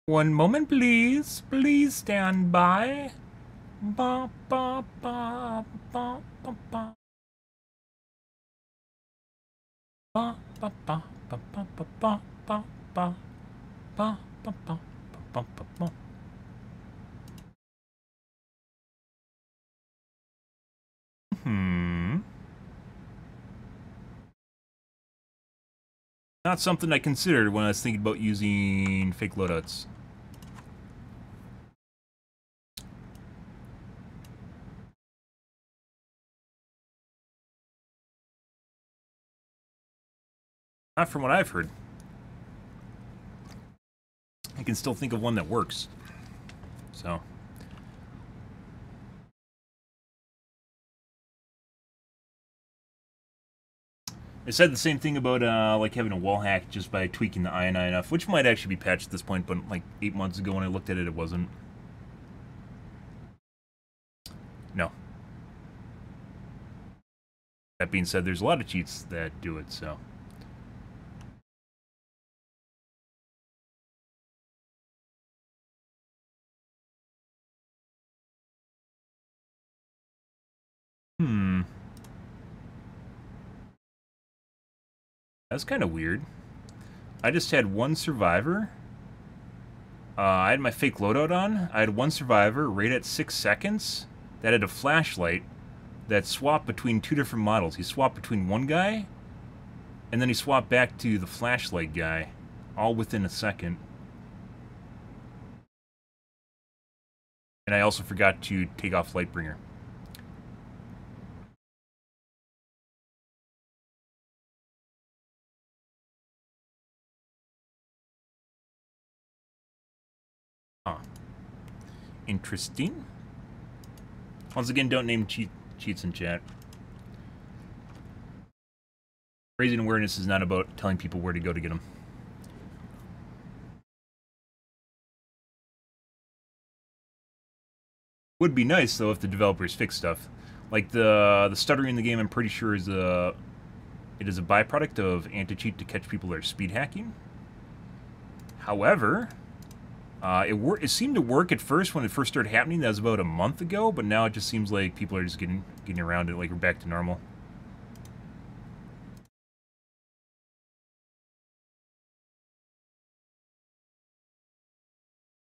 One moment, please. Please stand by. Ba ba ba ba ba ba. Ba ba ba ba ba ba ba ba ba ba ba ba ba ba ba. Not something I considered when I was thinking about using fake loadouts. Not from what I've heard. I can still think of one that works. So. They said the same thing about like having a wall hack just by tweaking the INI enough, which might actually be patched at this point, but like 8 months ago when I looked at it, it wasn't. No. That being said, there's a lot of cheats that do it, so. That's kind of weird. I just had one survivor. I had my fake loadout on. I had one survivor right at 6 seconds that had a flashlight that swapped between 2 different models. He swapped between one guy, and then he swapped back to the flashlight guy, all within a second. And I also forgot to take off Lightbringer. Interesting. Once again, don't name cheats in chat. Raising awareness is not about telling people where to go to get them. Would be nice though if the developers fix stuff, like the stuttering in the game. I'm pretty sure it is a byproduct of anti-cheat to catch people that are speed hacking. However, it seemed to work at first when it first started happening. That was about a month ago, but now it just seems like people are just getting around it, like we're back to normal.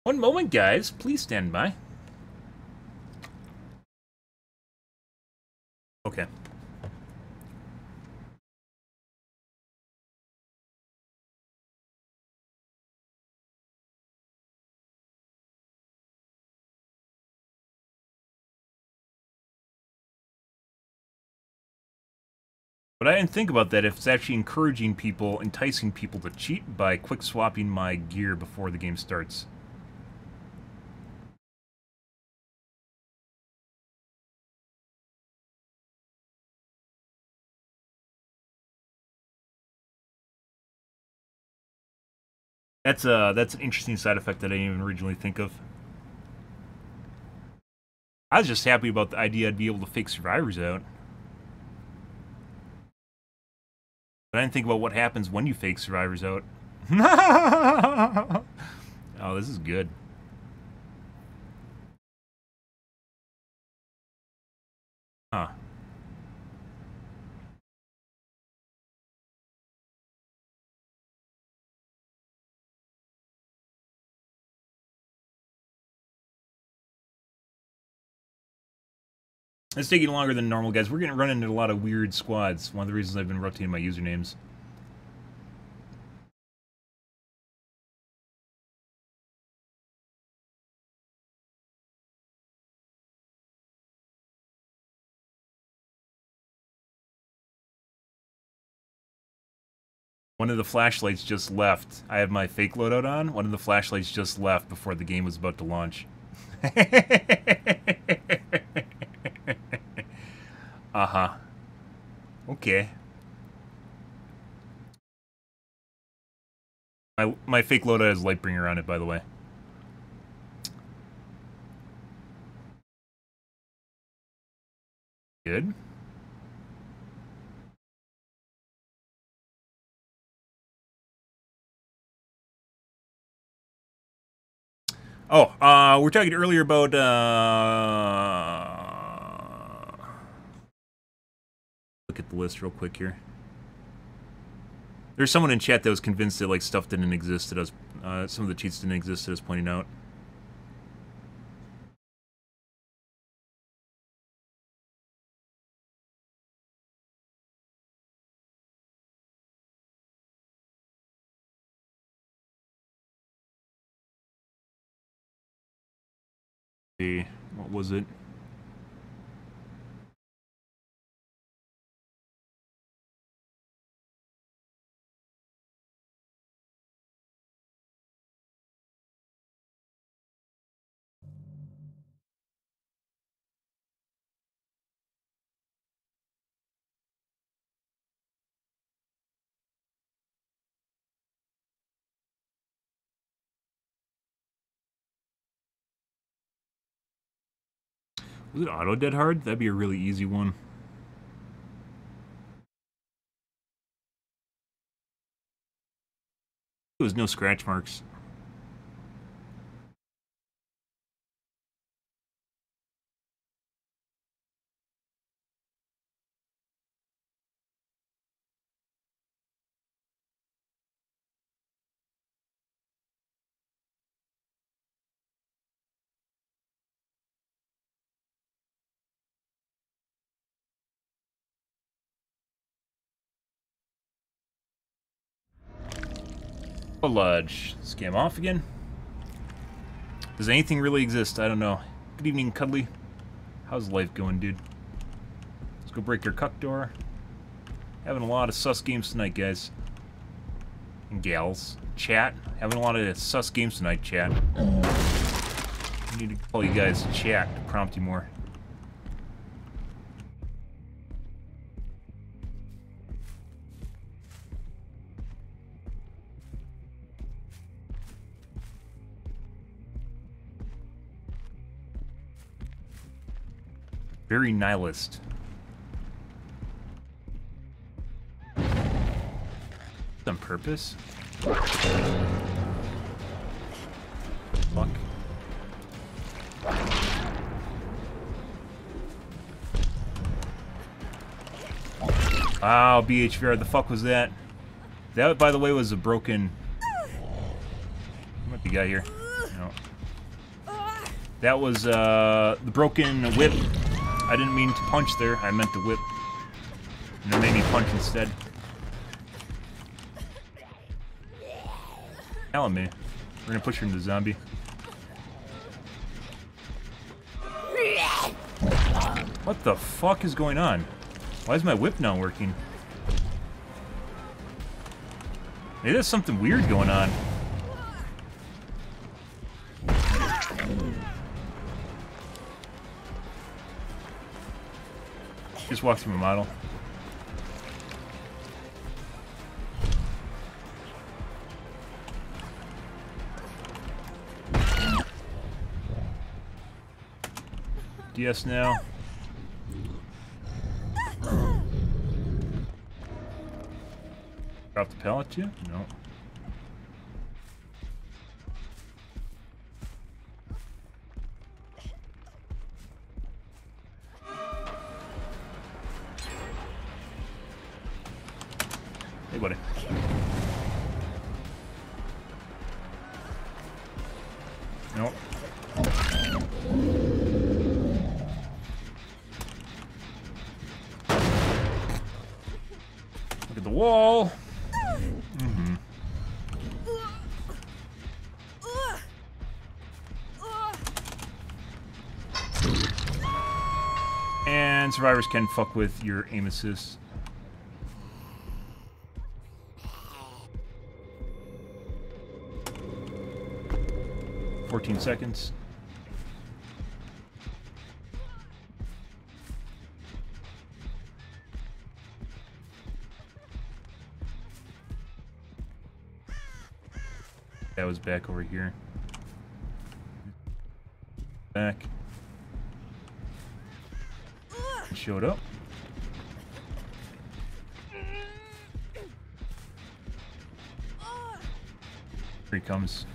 One moment, guys. Please stand by. Okay. But I didn't think about that if it's actually encouraging people, enticing people to cheat by quick swapping my gear before the game starts. That's an interesting side effect that I didn't even originally think of. I was just happy about the idea I'd be able to fake survivors out. But I didn't think about what happens when you fake survivors out. Oh, this is good. Huh. It's taking longer than normal, guys. We're going to run into a lot of weird squads. One of the reasons I've been rotating my usernames. One of the flashlights just left. I have my fake loadout on. One of the flashlights just left before the game was about to launch. Uh-huh. Okay. My fake loadout has Lightbringer on it, by the way. Good. Oh, we're talking earlier about, look at the list real quick here. There's someone in chat that was convinced that, like, stuff didn't exist that was, some of the cheats didn't exist that I was pointing out. See, what was it? Was it auto dead hard? That'd be a really easy one. There was no scratch marks. Lodge. Scam off again. Does anything really exist? I don't know. Good evening, Cuddly. How's life going, dude? Let's go break your cuck door. Having a lot of sus games tonight, guys. And gals. Chat. Having a lot of sus games tonight, chat. I need to call you guys to chat to prompt you more. Very nihilist. On purpose? Fuck. Wow, BHVR, the fuck was that? That, by the way, was a broken... What the guy here? No. That was the broken whip. I didn't mean to punch there. I meant to whip. And it made me punch instead. Hell me. We're gonna push her into the zombie. What the fuck is going on? Why is my whip not working? Maybe there's something weird going on. Just walk through my model. DS now. Drop the pallet too? No. Hey, buddy. Nope. Look at the wall. Mm-hmm. And survivors can fuck with your aim assist. Seconds. That was back over here. Back. Showed up. Here he comes.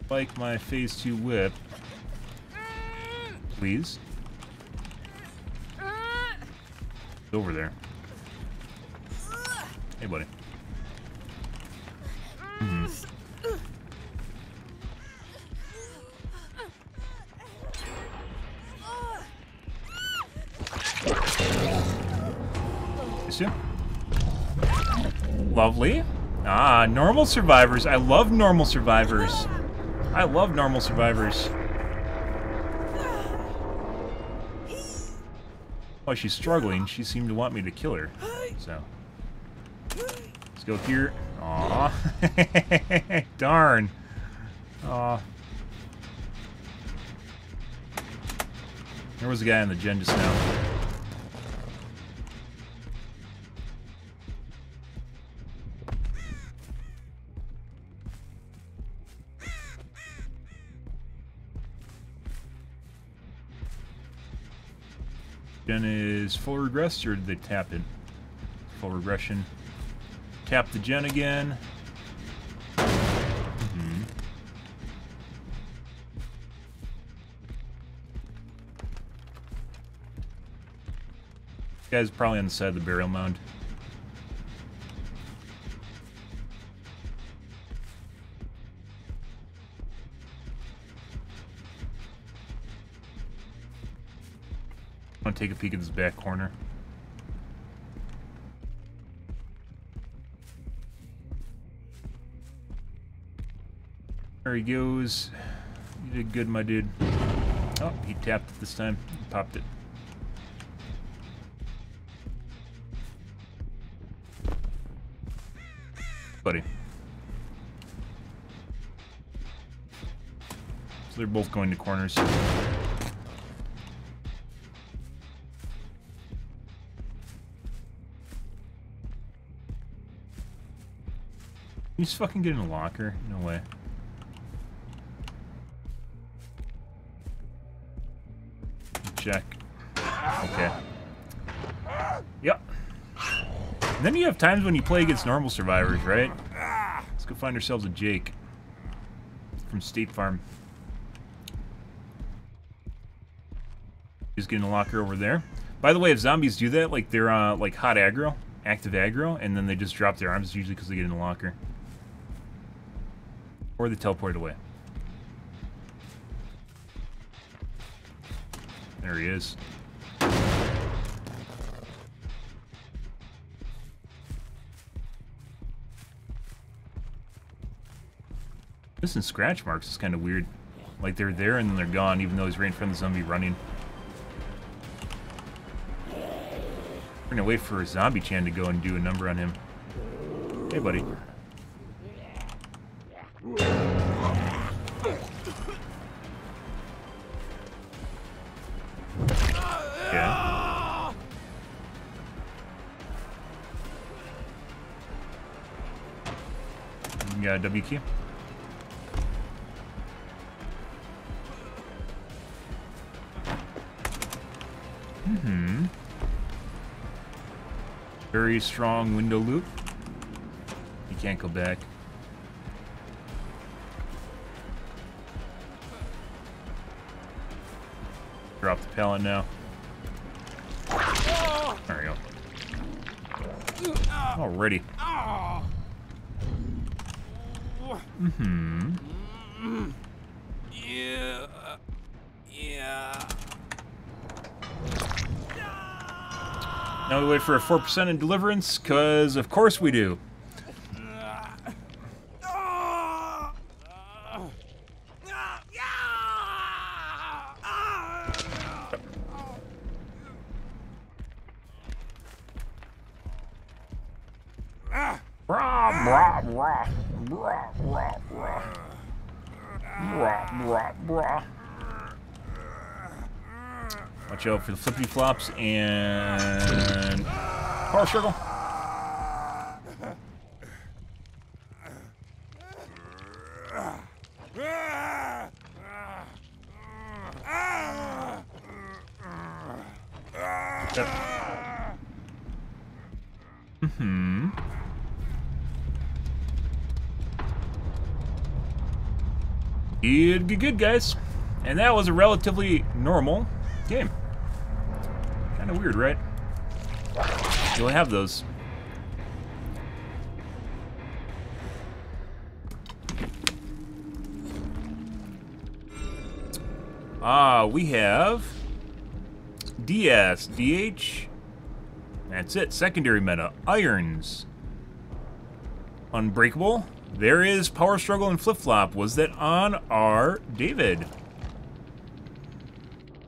Like my phase 2 whip. Please. Over there. Hey, buddy. Mm-hmm. You see? Lovely. Ah, normal survivors. I love normal survivors. I love normal survivors. Oh, she's struggling. She seemed to want me to kill her. So. Let's go here. Aw. Darn. Aw. There was a guy on the gen just now. Gen is full regress, or did they tap it? Full regression. Tap the gen again. Mm-hmm. Guy's probably on the side of the burial mound. I want to take a peek at this back corner. There he goes. You did good, my dude. Oh, he tapped it this time. He popped it. Buddy. So they're both going to corners. You just fucking get in a locker? No way. Check. Okay. Yep. And then you have times when you play against normal survivors, right? Let's go find ourselves a Jake from State Farm. Just getting a locker over there. By the way, if zombies do that, like they're like hot aggro, active aggro, and then they just drop their arms, usually because they get in a locker. Or they teleport away. There he is. Missing scratch marks is kind of weird. Like they're there and then they're gone, even though he's right in front of the zombie running. We're gonna wait for Zombie Chan to go and do a number on him. Hey, buddy. Yeah. You got a W key? Mm-hmm. Very strong window loop. You can't go back. Drop the pallet now. There we go. Alrighty. Mm-hmm. Yeah. Yeah. Now we wait for a 4% in deliverance, because of course we do. Watch out for the flippy flops and power circle. Yep. Mm-hmm. Good, guys. And that was a relatively normal game. Kind of weird, right? You'll have those. We have DS, DH. That's it. Secondary meta. Irons. Unbreakable. There is Power Struggle and Flip Flop. Was that on our David?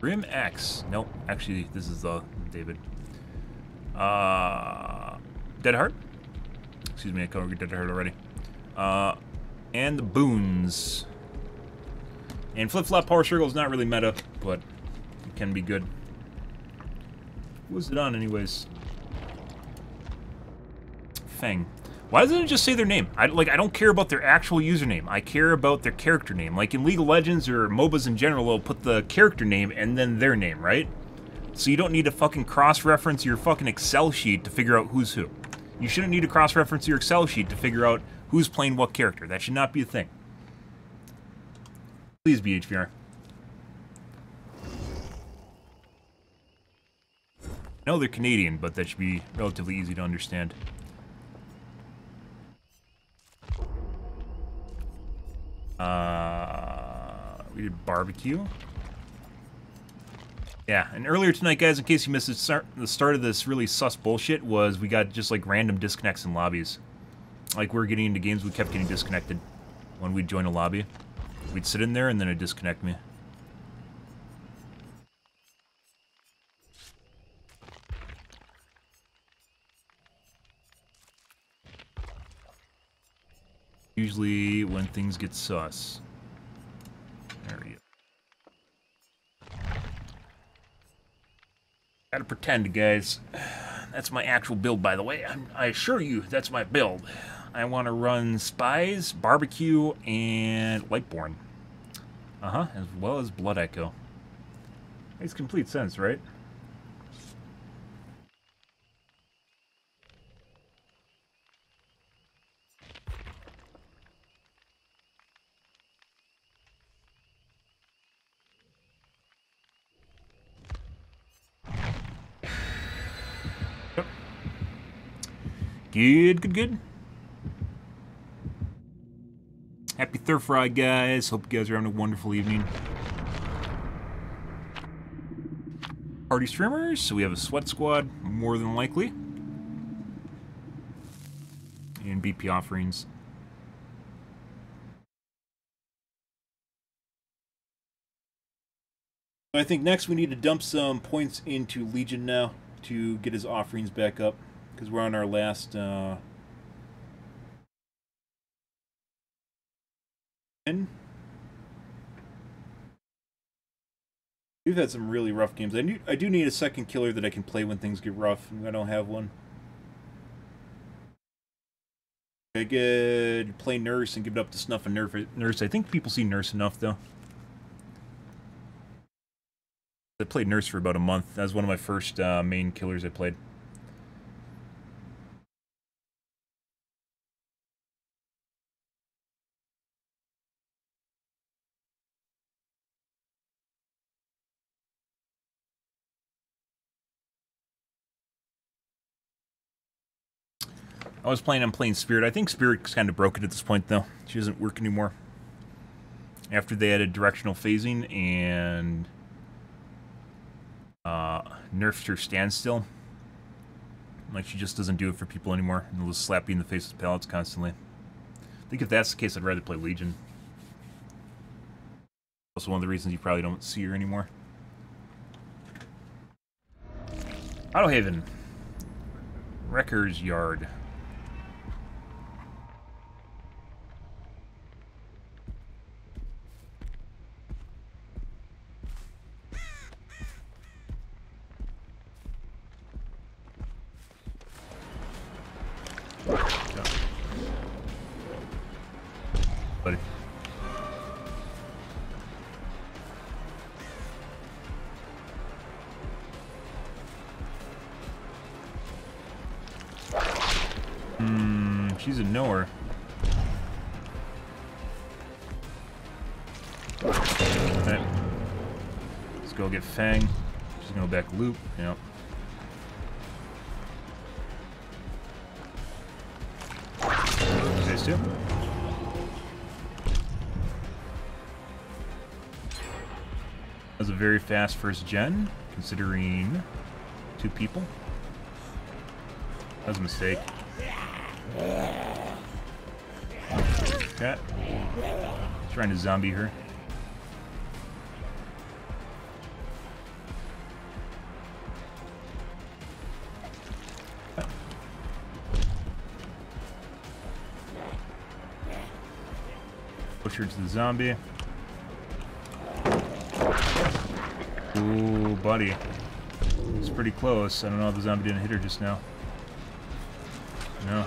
Grim X. Nope. Actually, this is the David. Dead Heart. Excuse me, I covered Dead Heart already. And the Boons. And Flip Flop Power Struggle is not really meta, but it can be good. What was it on, anyways? Fang. Why doesn't it just say their name? I don't care about their actual username. I care about their character name. Like in League of Legends or MOBAs in general, they'll put the character name and then their name, right? So you don't need to fucking cross-reference your fucking Excel sheet to figure out who's who. You shouldn't need to cross-reference your Excel sheet to figure out who's playing what character. That should not be a thing. Please be HVR. I know they're Canadian, but that should be relatively easy to understand. We did barbecue. Yeah, and earlier tonight, guys, in case you missed it, the start of this really sus bullshit was we got just like random disconnects in lobbies. Like we were getting into games, we kept getting disconnected when we'd join a lobby. We'd sit in there and then it'd disconnect me. Usually when things get sus. There we go. Gotta pretend, guys. That's my actual build, by the way. I assure you, that's my build. I want to run Spies, Barbecue, and Lightborn. As well as Blood Echo. Makes complete sense, right? Yep. Good. Happy Thursday, guys. Hope you guys are having a wonderful evening. Party streamers, so we have a sweat squad, more than likely. And BP offerings. I think next we need to dump some points into Legion now to get his offerings back up, because we're on our last We've had some really rough games. I do need a second killer that I can play when things get rough, and I don't have one. I could play Nurse and give it up to Snuff and Nurse. I think people see Nurse enough, though. I played Nurse for about a month. That was one of my first main killers I played. I was planning on playing Spirit. I think Spirit's kind of broken at this point, though. She doesn't work anymore. After they added directional phasing and nerfed her standstill, like, she just doesn't do it for people anymore. And they'll just slap you in the face with pallets constantly. I think if that's the case, I'd rather play Legion. Also one of the reasons you probably don't see her anymore. Autohaven. Wrecker's Yard. Buddy. She's a knower. Okay. Let's go get Fang. She's gonna go back loop. Yep. These two. That was a very fast first gen, considering 2 people. That was a mistake. Okay. Trying to zombie her. Push her to the zombie. Ooh, buddy. It's pretty close. I don't know if the zombie didn't hit her just now. No.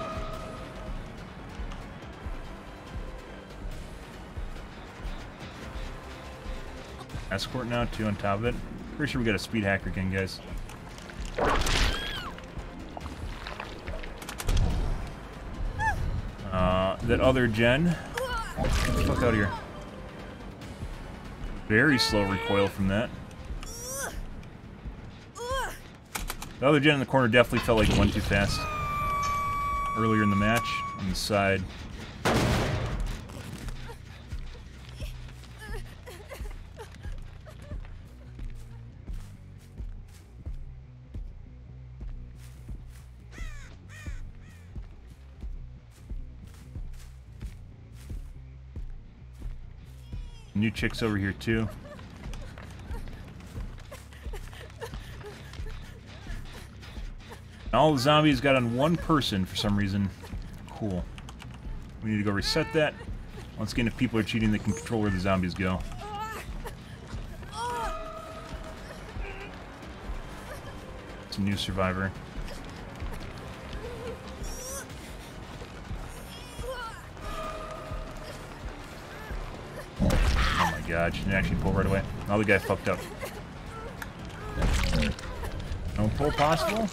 Escort now, 2 on top of it. Pretty sure we got a speed hacker again, guys. That other gen. Get the fuck out of here. Very slow recoil from that. The other gen in the corner definitely felt like it went too fast. Earlier in the match, on the side. New chicks over here too. All the zombies got on one person for some reason. Cool. We need to go reset that. Once again, if people are cheating, they can control where the zombies go. a new survivor. Oh my god, she didn't actually pull right away. Oh, the guy fucked up. No pull possible?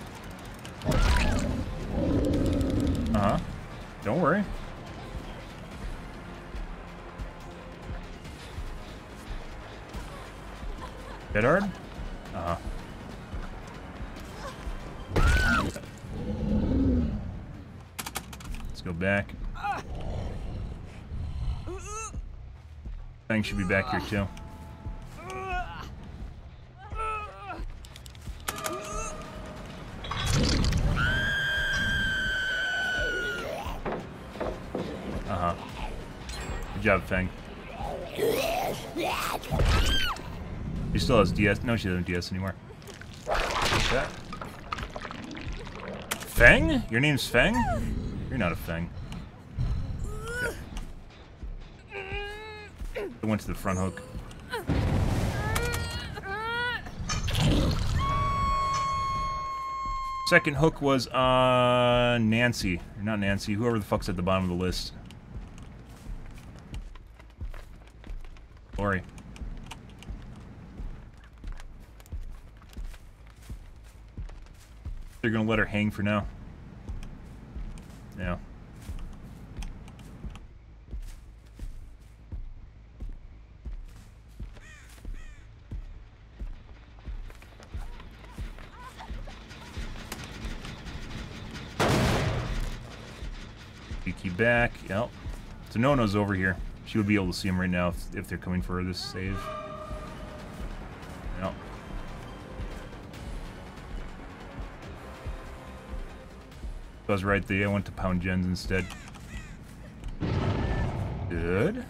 Uh-huh. Don't worry. Hit hard? Uh-huh. Let's go back. Thing should be back here too. Uh-huh. Good job, Fang. She still has DS. No, she doesn't have DS anymore. What's that? Fang? Your name's Fang? You're not a Fang. Okay. I went to the front hook. Second hook was Nancy. Or not Nancy, whoever the fuck's at the bottom of the list. Lori. They're gonna let her hang for now. Yeah. Key back. Yep. So Nono's over here. She would be able to see him right now if they're coming for this save. Yep. I was right there. I went to pound gens instead. Good.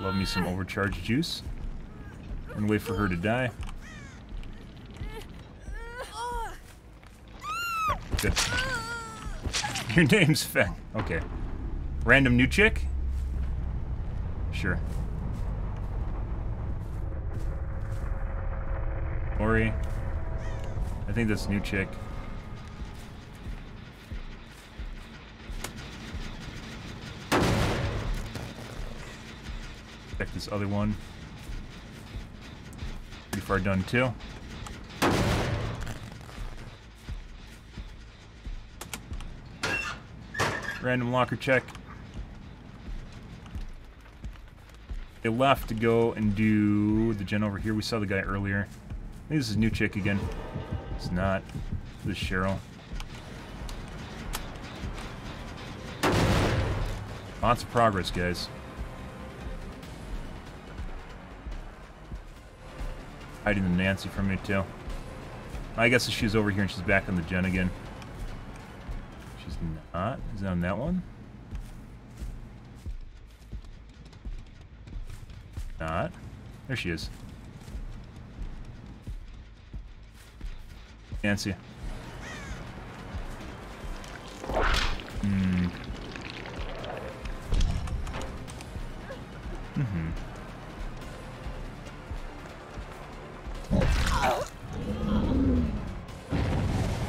Love me some overcharged juice. And wait for her to die. Good. Your name's Feng. Okay. Random new chick? Sure. Ori. I think that's new chick. Check this other one. Pretty far done too. Random locker check. They left to go and do the gen over here. We saw the guy earlier. I think this is new chick again. It's not. This is Cheryl. Lots of progress, guys. Hiding the Nancy from me, too. I guess she's over here and she's back on the gen again. She's not. Is it on that one? Not. There she is. Nancy. Hmm. Mm-hmm.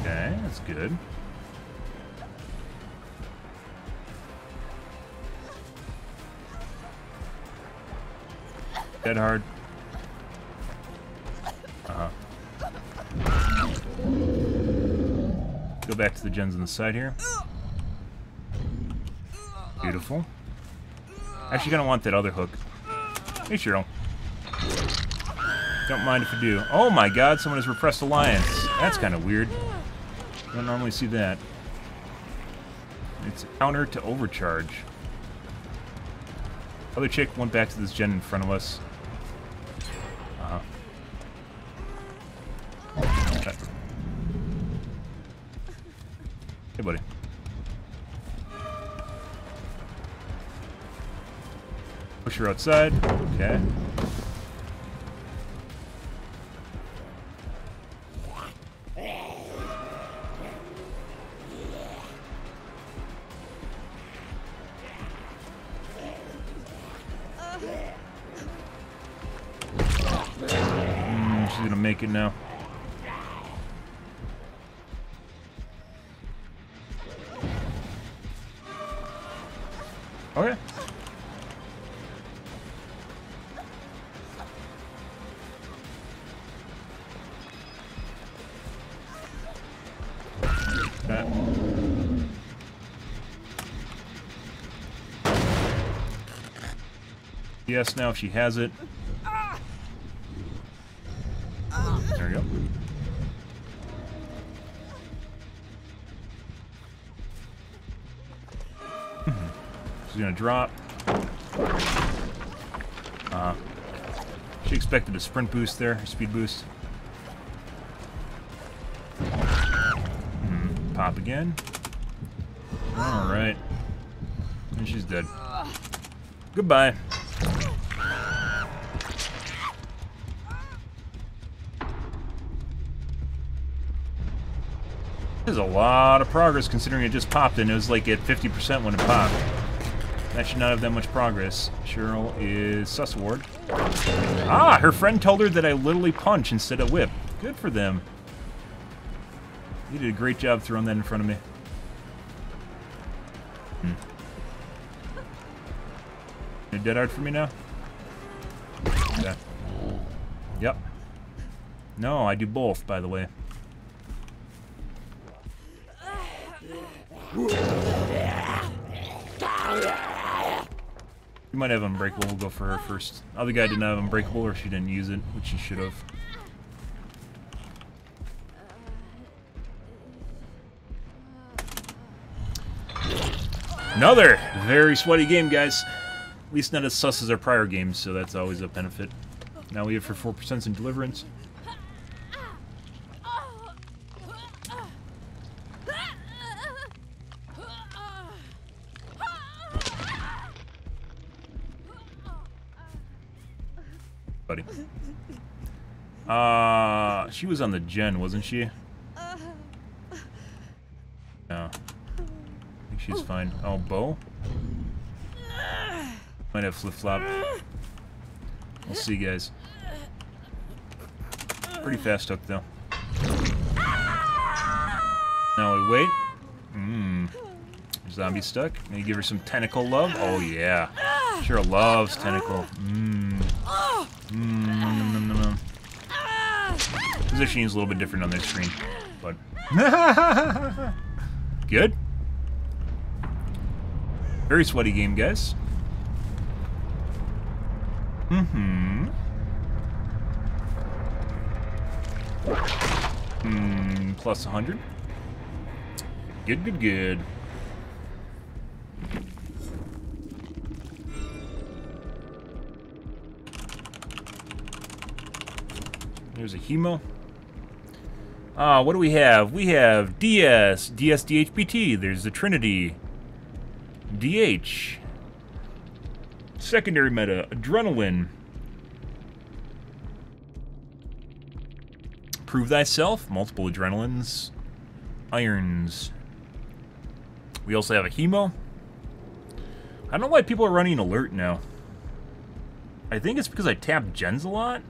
Okay, that's good. Dead hard. Uh-huh. Go back to the gens on the side here. Beautiful. Actually gonna want that other hook. Hey, Cheryl. Don't mind if I do. Oh my god, someone has repressed alliance. That's kind of weird. You don't normally see that. It's a counter to overcharge. Other chick went back to this gen in front of us. Hey, buddy. Push her outside. Okay. She's gonna make it now. Okay. That. Yes, now if she has it. There we go. She's gonna drop. She expected a sprint boost there, a speed boost. Pop again. Alright. And she's dead. Goodbye. This is a lot of progress considering it just popped and it was like at 50% when it popped. That should not have that much progress. Cheryl is sus ward. Ah, her friend told her that I literally punch instead of whip. Good for them. You did a great job throwing that in front of me. You dead hard for me now? Yeah. Yep. No, I do both, by the way. You might have Unbreakable. We'll go for her first. Other guy didn't have Unbreakable, or she didn't use it, which she should have. Another very sweaty game, guys. At least not as sus as our prior games, so that's always a benefit. Now we have for 4% in Deliverance. Buddy. She was on the gen, wasn't she? No. I think she's fine. Oh, Bo? Might have flip-flop. We'll see, guys. Pretty fast hook, though. Now we wait. Zombie stuck. Maybe give her some tentacle love. Oh, yeah. Sure loves tentacle. Positioning is a little bit different on this screen, but good. Very sweaty game, guys. Plus 100. Good, good, good. There's a hemo. What do we have? We have DS, DHBT. There's the Trinity. DH. Secondary meta, Adrenaline. Prove Thyself, multiple Adrenalines. Irons. We also have a hemo. I don't know why people are running Alert now. I think it's because I tap gens a lot.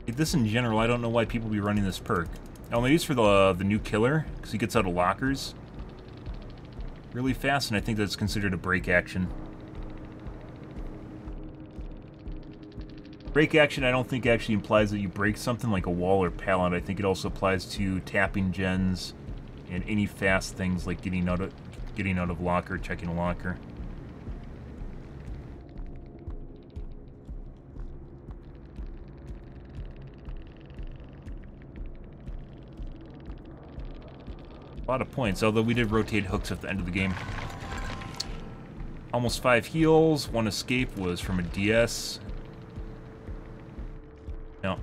This in general, I don't know why people be running this perk. Oh, maybe it's for the new killer, because he gets out of lockers really fast, and I think that's considered a break action. Break action, I don't think actually implies that you break something like a wall or pallet. I think it also applies to tapping gens and any fast things like getting out of locker, checking a locker. A lot of points, although we did rotate hooks at the end of the game. Almost 5 heals, 1 escape was from a DS. No.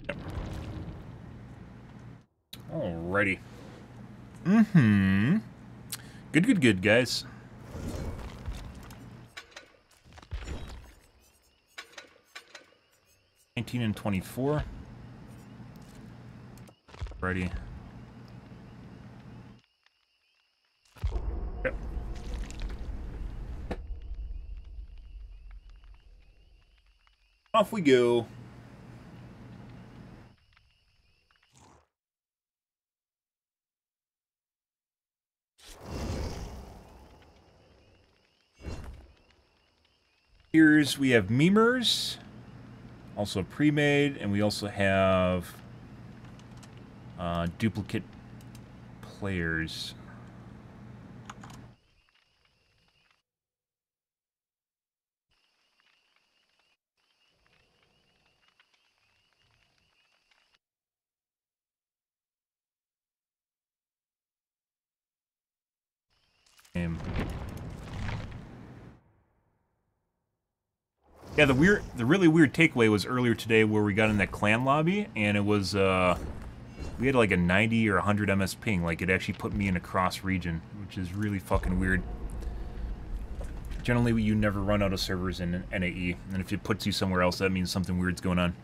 Yep. Alrighty. Good, good, good, guys. $19 and $24. Ready. Yep. Off we go. Here's we have memers, also pre-made, and we also have duplicate players. Yeah, the really weird takeaway was earlier today where we got in that clan lobby, and it was, we had like a 90 or 100 MS ping. Like, it actually put me in a cross region, which is really fucking weird. Generally, you never run out of servers in NAE, and if it puts you somewhere else, that means something weird's going on.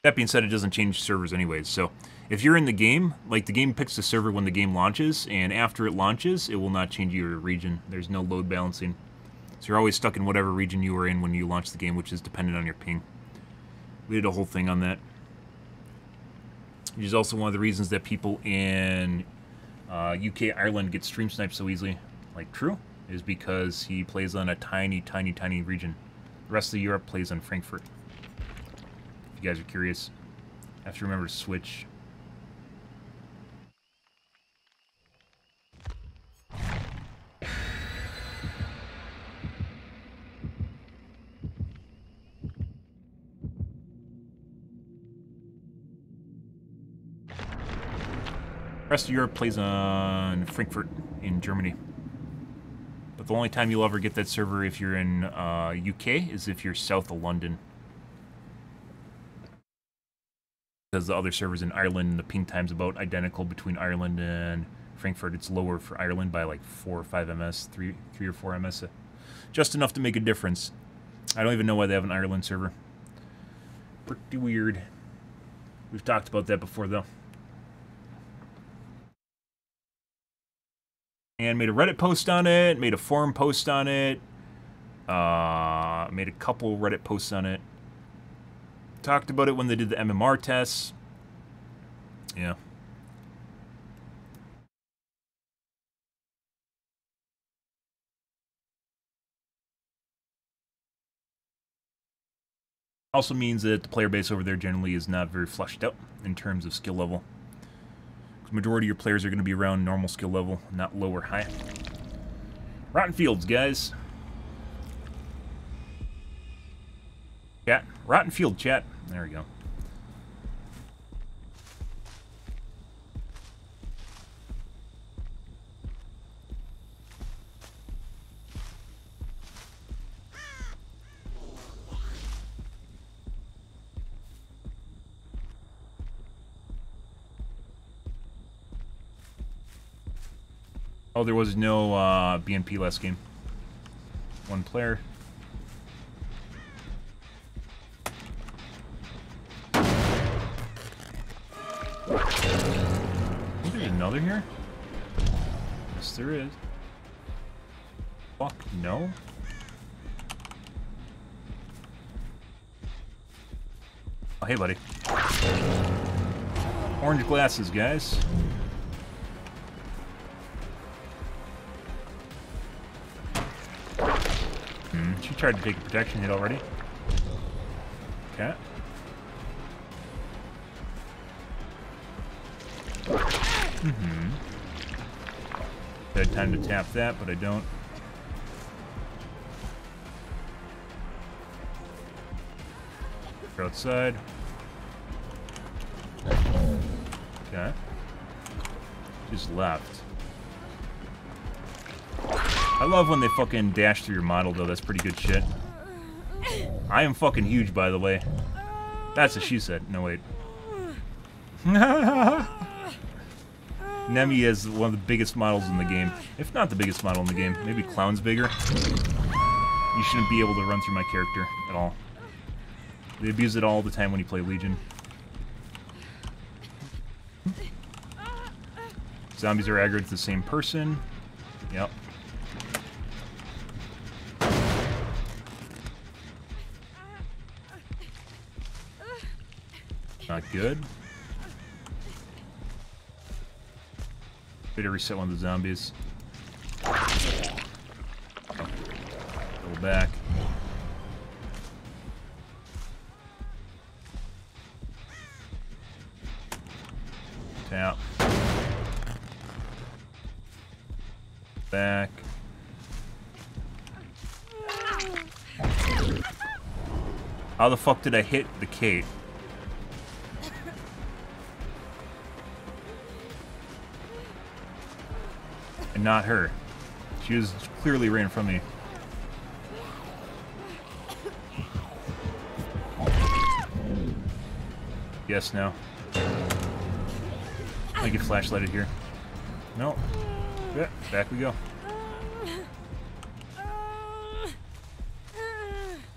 That being said, it doesn't change servers anyways, so if you're in the game, like the game picks the server when the game launches, and after it launches, it will not change your region. There's no load balancing. So you're always stuck in whatever region you were in when you launch the game, which is dependent on your ping. We did a whole thing on that. Which is also one of the reasons that people in UK, Ireland get stream sniped so easily, like True, is because he plays on a tiny, tiny, tiny region. The rest of Europe plays on Frankfurt. If you guys are curious, I have to remember to switch. The rest of Europe plays on Frankfurt in Germany. But the only time you'll ever get that server if you're in UK is if you're south of London. Because the other servers in Ireland, the ping time's about identical between Ireland and Frankfurt. It's lower for Ireland by like 4 or 5 ms, 3 or 4 ms. Just enough to make a difference. I don't even know why they have an Ireland server. Pretty weird. We've talked about that before, though. And made a Reddit post on it, made a forum post on it, made a couple Reddit posts on it. Talked about it when they did the MMR tests. Yeah. Also means that the player base over there generally is not very fleshed out in terms of skill level. The majority of your players are going to be around normal skill level, not low or high. Rotten Fields, guys. Chat. Rotten Field chat. There we go. Oh, there was no BNP last game. One player. There's another here? Yes, there is. Fuck, no. Oh, hey, buddy. Orange glasses, guys. She tried to take a protection hit already. Okay. I had time to tap that, but I don't. Go outside. Okay. Just left. I love when they fucking dash through your model, though. That's pretty good shit. I am fucking huge, by the way. That's what she said. No, wait. Nemie is one of the biggest models in the game. If not the biggest model in the game. Maybe Clown's bigger. You shouldn't be able to run through my character at all. They abuse it all the time when you play Legion. Zombies are aggroed to the same person. Yep. Not good. Better reset one of the zombies. Oh. Go back. Tap. Back. How the fuck did I hit the Kate? And not her. She was clearly right in front of me. Yes, now. I get flashlighted here. No. Yeah, back we go.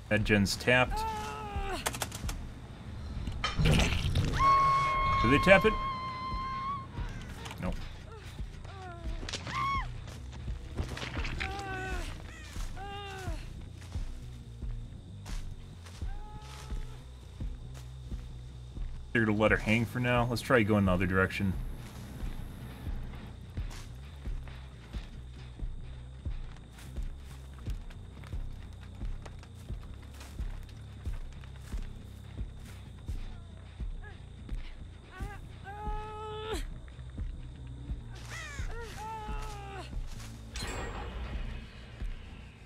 That gen's tapped. Did they tap it? Nope. They're gonna let her hang for now. Let's try going the other direction.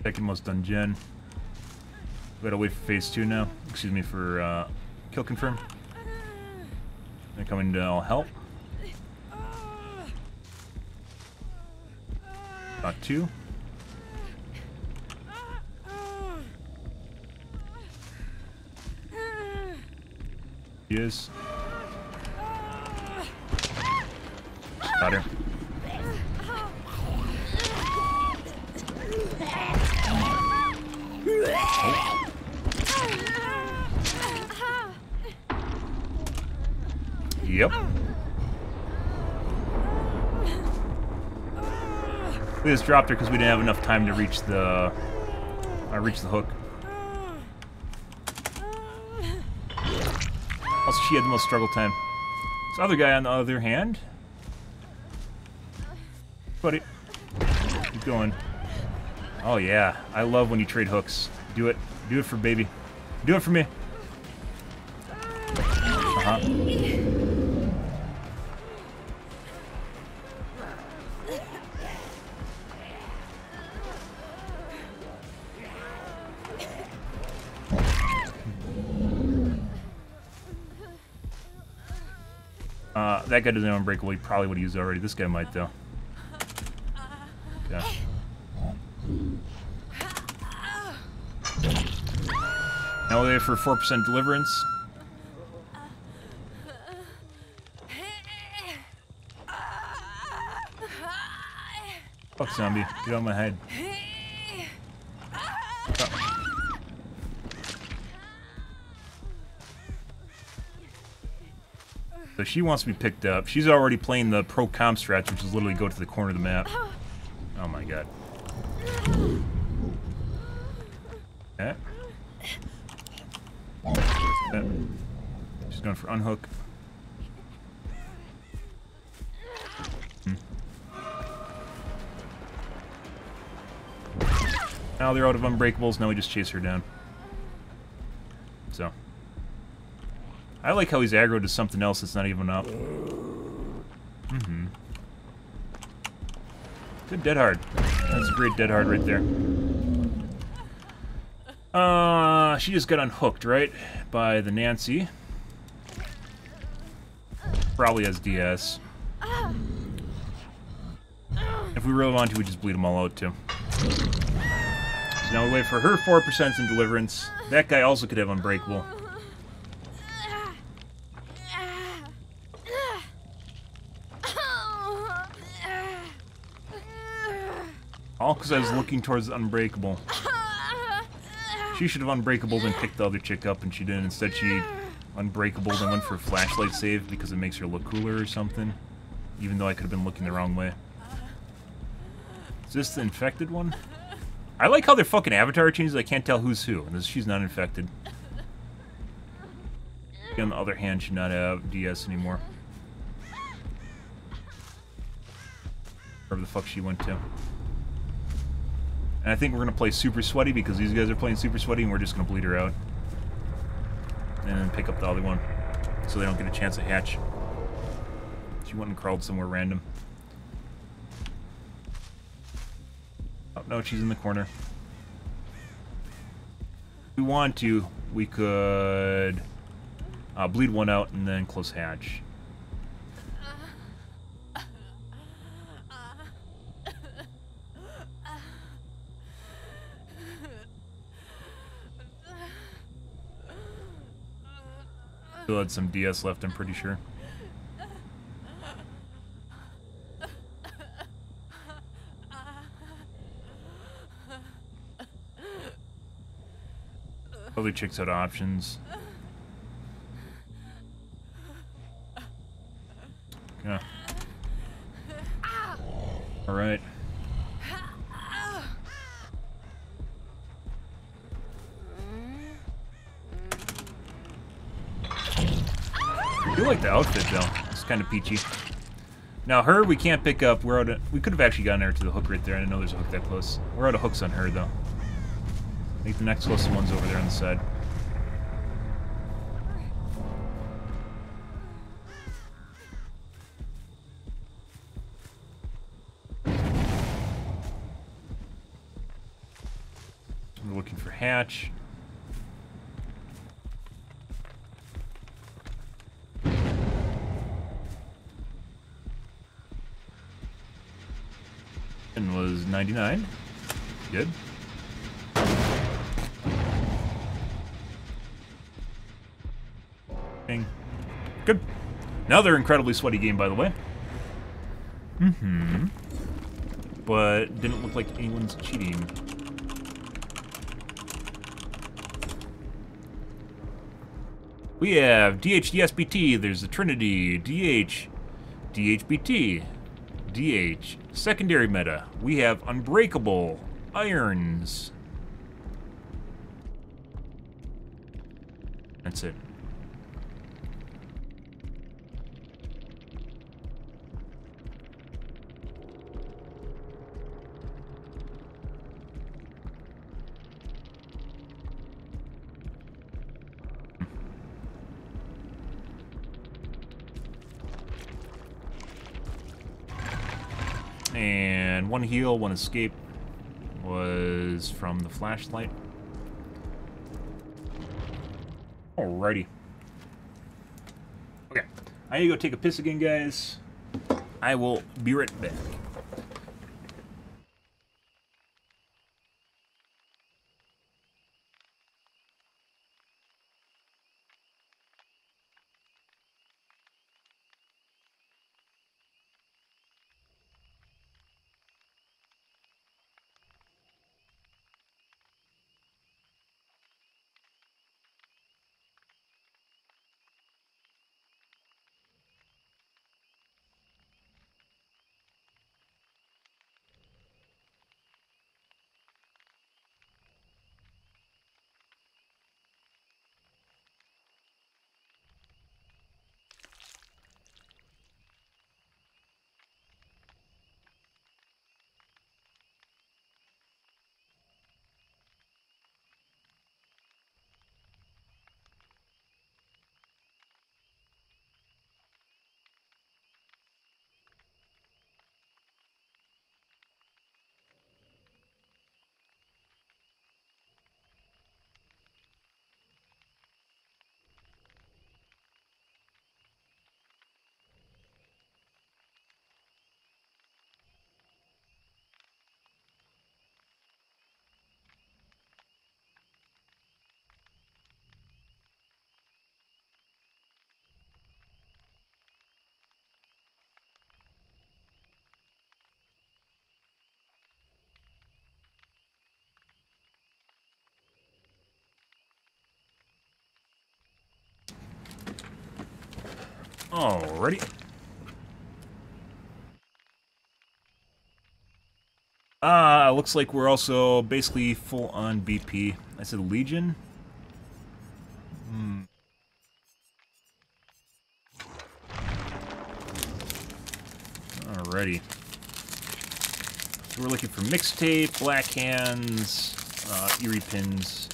Second most done gen. We gotta wait for phase 2 now. Excuse me, for kill confirm. They're coming to help. Got 2. He is. Got her. Oh. Yep. We just dropped her because we didn't have enough time to reach the hook. Also, she had the most struggle time. This other guy, on the other hand, buddy, keep going. Oh yeah, I love when you trade hooks. Do it for baby. Do it for me. That guy doesn't have Unbreakable. He probably would have used it already. This guy might, though. Okay. Now we wait for 4% deliverance. Fuck, zombie. Get out of my head. So she wants to be picked up. She's already playing the pro comp strats, which is literally go to the corner of the map. Oh my god. Okay. She's going for unhook. Now they're out of unbreakables. Now we just chase her down. So. I like how he's aggroed to something else that's not even up. Good dead hard. That's a great dead hard right there. She just got unhooked, right? By the Nancy. Probably has DS. If we really want to, we just bleed them all out, too. So now we wait for her 4% in deliverance. That guy also could have unbreakable. All because I was looking towards unbreakable. She should have unbreakable and picked the other chick up, and she didn't. Instead, she unbreakable and went for a flashlight save because it makes her look cooler or something. even though I could have been looking the wrong way. Is this the infected one? I like how their fucking avatar changes. I can't tell who's who. And she's not infected. On the other hand, should not have DS anymore. Wherever the fuck she went to. And I think we're going to play Super Sweaty because these guys are playing Super Sweaty and we're just going to bleed her out. And then pick up the other one. So they don't get a chance to hatch. She went and crawled somewhere random. Oh, no, she's in the corner. If we want to, we could bleed one out and then close hatch. Still had some DS left, I'm pretty sure. Other chicks had options. Yeah. Alright. I do like the outfit though. It's kind of peachy. Now her we can't pick up. We're out of, we could have actually gotten her to the hook right there. I didn't know there's a hook that close. We're out of hooks on her though. I think the next closest one's over there on the side. We're looking for hatch. And was 99. Good. Good. Another incredibly sweaty game, by the way. Mm-hmm. But didn't look like anyone's cheating. We have DHDSBT, there's the Trinity, DH, DHBT, DH, secondary meta. We have Unbreakable, Irons. That's it. And one heal, one escape was from the flashlight. Alrighty. Okay. I need to go take a piss again, guys. I will be right back. Alrighty. Looks like we're also basically full on BP. I said Legion. Alrighty. So we're looking for mixtape, black hands, eerie pins.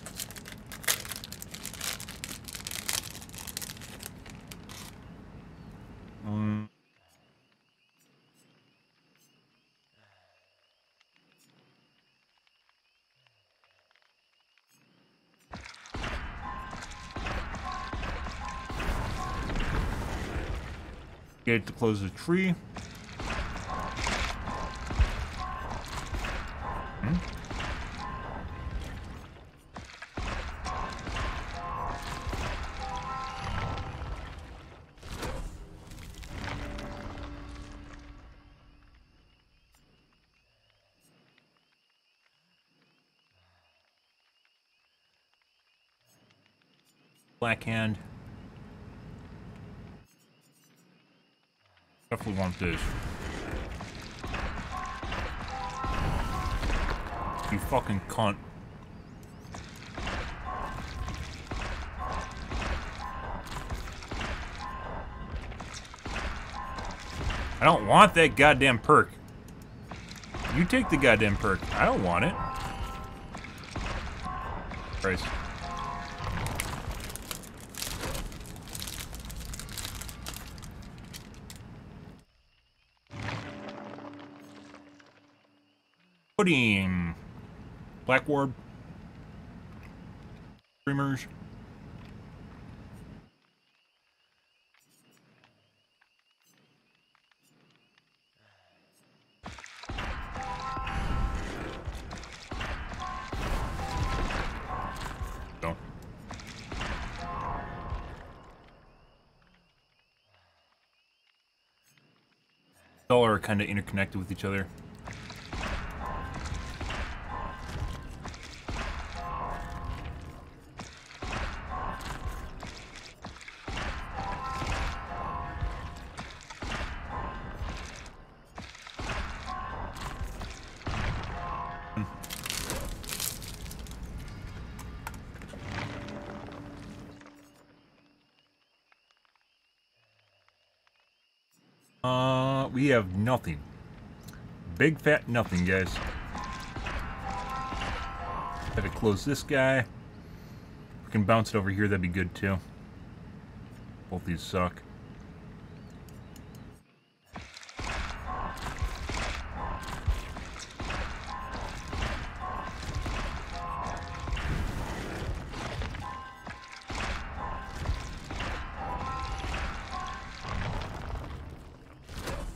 Get to close the tree. Black hand. Definitely want this. You fucking cunt. I don't want that goddamn perk. You take the goddamn perk. I don't want it. Christ. Pudding. Black Ward. Streamers. Go. All are kind of interconnected with each other. We have nothing. Big fat nothing, guys. Have to close this guy. If we can bounce it over here, that'd be good too. Both these suck.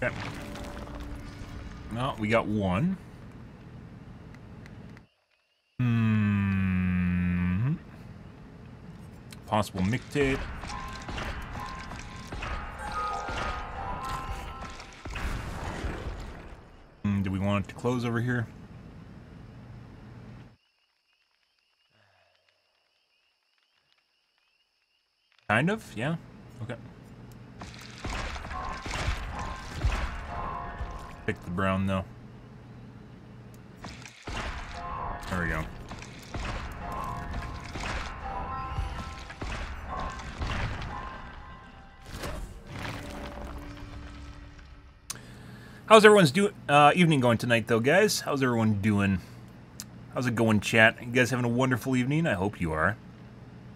Okay. No, we got one. Possible mixtape. Do we want it to close over here? Kind of, yeah. Okay. Pick the brown though. There we go. How's everyone's evening going tonight though, guys? How's everyone doing? How's it going, chat? You guys having a wonderful evening? I hope you are.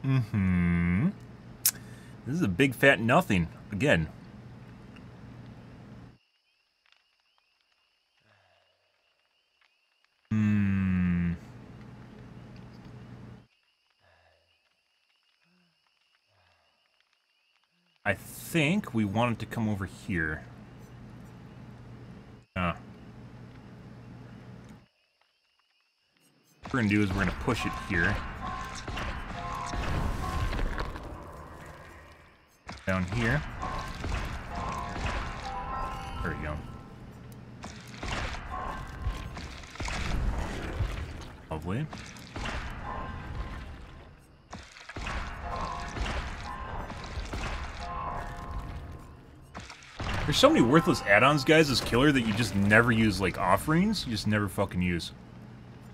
This is a big fat nothing again. I think we want it to come over here. What we're gonna do is we're gonna push it here. Down here. There we go. Lovely. There's so many worthless add-ons, guys, as killer that you just never use, like, offerings. You just never fucking use.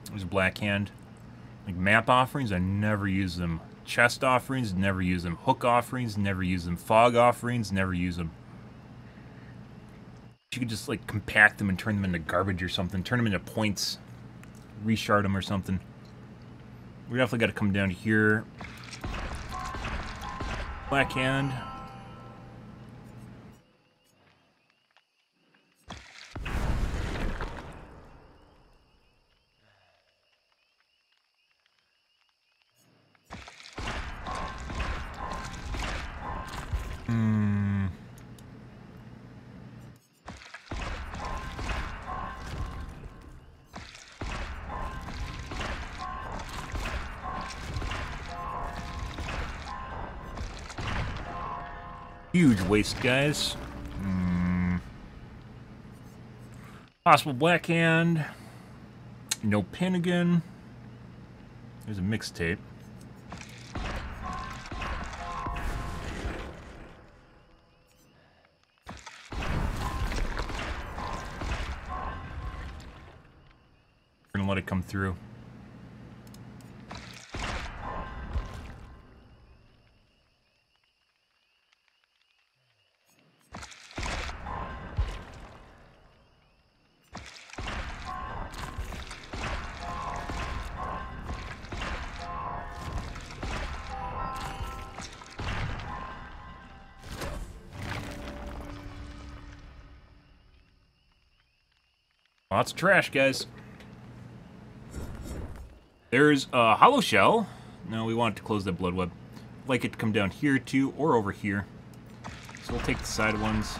There's Black Hand. Like, map offerings, I never use them. Chest offerings, never use them. Hook offerings, never use them. Fog offerings, never use them. You could just, like, compact them and turn them into garbage or something. Turn them into points. Reshard them or something. We definitely got to come down here. Black Hand. Huge waste, guys. Possible Black Hand. No pin again. There's a mixtape. We're gonna let it come through. Lots of trash, guys. There's a hollow shell. No, we want it to close that blood web. I'd like it to come down here too, or over here. So we'll take the side ones.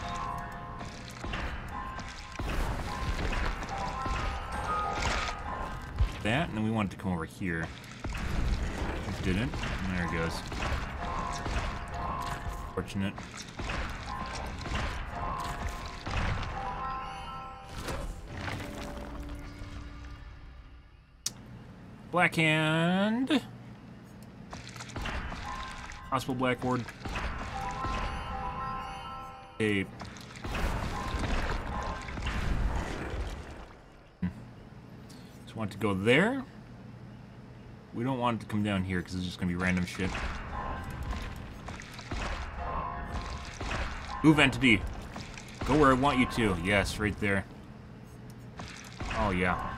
That, and then we want it to come over here. It didn't. And there it goes. Fortunate. Black Hand. Possible Black Ward. Tape. Just want it to go there. We don't want it to come down here because it's just going to be random shit. Move entity. Go where I want you to. Yes, right there. Oh, yeah.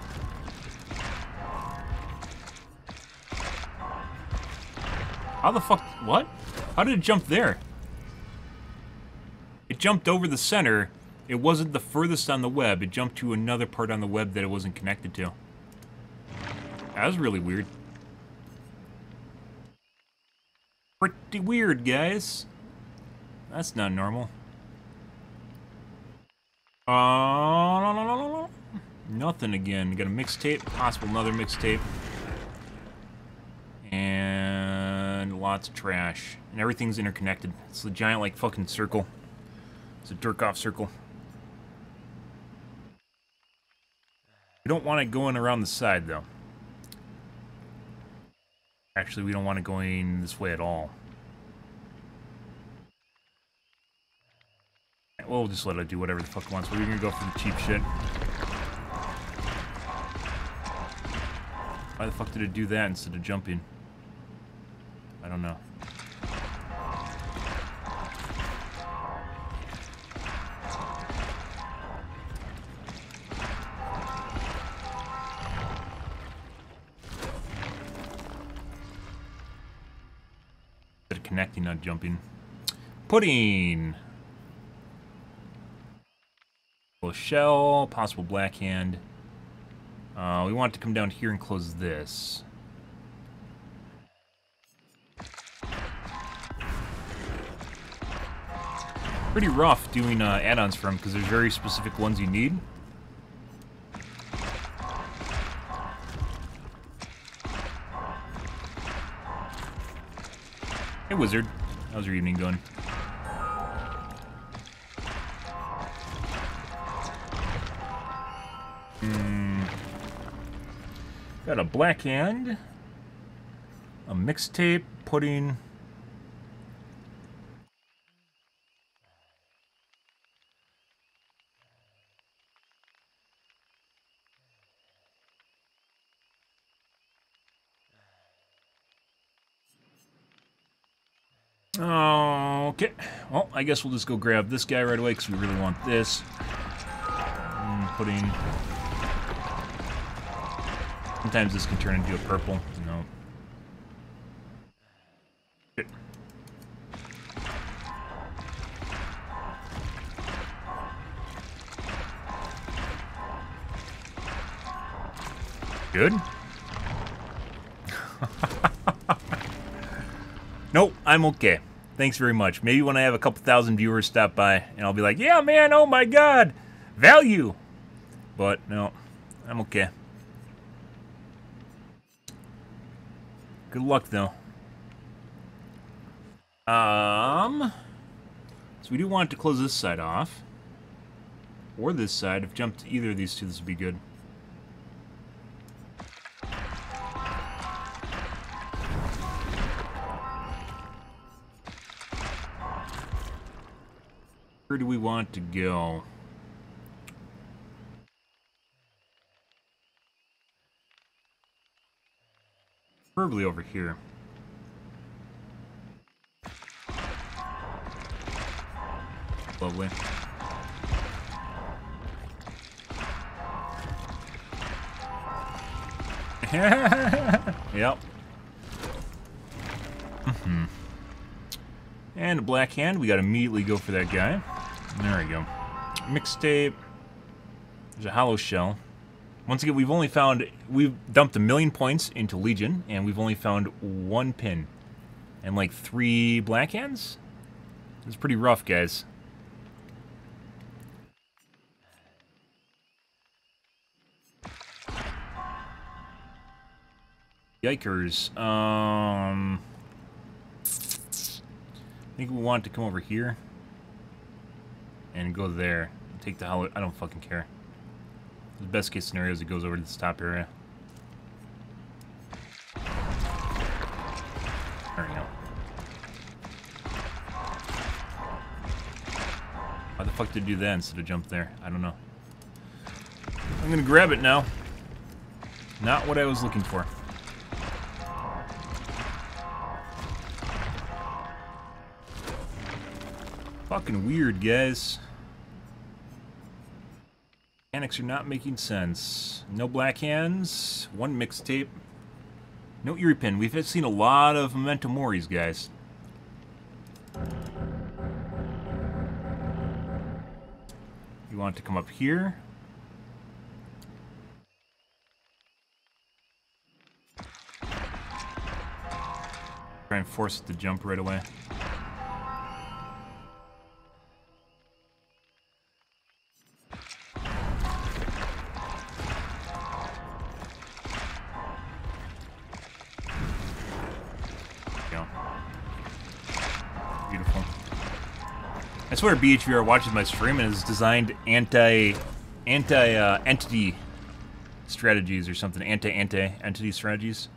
How the fuck? What? How did it jump there? It jumped over the center. It wasn't the furthest on the web. It jumped to another part on the web that it wasn't connected to. That was really weird. Pretty weird, guys. That's not normal. Nothing again. Got a mixtape. Possible another mixtape. And lots of trash. And everything's interconnected. It's the giant, like, fucking circle. It's a Durkov circle. We don't want it going around the side, though. Actually, we don't want it going this way at all. We'll just let it do whatever the fuck it wants. We're gonna go for the cheap shit. Why the fuck did it do that instead of jumping? I don't know. Instead of connecting, not jumping. Pudding! Shell, possible Black Hand. We want it to come down here and close this. Pretty rough doing add-ons for them because there's very specific ones you need. Hey, Wizard. How's your evening going? Got a Black Hand, a mixtape, pudding. Okay. Well, I guess we'll just go grab this guy right away because we really want this. Putting... Sometimes this can turn into a purple. No. Shit. Good? Nope, I'm okay. Thanks very much. Maybe when I have a couple thousand viewers stop by, and I'll be like, yeah, man, oh my god, value. But, no, I'm okay. Good luck, though. So we do want to close this side off. Or this side. If jumped to either of these two, this would be good. Where do we want to go? Preferably over here. Lovely. Yep. And a black hand. We gotta immediately go for that guy. There we go. Mixtape. There's a hollow shell. Once again, we've dumped 1,000,000 points into Legion, and we've only found 1 pin. And like 3 black hands? It's pretty rough, guys. Yikers. I think we want to come over here and go there. Take the hollow. I don't fucking care. The best case scenario is it goes over to this top area. There we go. Why the fuck did it do that instead of jump there? I don't know. I'm gonna grab it now. Not what I was looking for. Fucking weird, guys. Mechanics are not making sense. No black hands. 1 mixtape. No eerie pin. We've seen a lot of Memento Moris, guys. You want to come up here. Try and force it to jump right away. Beautiful. I swear BHVR watches my stream and has designed anti-entity strategies or something. Anti-entity strategies.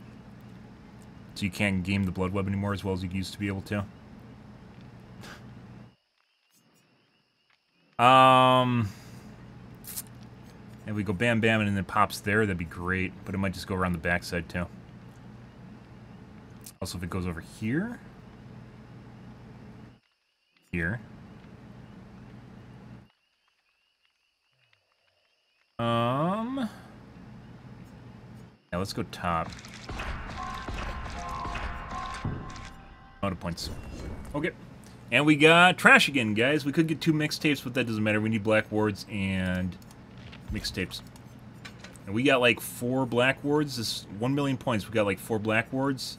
So you can't game the blood web anymore as well as you used to be able to. And we go bam bam and then it pops there, that'd be great. But it might just go around the backside too. Also if it goes over here. Here. Yeah, let's go top. Out of points. Okay. And we got trash again, guys. We could get 2 mixtapes, but that doesn't matter. We need black wards and mixtapes. And we got like 4 black wards. This 1,000,000 points. We got like 4 black wards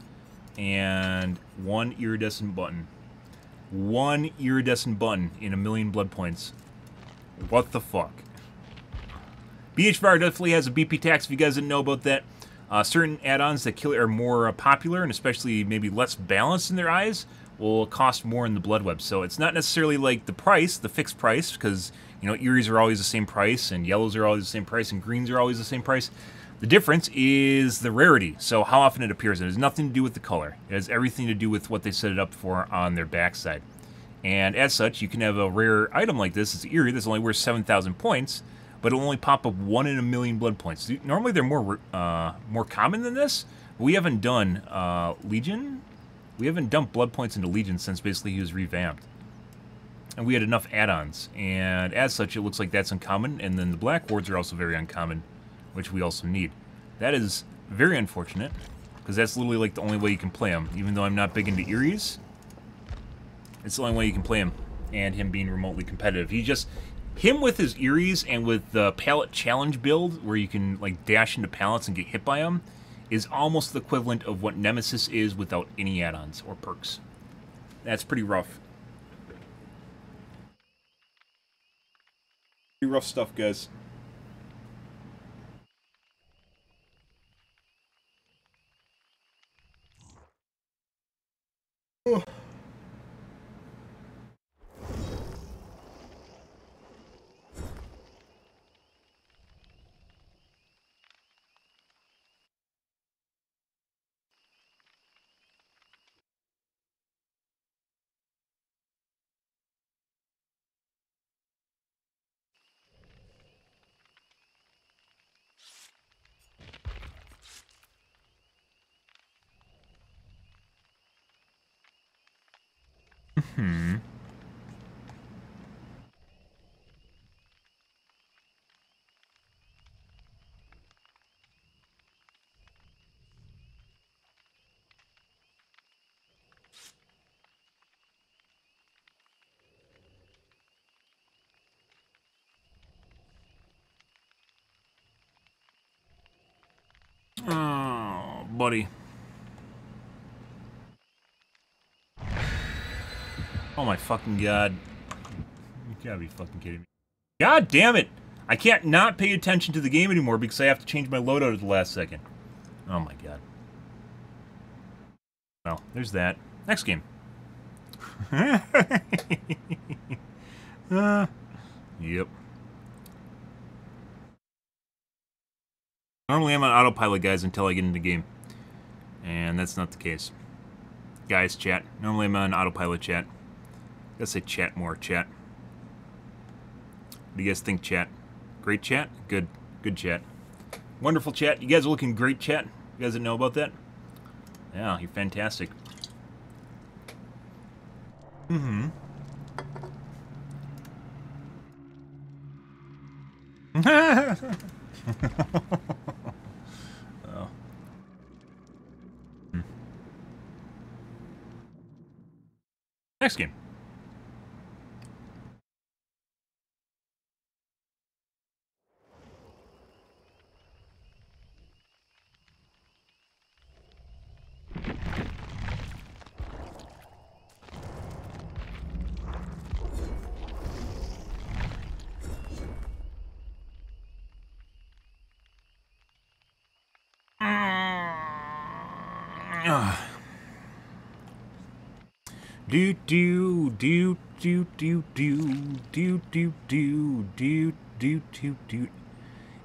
and 1 iridescent button. 1 iridescent button in 1,000,000 blood points. What the fuck? BHVR definitely has a BP tax, if you guys didn't know about that. Certain add-ons that kill it are more popular and especially maybe less balanced in their eyes will cost more in the blood web. So it's not necessarily like the price, the fixed price, because, you know, Eries are always the same price and yellows are always the same price and greens are always the same price. The difference is the rarity, so how often it appears. It has nothing to do with the color. It has everything to do with what they set it up for on their backside. And as such, you can have a rare item like this. It's Eerie. This only worth 7,000 points, but it'll only pop up 1 in 1,000,000 blood points. Normally they're more common than this. But we haven't done Legion We haven't dumped blood points into Legion since basically he was revamped. And we had enough add-ons, and as such it looks like that's uncommon, and then the Black Wards are also very uncommon, which we also need. That is very unfortunate, because that's literally like the only way you can play him. Even though I'm not big into Eries, it's the only way you can play him, and him being remotely competitive. Him with his Eries and with the pallet challenge build, where you can like dash into pallets and get hit by them, is almost the equivalent of what Nemesis is without any add-ons or perks. That's pretty rough. Pretty rough stuff, guys. Oh. Oh, buddy. Oh my fucking god. You gotta be fucking kidding me. God damn it! I can't not pay attention to the game anymore because I have to change my loadout at the last second. Oh my god. Well, there's that. Next game. Yep. Normally I'm on autopilot, guys, until I get into the game. And that's not the case. Guys, chat. Normally I'm on autopilot, chat. Gotta say chat more, chat. What do you guys think, chat? Great chat? Good. Good chat. Wonderful chat. You guys are looking great, chat. You guys didn't know about that? Yeah, you're fantastic. Mm-hmm. Oh. Next game. Do do do do do do do do do do do do do.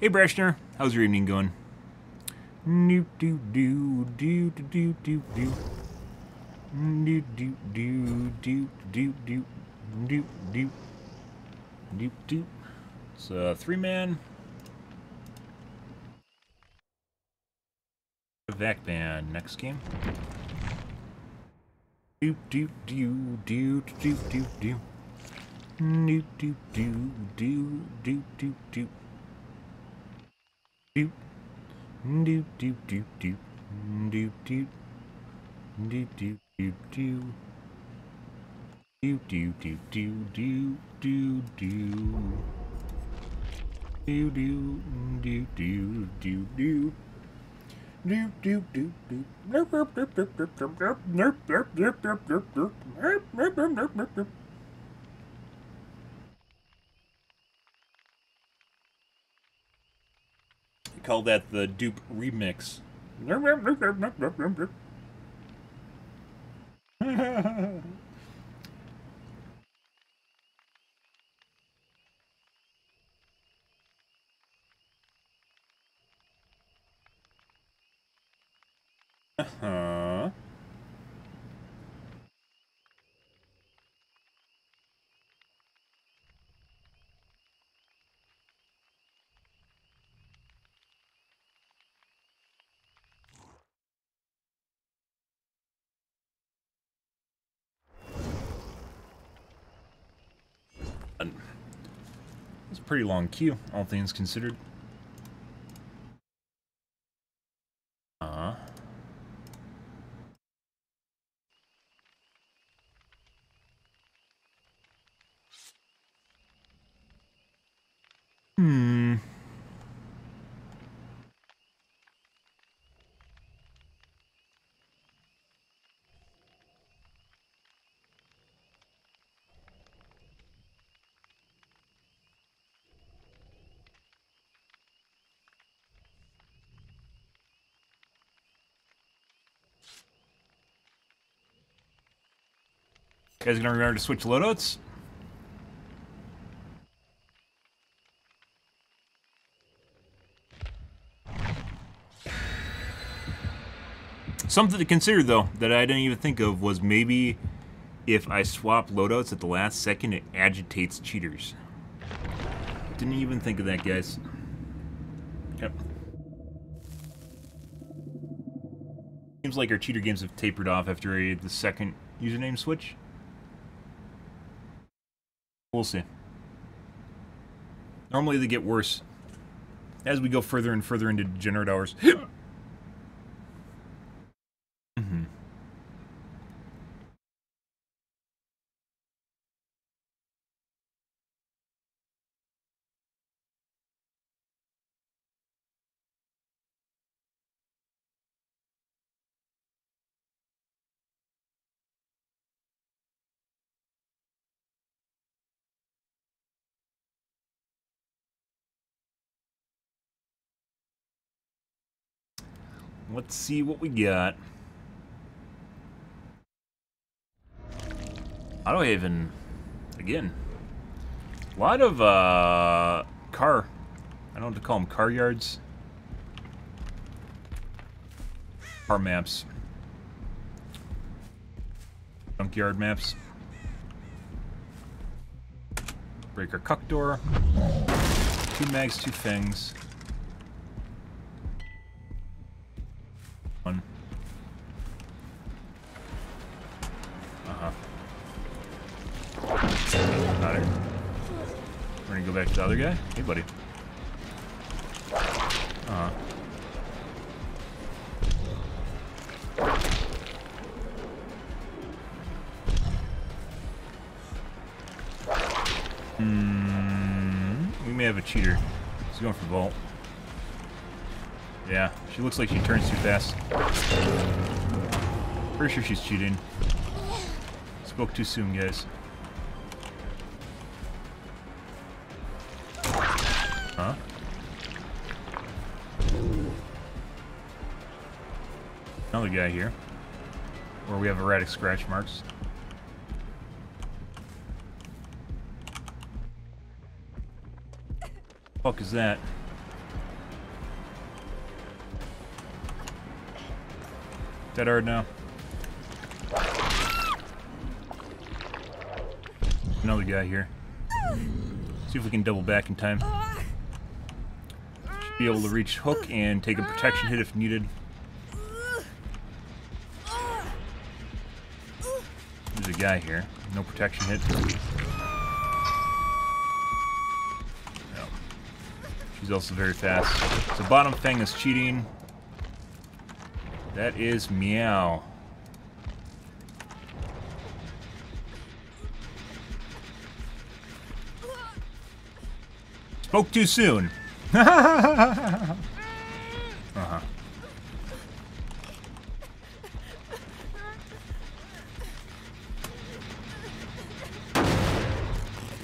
Hey Brashner, how's your evening going? Do do do do do do do. Do do do do do do do do do do. It's a 3-man. Vac band. Next game. Do do do do do do do. Do do do do do do do. Do do do do do do do do do do do. Do do do do do do do. Do do do do do do. Do do do do. We call that the dupe remix. Uh-huh. pretty long queue, all things considered. Guys gonna remember to switch loadouts? Something to consider, though, that I didn't even think of was maybe if I swap loadouts at the last second, it agitates cheaters. Didn't even think of that, guys. Yep. Seems like our cheater games have tapered off after the second username switch. We'll see. Normally they get worse as we go further and further into degenerate hours. Let's see what we got. Autohaven, again. A lot of car. I don't know what to call them. Car yards. Car maps. Junkyard maps. Breaker cuck door. 2 mags, 2 fangs. 1. Got it. We're gonna go back to the other guy. Hey, buddy. We may have a cheater. She's going for vault. Yeah, she looks like she turns too fast. Pretty sure she's cheating. Spoke too soon, guys. Huh? Another guy here. Where we have erratic scratch marks. Fuck is that? Dead hard now. Another guy here. See if we can double back in time. Should be able to reach hook and take a protection hit if needed. There's a guy here. No protection hit. No. She's also very fast. So bottom fang is cheating. That is meow. Spoke too soon. Uh-huh.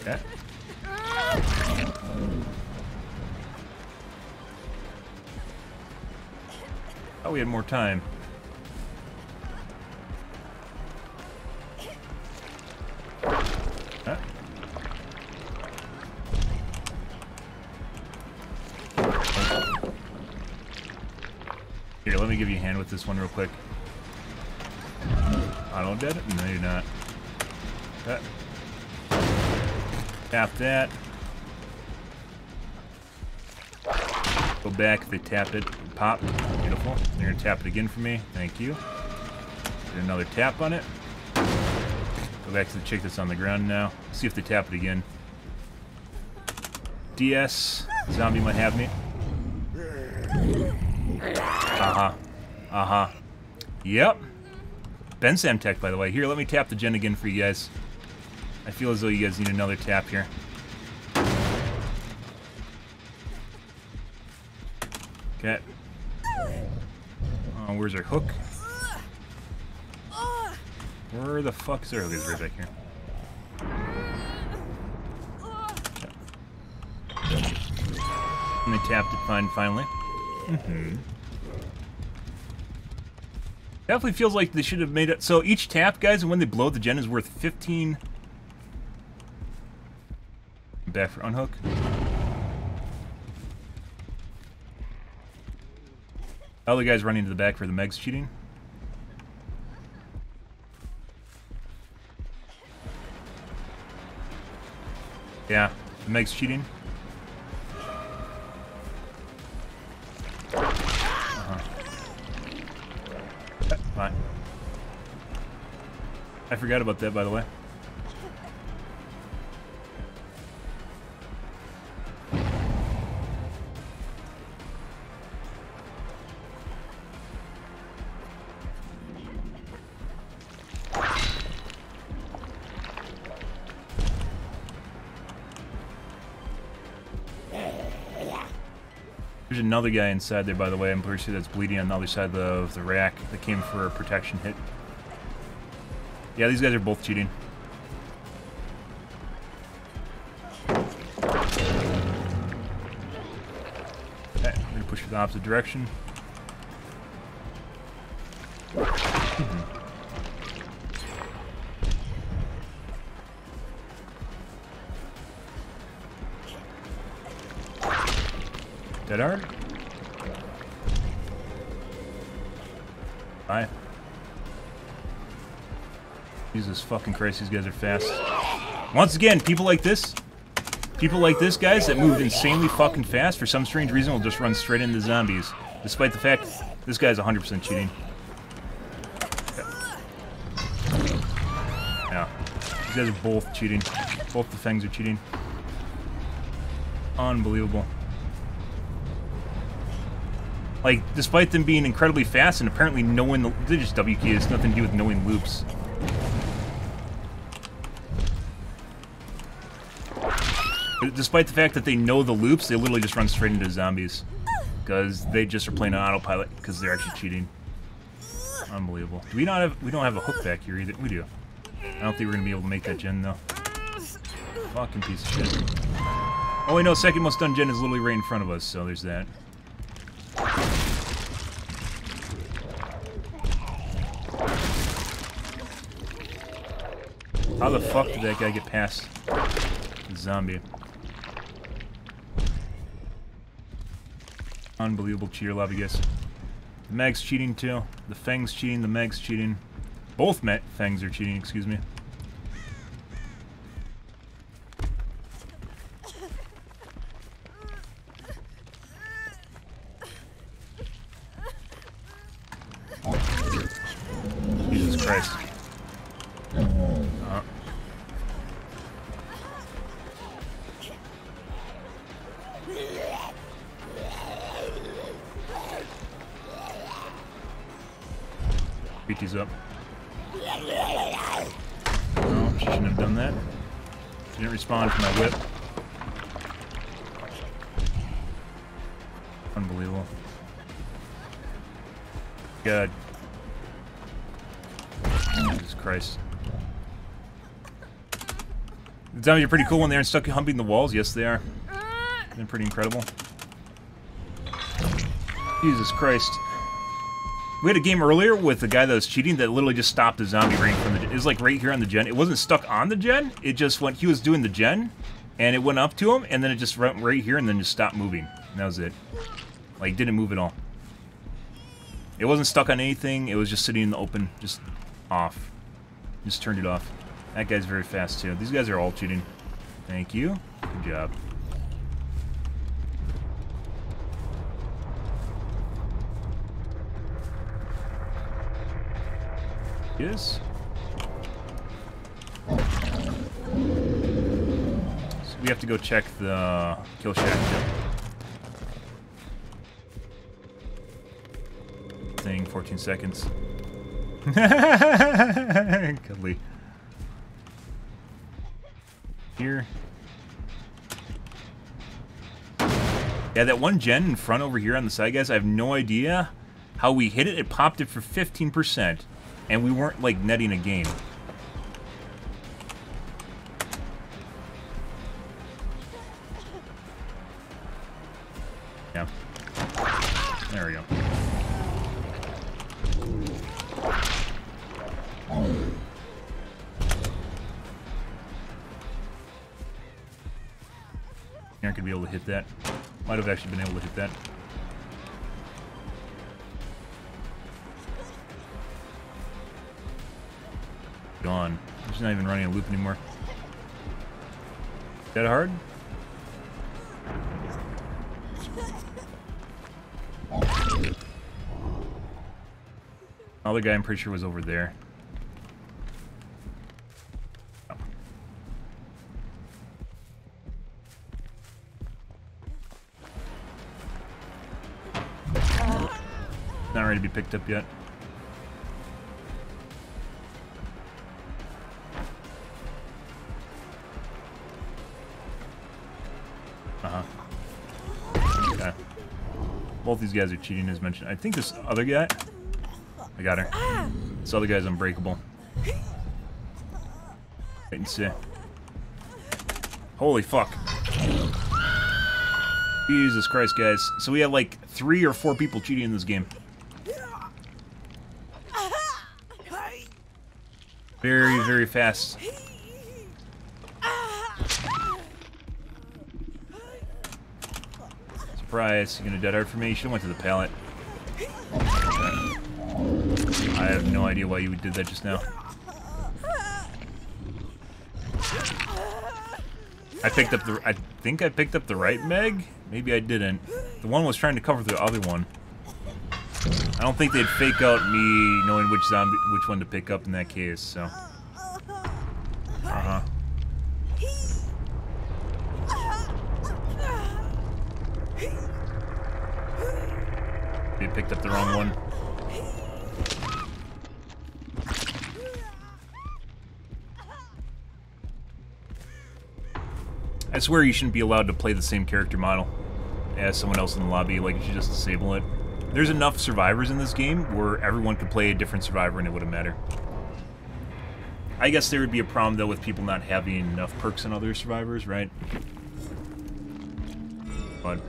Okay. Oh, we had more time. Huh? Here, let me give you a hand with this one real quick. Auto dead? No, you're not. That. Tap that. Go back, they tap it, pop. Beautiful. They're gonna tap it again for me. Thank you. Get another tap on it. Go back to the chick that's on the ground now. See if they tap it again. DS zombie might have me. Yep. bensamTech, by the way. Here, let me tap the gen again for you guys. I feel as though you guys need another tap here. Okay. Where's our hook? Where the fuck is our hook? It's right back here. And they tapped it fine, finally. Definitely feels like they should have made it. So each tap, guys, and when they blow, the gen is worth 15. Back for unhook. Other guy's running to the back for the Meg's cheating. Yeah, the Meg's cheating. Fine. I forgot about that, by the way. There's another guy inside there, by the way. I'm pretty sure that's bleeding on the other side of the rack that came for a protection hit. Yeah, these guys are both cheating. Okay, we're gonna push for the opposite direction. Dead hard? Bye. Jesus fucking Christ, these guys are fast. Once again, people like this, guys, that move insanely fucking fast, for some strange reason will just run straight into zombies. Despite the fact this guy's 100% cheating. Yeah. These guys are both cheating. Both the fangs are cheating. Unbelievable. Like, despite them being incredibly fast and apparently knowing the... They're just W key. It's nothing to do with knowing loops. But despite the fact that they know the loops, they literally just run straight into zombies. Because they just are playing on autopilot because they're actually cheating. Unbelievable. Do we not have... We don't have a hook back here either. We do. I don't think we're going to be able to make that gen, though. Fucking piece of shit. Oh, wait, no. Second most done gen is literally right in front of us, so there's that. How the fuck did that guy get past the zombie? Unbelievable cheater lobby, guys. The Meg's cheating too. The Fang's cheating, the Meg's cheating. Both Fangs are cheating, excuse me. Jesus Christ. Beat these up. No, she shouldn't have done that. She didn't respond to my whip. Unbelievable. God. Jesus Christ. The zombies are pretty cool when they're stuck humping the walls. Yes, they are. They're pretty incredible. Jesus Christ. We had a game earlier with a guy that was cheating that literally just stopped the zombie right from the gen. It was like right here on the gen. It wasn't stuck on the gen. It just went, he was doing the gen, and it went up to him, and then it just went right here and then just stopped moving. And that was it. Like, didn't move at all. It wasn't stuck on anything. It was just sitting in the open, just off. Just turned it off. That guy's very fast, too. These guys are all cheating. Thank you. Good job. Yes. we have to go check the kill shack thing. 14 seconds. Cuddly. Here. Yeah, that one gen in front over here on the side, guys, I have no idea how we hit it. It popped it for 15%, and we weren't, like, netting a game. Yeah. There we go. You aren't going to be able to hit that. Might have actually been able to hit that. Gone. She's not even running a loop anymore. That hard? Other guy I'm pretty sure was over there. Not ready to be picked up yet. Okay. Both these guys are cheating as mentioned. I think this other guy... I got her. This other guy's unbreakable. Wait and see. Holy fuck. Jesus Christ, guys. So we have like 3 or 4 people cheating in this game. Very, very fast. Surprise. You gonna dead hard for me? You should've went to the pallet. I have no idea why you did that just now. I think I picked up the right Meg? Maybe I didn't. The one was trying to cover the other one. I don't think they'd fake out me knowing which one to pick up in that case, so. They picked up the wrong one. I swear you shouldn't be allowed to play the same character model as someone else in the lobby. Like, you should just disable it. There's enough survivors in this game where everyone could play a different survivor and it wouldn't matter. I guess there would be a problem, though, with people not having enough perks than other survivors, right? But...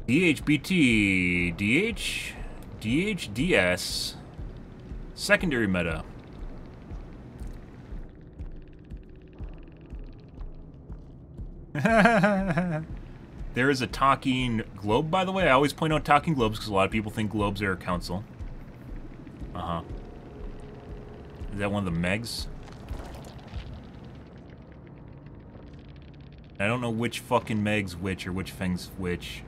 DHBT... DH... DHDS... Secondary meta. There is a talking globe, by the way. I always point out talking globes because a lot of people think globes are a council. Is that one of the Megs? I don't know which fucking Meg's which or which Feng's which.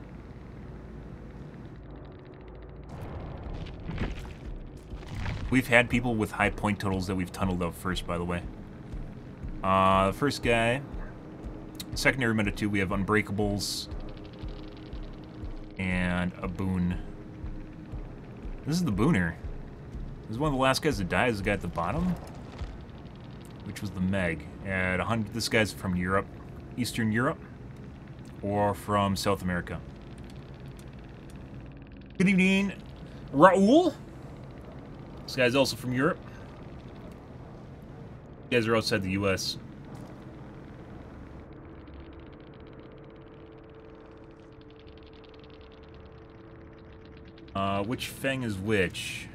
We've had people with high point totals that we've tunneled out first, by the way. The first guy, secondary meta 2, we have Unbreakables and a Boon. This is the Booner. This is one of the last guys to die. This is the guy at the bottom, which was the Meg. At 100, this guy's from Europe, Eastern Europe, or from South America. Good evening, Raul. This guy's also from Europe. You guys are outside the U.S. Which Feng is which?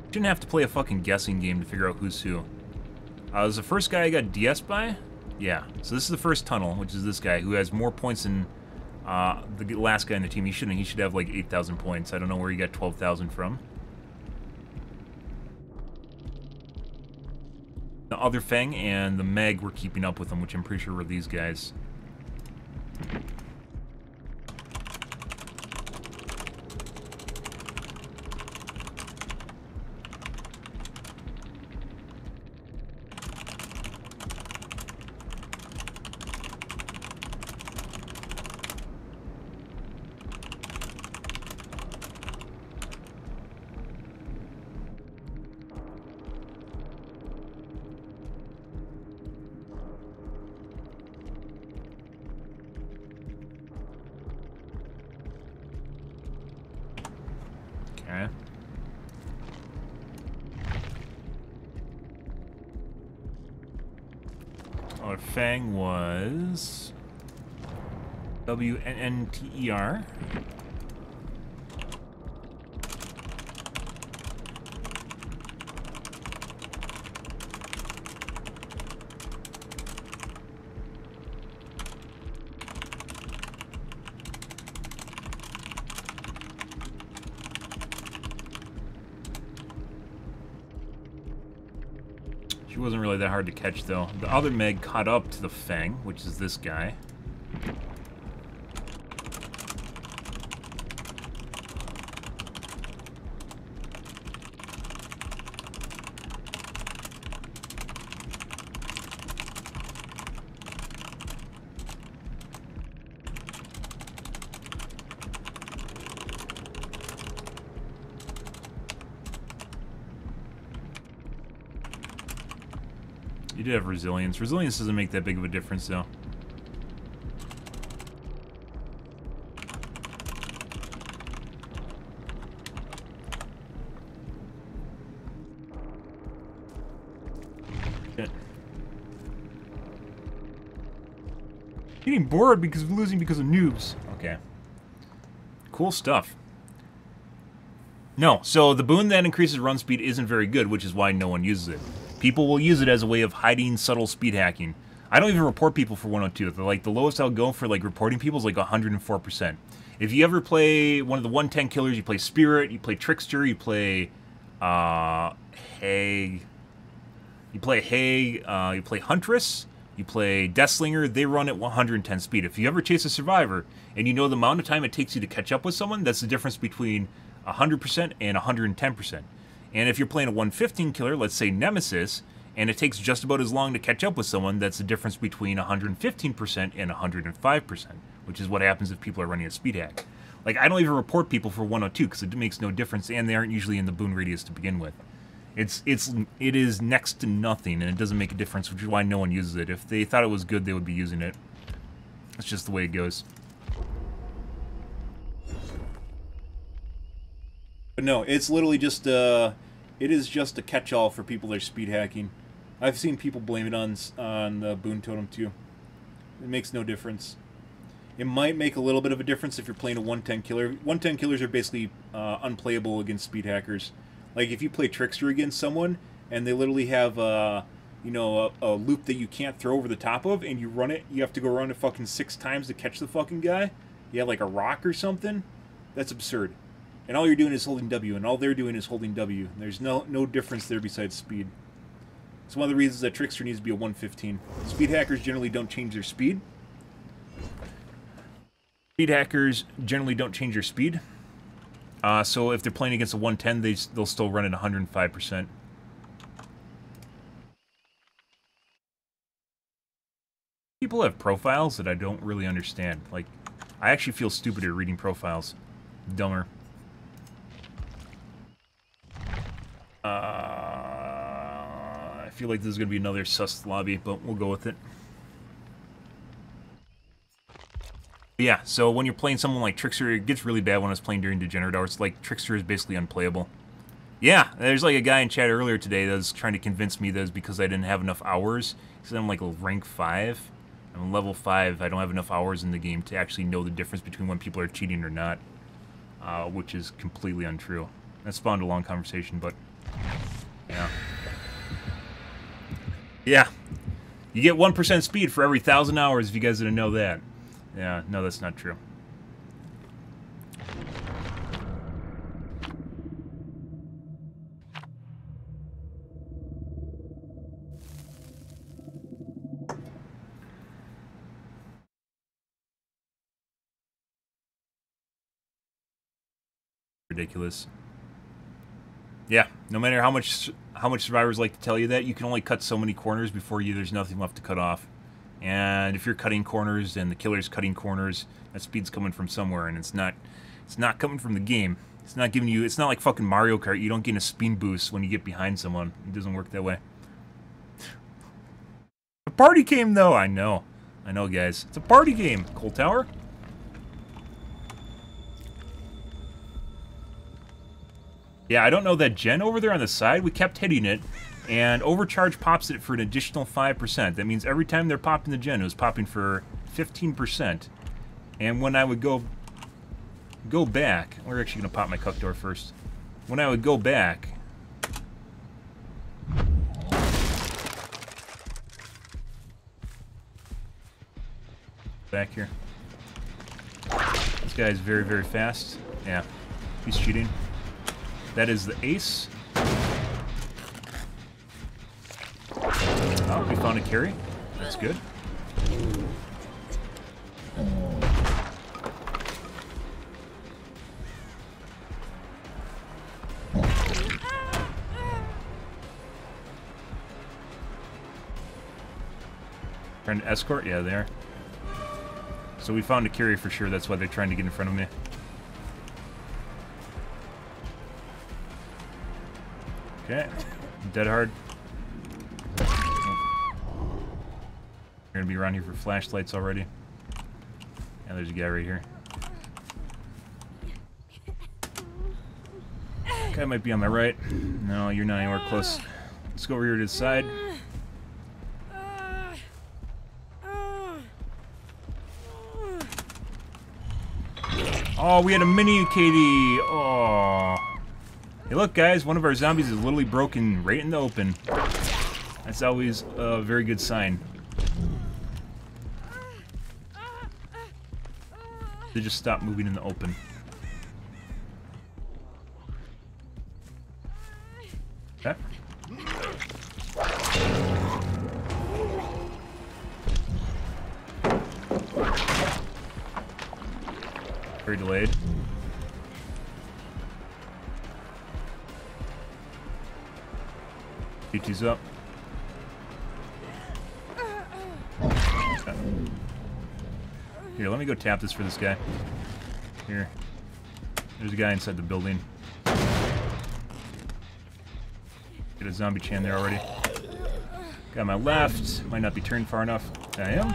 Shouldn't have to play a fucking guessing game to figure out who's who. Was the first guy I got DS by? Yeah. So this is the first tunnel, which is this guy, who has more points than the last guy in the team. He shouldn't. He should have like 8,000 points. I don't know where he got 12,000 from. The other Feng and the Meg were keeping up with him, which I'm pretty sure were these guys. Okay. Our Fang was WNNTER. She wasn't really that hard to catch, though. The other Meg caught up to the Fang, which is this guy. You did have resilience. Resilience doesn't make that big of a difference, though. Shit. Getting bored because of losing because of noobs. Okay. Cool stuff. No, so the boon that increases run speed isn't very good, which is why no one uses it. People will use it as a way of hiding subtle speed hacking. I don't even report people for 102. Like, the lowest I'll go for, like, reporting people is, like, 104%. If you ever play one of the 110 killers, you play Spirit, you play Trickster, you play, Hague, you play Huntress, you play Deathslinger, they run at 110 speed. If you ever chase a Survivor, and you know the amount of time it takes you to catch up with someone, that's the difference between 100% and 110%. And if you're playing a 115 killer, let's say Nemesis, and it takes just about as long to catch up with someone, that's the difference between 115% and 105%, which is what happens if people are running a speed hack. Like, I don't even report people for 102 because it makes no difference, and they aren't usually in the boon radius to begin with. It is next to nothing, and it doesn't make a difference, which is why no one uses it. If they thought it was good, they would be using it. That's just the way it goes. But no, it's literally just it is just a catch-all for people that are speed hacking. I've seen people blame it on the boon totem too. It makes no difference. It might make a little bit of a difference if you're playing a 110 killer. 110 killers are basically unplayable against speed hackers. Like, if you play Trickster against someone and they literally have you know, a loop that you can't throw over the top of, and you run it, you have to go around it fucking 6 times to catch the fucking guy. You have like a rock or something. That's absurd. And all you're doing is holding W, and all they're doing is holding W. There's no difference there besides speed. It's one of the reasons that Trickster needs to be a 115. Speed hackers generally don't change their speed. Speed hackers generally don't change their speed. So if they're playing against a 110, they'll still run at 105%. People have profiles that I don't really understand. Like, I actually feel stupider reading profiles. Dumber. I feel like this is going to be another sus lobby, but we'll go with it. But yeah, so when you're playing someone like Trickster, it gets really bad when I was playing during Degenerate Hours. Like, Trickster is basically unplayable. Yeah, there's like a guy in chat earlier today that was trying to convince me that it's because I didn't have enough hours. He said I'm like a rank 5. I'm level 5. I don't have enough hours in the game to actually know the difference between when people are cheating or not. Which is completely untrue. That spawned a long conversation, but yeah. Yeah. You get 1% speed for every 1,000 hours if you guys didn't know that. Yeah, no, that's not true. Ridiculous. Yeah, no matter how much survivors like to tell you that, you can only cut so many corners before there's nothing left to cut off. And if you're cutting corners and the killer's cutting corners, that speed's coming from somewhere, and it's not coming from the game. It's not giving you, it's not like fucking Mario Kart. You don't get a speed boost when you get behind someone. It doesn't work that way. A party game though, I know, guys. It's a party game. Cold Tower. Yeah, I don't know that gen over there on the side. We kept hitting it, and overcharge pops it for an additional 5%. That means every time they're popping the gen, it was popping for 15%. And when I would go back, we're actually gonna pop my cuck door first. When I would go back, back here. This guy is very, very fast. Yeah, he's cheating. That is the ace. Oh, we found a carry. That's good. Trying to escort? Yeah, they are. So we found a carry for sure. That's why they're trying to get in front of me. Okay. Dead hard. Oh. We're gonna be around here for flashlights already. Yeah, there's a guy right here. Guy might be on my right. No, you're not anywhere close. Let's go over here to the side. Oh, we had a mini Katie. Oh. Hey, look, guys. One of our zombies is literally broken right in the open. That's always a very good sign. They just stop moving in the open. Okay. Very delayed. T2's up. Okay. Here, let me go tap this for this guy. Here. There's a guy inside the building. Get a zombie chan there already. Got my left. Might not be turned far enough. I am.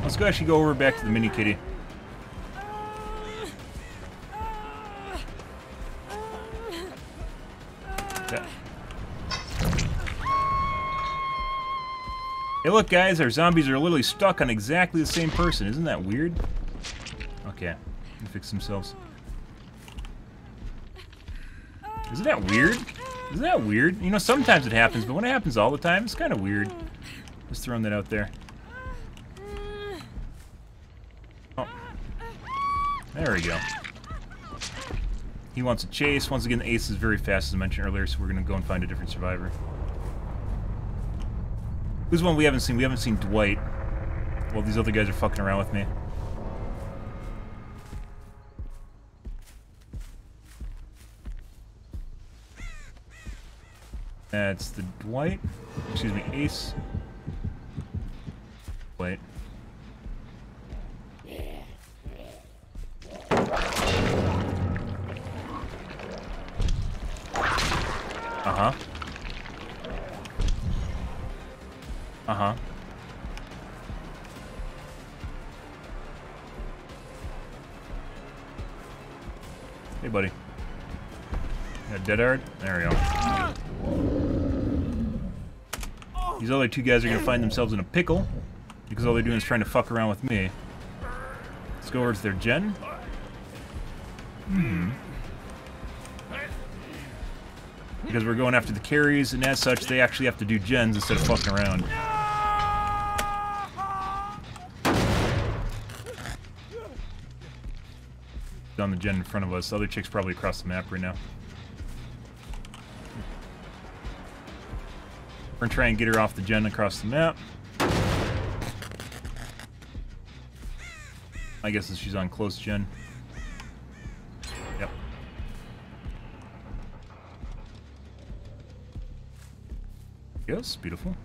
Let's go actually go over back to the mini kitty. Okay. Hey, look, guys. Our zombies are literally stuck on exactly the same person. Isn't that weird? Okay. They fix themselves. Isn't that weird? Isn't that weird? You know, sometimes it happens, but when it happens all the time, it's kind of weird. Just throwing that out there. Oh. There we go. He wants a chase. Once again, the ace is very fast, as I mentioned earlier, so we're going to go and find a different survivor. Who's one we haven't seen? We haven't seen Dwight. Well, these other guys are fucking around with me. That's the Dwight. Excuse me, Ace. Dwight. Uh-huh. Uh-huh. Hey, buddy. Got dead hard? There we go. These other two guys are going to find themselves in a pickle because all they're doing is trying to fuck around with me. Let's go over to their gen. Because we're going after the carries, and as such, they actually have to do gens instead of fucking around. On the gen in front of us. The other chick's probably across the map right now. We're gonna try and get her off the gen across the map. I guess she's on close gen. Yep. Yes, beautiful.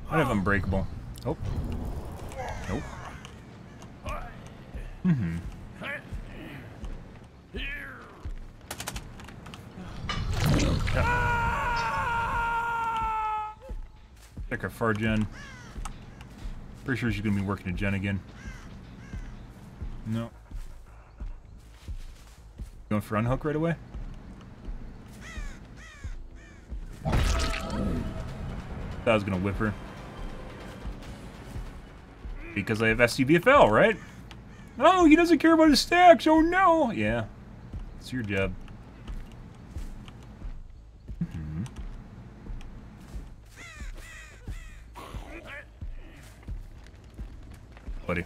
I have unbreakable. Oh. Nope. Mm-hmm. Check our far gen. Pretty sure she's gonna be working a gen again. No. Going for unhook right away? Thought I was gonna whip her. Because I have SCVFL, right? Oh, he doesn't care about his stacks. Oh no! Yeah. It's your job. Buddy.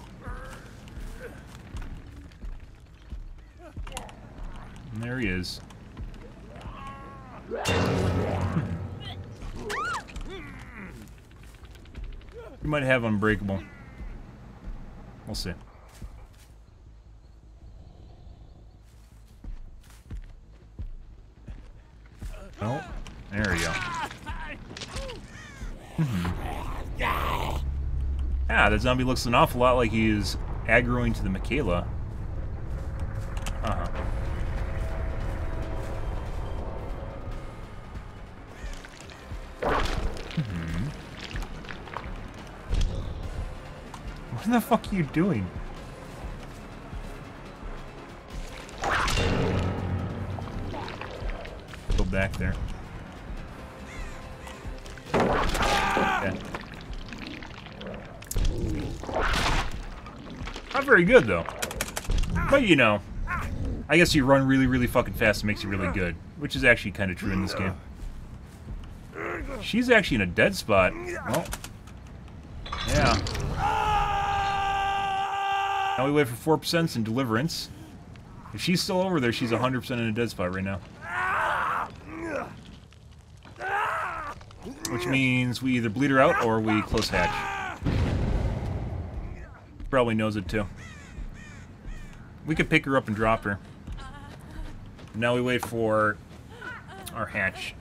And there he is. You might have unbreakable. We'll see. Oh, there we go. Ah, that zombie looks an awful lot like he's aggroing to the Michaela. Uh-huh. What the fuck are you doing? Go back there. Okay. Not very good, though. But, you know, I guess you run really, really fucking fast and makes you really good. Which is actually kind of true in this game. She's actually in a dead spot. Well, yeah. Now we wait for 4% in Deliverance. If she's still over there, she's 100% in a dead spot right now. Which means we either bleed her out or we close hatch. Probably knows it too. We could pick her up and drop her. Now we wait for our hatch.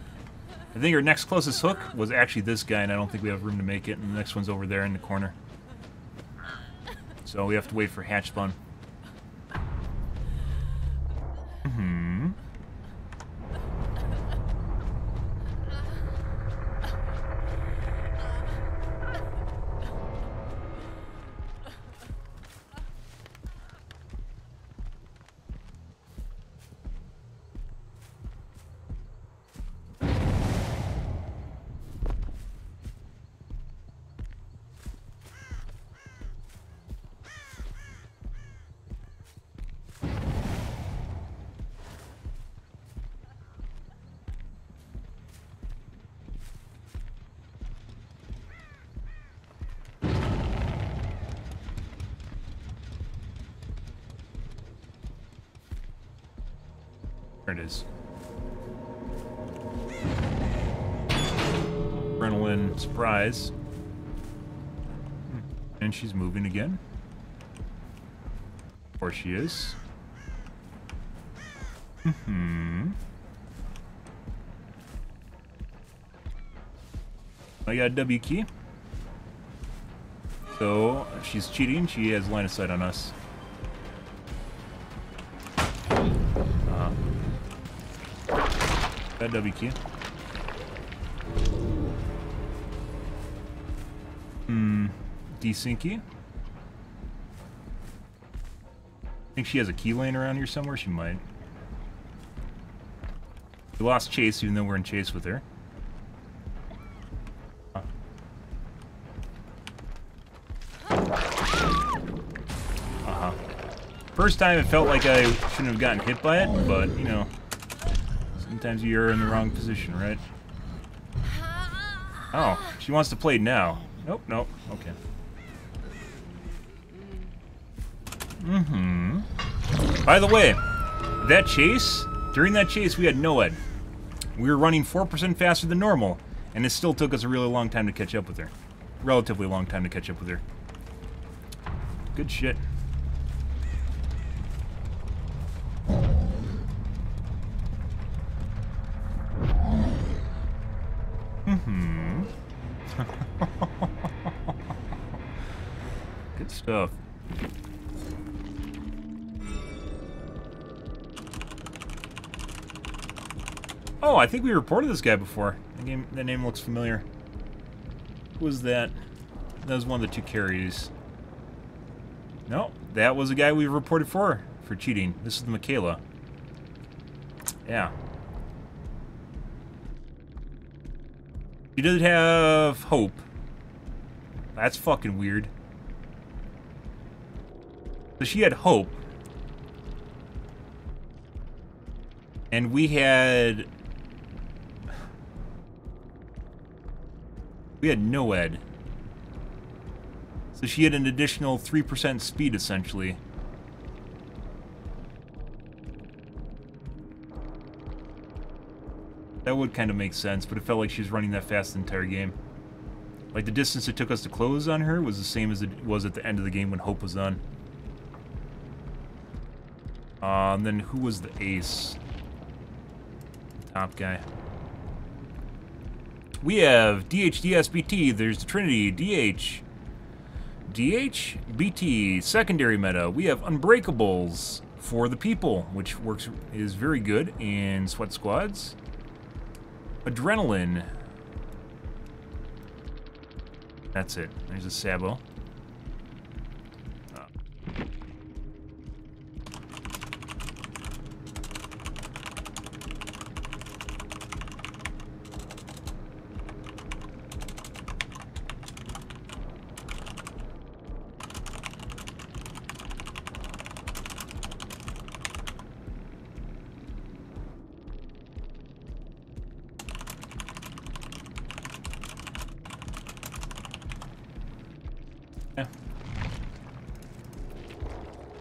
I think our next closest hook was actually this guy, and I don't think we have room to make it, and the next one's over there in the corner. So we have to wait for hatch spawn. There it is. Adrenaline surprise. And she's moving again. Or she is. I got a W key. So, if she's cheating, she has line of sight on us. That W key. Desyncy. Think she has a key laying around here somewhere? She might. We lost chase even though we're in chase with her. First time it felt like I shouldn't have gotten hit by it, but, you know, sometimes you're in the wrong position, right? Oh, she wants to play now. Nope, nope, okay. By the way, that chase, during that chase we had no ed. We were running 4% faster than normal, and it still took us a really long time to catch up with her. Relatively long time to catch up with her. Good shit. Good stuff. Oh, I think we reported this guy before. That name looks familiar. Who was that? That was one of the 2 carries. No, that was a guy we reported for cheating. This is the Michaela. Yeah. She did have hope. That's fucking weird. So she had hope. And we had no ed. So she had an additional 3% speed, essentially. That would kind of make sense, but it felt like she was running that fast the entire game. Like, the distance it took us to close on her was the same as it was at the end of the game when Hope was on. And then who was the ace? Top guy. We have DH, DS, BT. There's the Trinity, DH. DH, BT, secondary meta. We have Unbreakables for the people, which is very good in sweat squads. Adrenaline. That's it. There's a Sabo.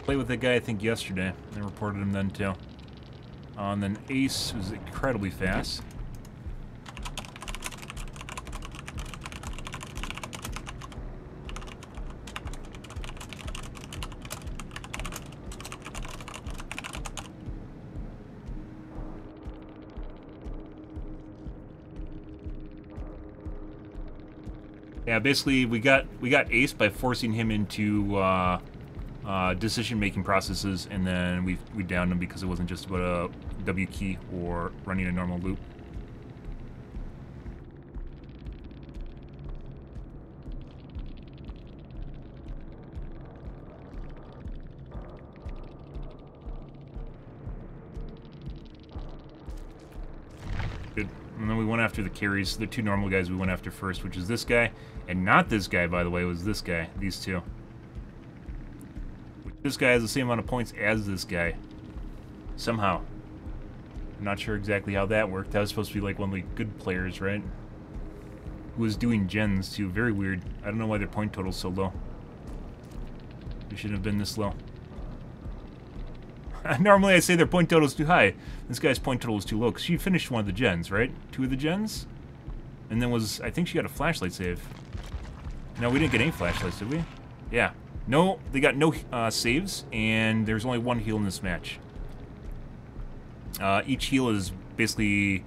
Played with that guy, I think, yesterday. I reported him then, too. And then Ace was incredibly fast. Yeah, basically, we got Ace by forcing him into decision-making processes, and then we downed him because it wasn't just about a W key or running a normal loop. Good. And then we went after the carries, the 2 normal guys we went after first, which is this guy, and not this guy, by the way, it was this guy, these 2. This guy has the same amount of points as this guy. Somehow. I'm not sure exactly how that worked. That was supposed to be like one of the good players, right? Who was doing gens, too. Very weird. I don't know why their point total's so low. They shouldn't have been this low. Normally I say their point total's too high. This guy's point total was too low, because she finished one of the gens, right? 2 of the gens? And then I think she got a flashlight save. No, we didn't get any flashlights, did we? Yeah. No, they got no saves, and there's only 1 heal in this match. Each heal is basically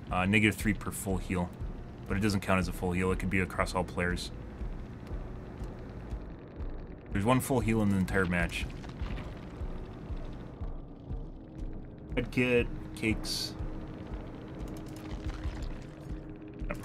-3 per full heal, but it doesn't count as a full heal. It could be across all players. There's 1 full heal in the entire match. Red kit, cakes. Yep.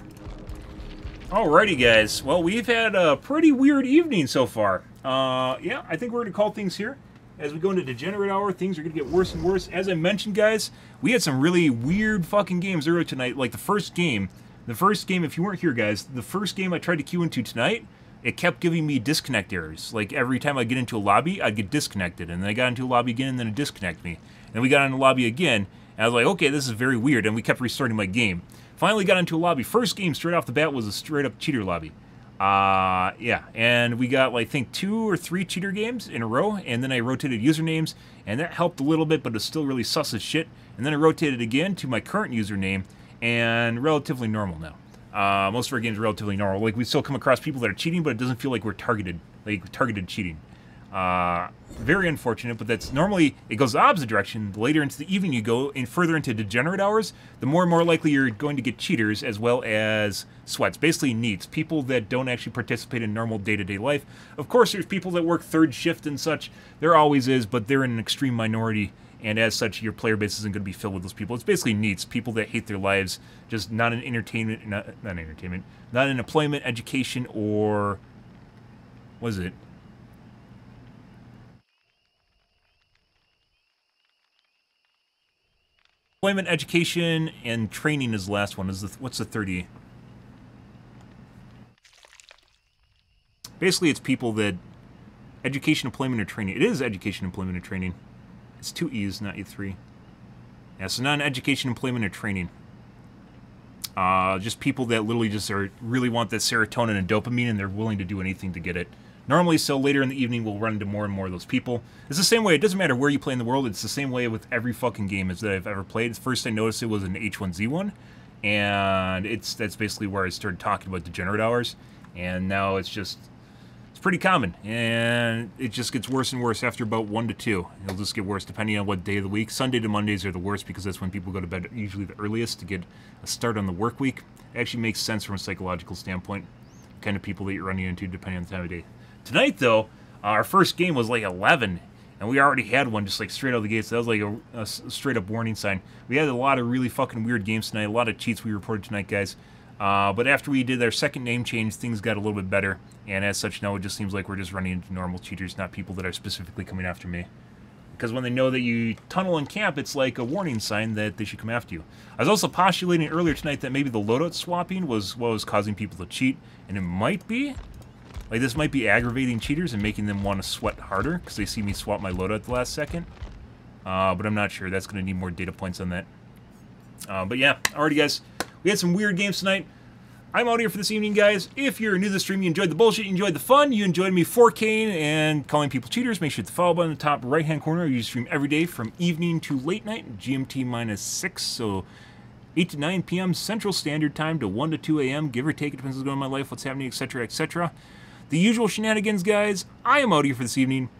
Alrighty, guys. Well, we've had a pretty weird evening so far. Yeah, I think we're going to call things here. As we go into Degenerate Hour, things are going to get worse and worse. As I mentioned, guys, we had some really weird fucking games earlier tonight. Like the first game, if you weren't here, guys, the first game I tried to queue into tonight, it kept giving me disconnect errors. Like every time I get into a lobby, I'd get disconnected. And then I got into a lobby again, and then it'd disconnect me. And then we got into a lobby again, and I was like, okay, this is very weird. And we kept restarting my game. Finally got into a lobby. First game straight off the bat was a straight-up cheater lobby. Yeah, and we got, like, I think 2 or 3 cheater games in a row, and then I rotated usernames, and that helped a little bit, but it's still really sus as shit. And then I rotated again to my current username, and relatively normal now. Most of our games are relatively normal. Like, we still come across people that are cheating, but it doesn't feel like we're targeted cheating. Very unfortunate, but that's normally, it goes the opposite direction. The later into the evening you go, and further into degenerate hours, the more and more likely you're going to get cheaters as well as sweats. Basically neats, people that don't actually participate in normal day-to-day life. Of course, there's people that work third shift and such. There always is, but they're in an extreme minority, and as such, your player base isn't going to be filled with those people. It's basically neats, people that hate their lives, just not in entertainment, not in employment, education, or, what is it? Employment, education, and training is the last one. What's the 30? Basically, it's people that... Education, employment, or training. It is education, employment, or training. It's 2 E's, not E3. Yeah, so non-education, employment, or training. Just people that literally just really want that serotonin and dopamine, and they're willing to do anything to get it. Normally, so later in the evening, we'll run into more and more of those people. It's the same way. It doesn't matter where you play in the world. It's the same way with every fucking game that I've ever played. First, I noticed it was an H1Z1, and that's basically where I started talking about degenerate hours. And now it's pretty common, and it just gets worse and worse after about 1 to 2. It'll just get worse depending on what day of the week. Sunday to Mondays are the worst because that's when people go to bed, usually the earliest, to get a start on the work week. It actually makes sense from a psychological standpoint, kind of people that you're running into depending on the time of day. Tonight, though, our first game was like 11, and we already had one just like straight out of the gates. So that was like a straight-up warning sign. We had a lot of really fucking weird games tonight, a lot of cheats we reported tonight, guys. But after we did our second name change, things got a little bit better, and as such, now it just seems like we're just running into normal cheaters, not people that are specifically coming after me. Because when they know that you tunnel and camp, it's like a warning sign that they should come after you. I was also postulating earlier tonight that maybe the loadout swapping was what was causing people to cheat, and it might be. Like, this might be aggravating cheaters and making them want to sweat harder because they see me swap my loadout at the last second. But I'm not sure. That's going to need more data points on that. But yeah, alrighty, guys. We had some weird games tonight. I'm out here for this evening, guys. If you're new to the stream, you enjoyed the bullshit, you enjoyed the fun, you enjoyed me 4K'ing and calling people cheaters, make sure to hit the follow button in the top right-hand corner. You stream every day from evening to late night, GMT -6, so 8 to 9 p.m. Central Standard Time to 1 to 2 a.m., give or take. It depends what's going on in my life, what's happening, etc., etc. The usual shenanigans, guys. I am out here for this evening.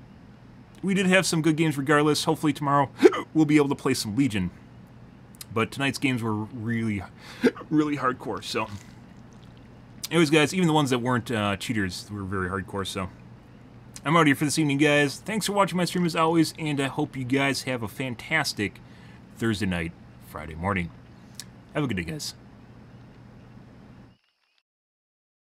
We did have some good games regardless. Hopefully tomorrow we'll be able to play some Legion. But tonight's games were really, really hardcore, so... Anyways, guys, even the ones that weren't cheaters were very hardcore, so... I'm out here for this evening, guys. Thanks for watching my stream as always, and I hope you guys have a fantastic Thursday night, Friday morning. Have a good day, guys.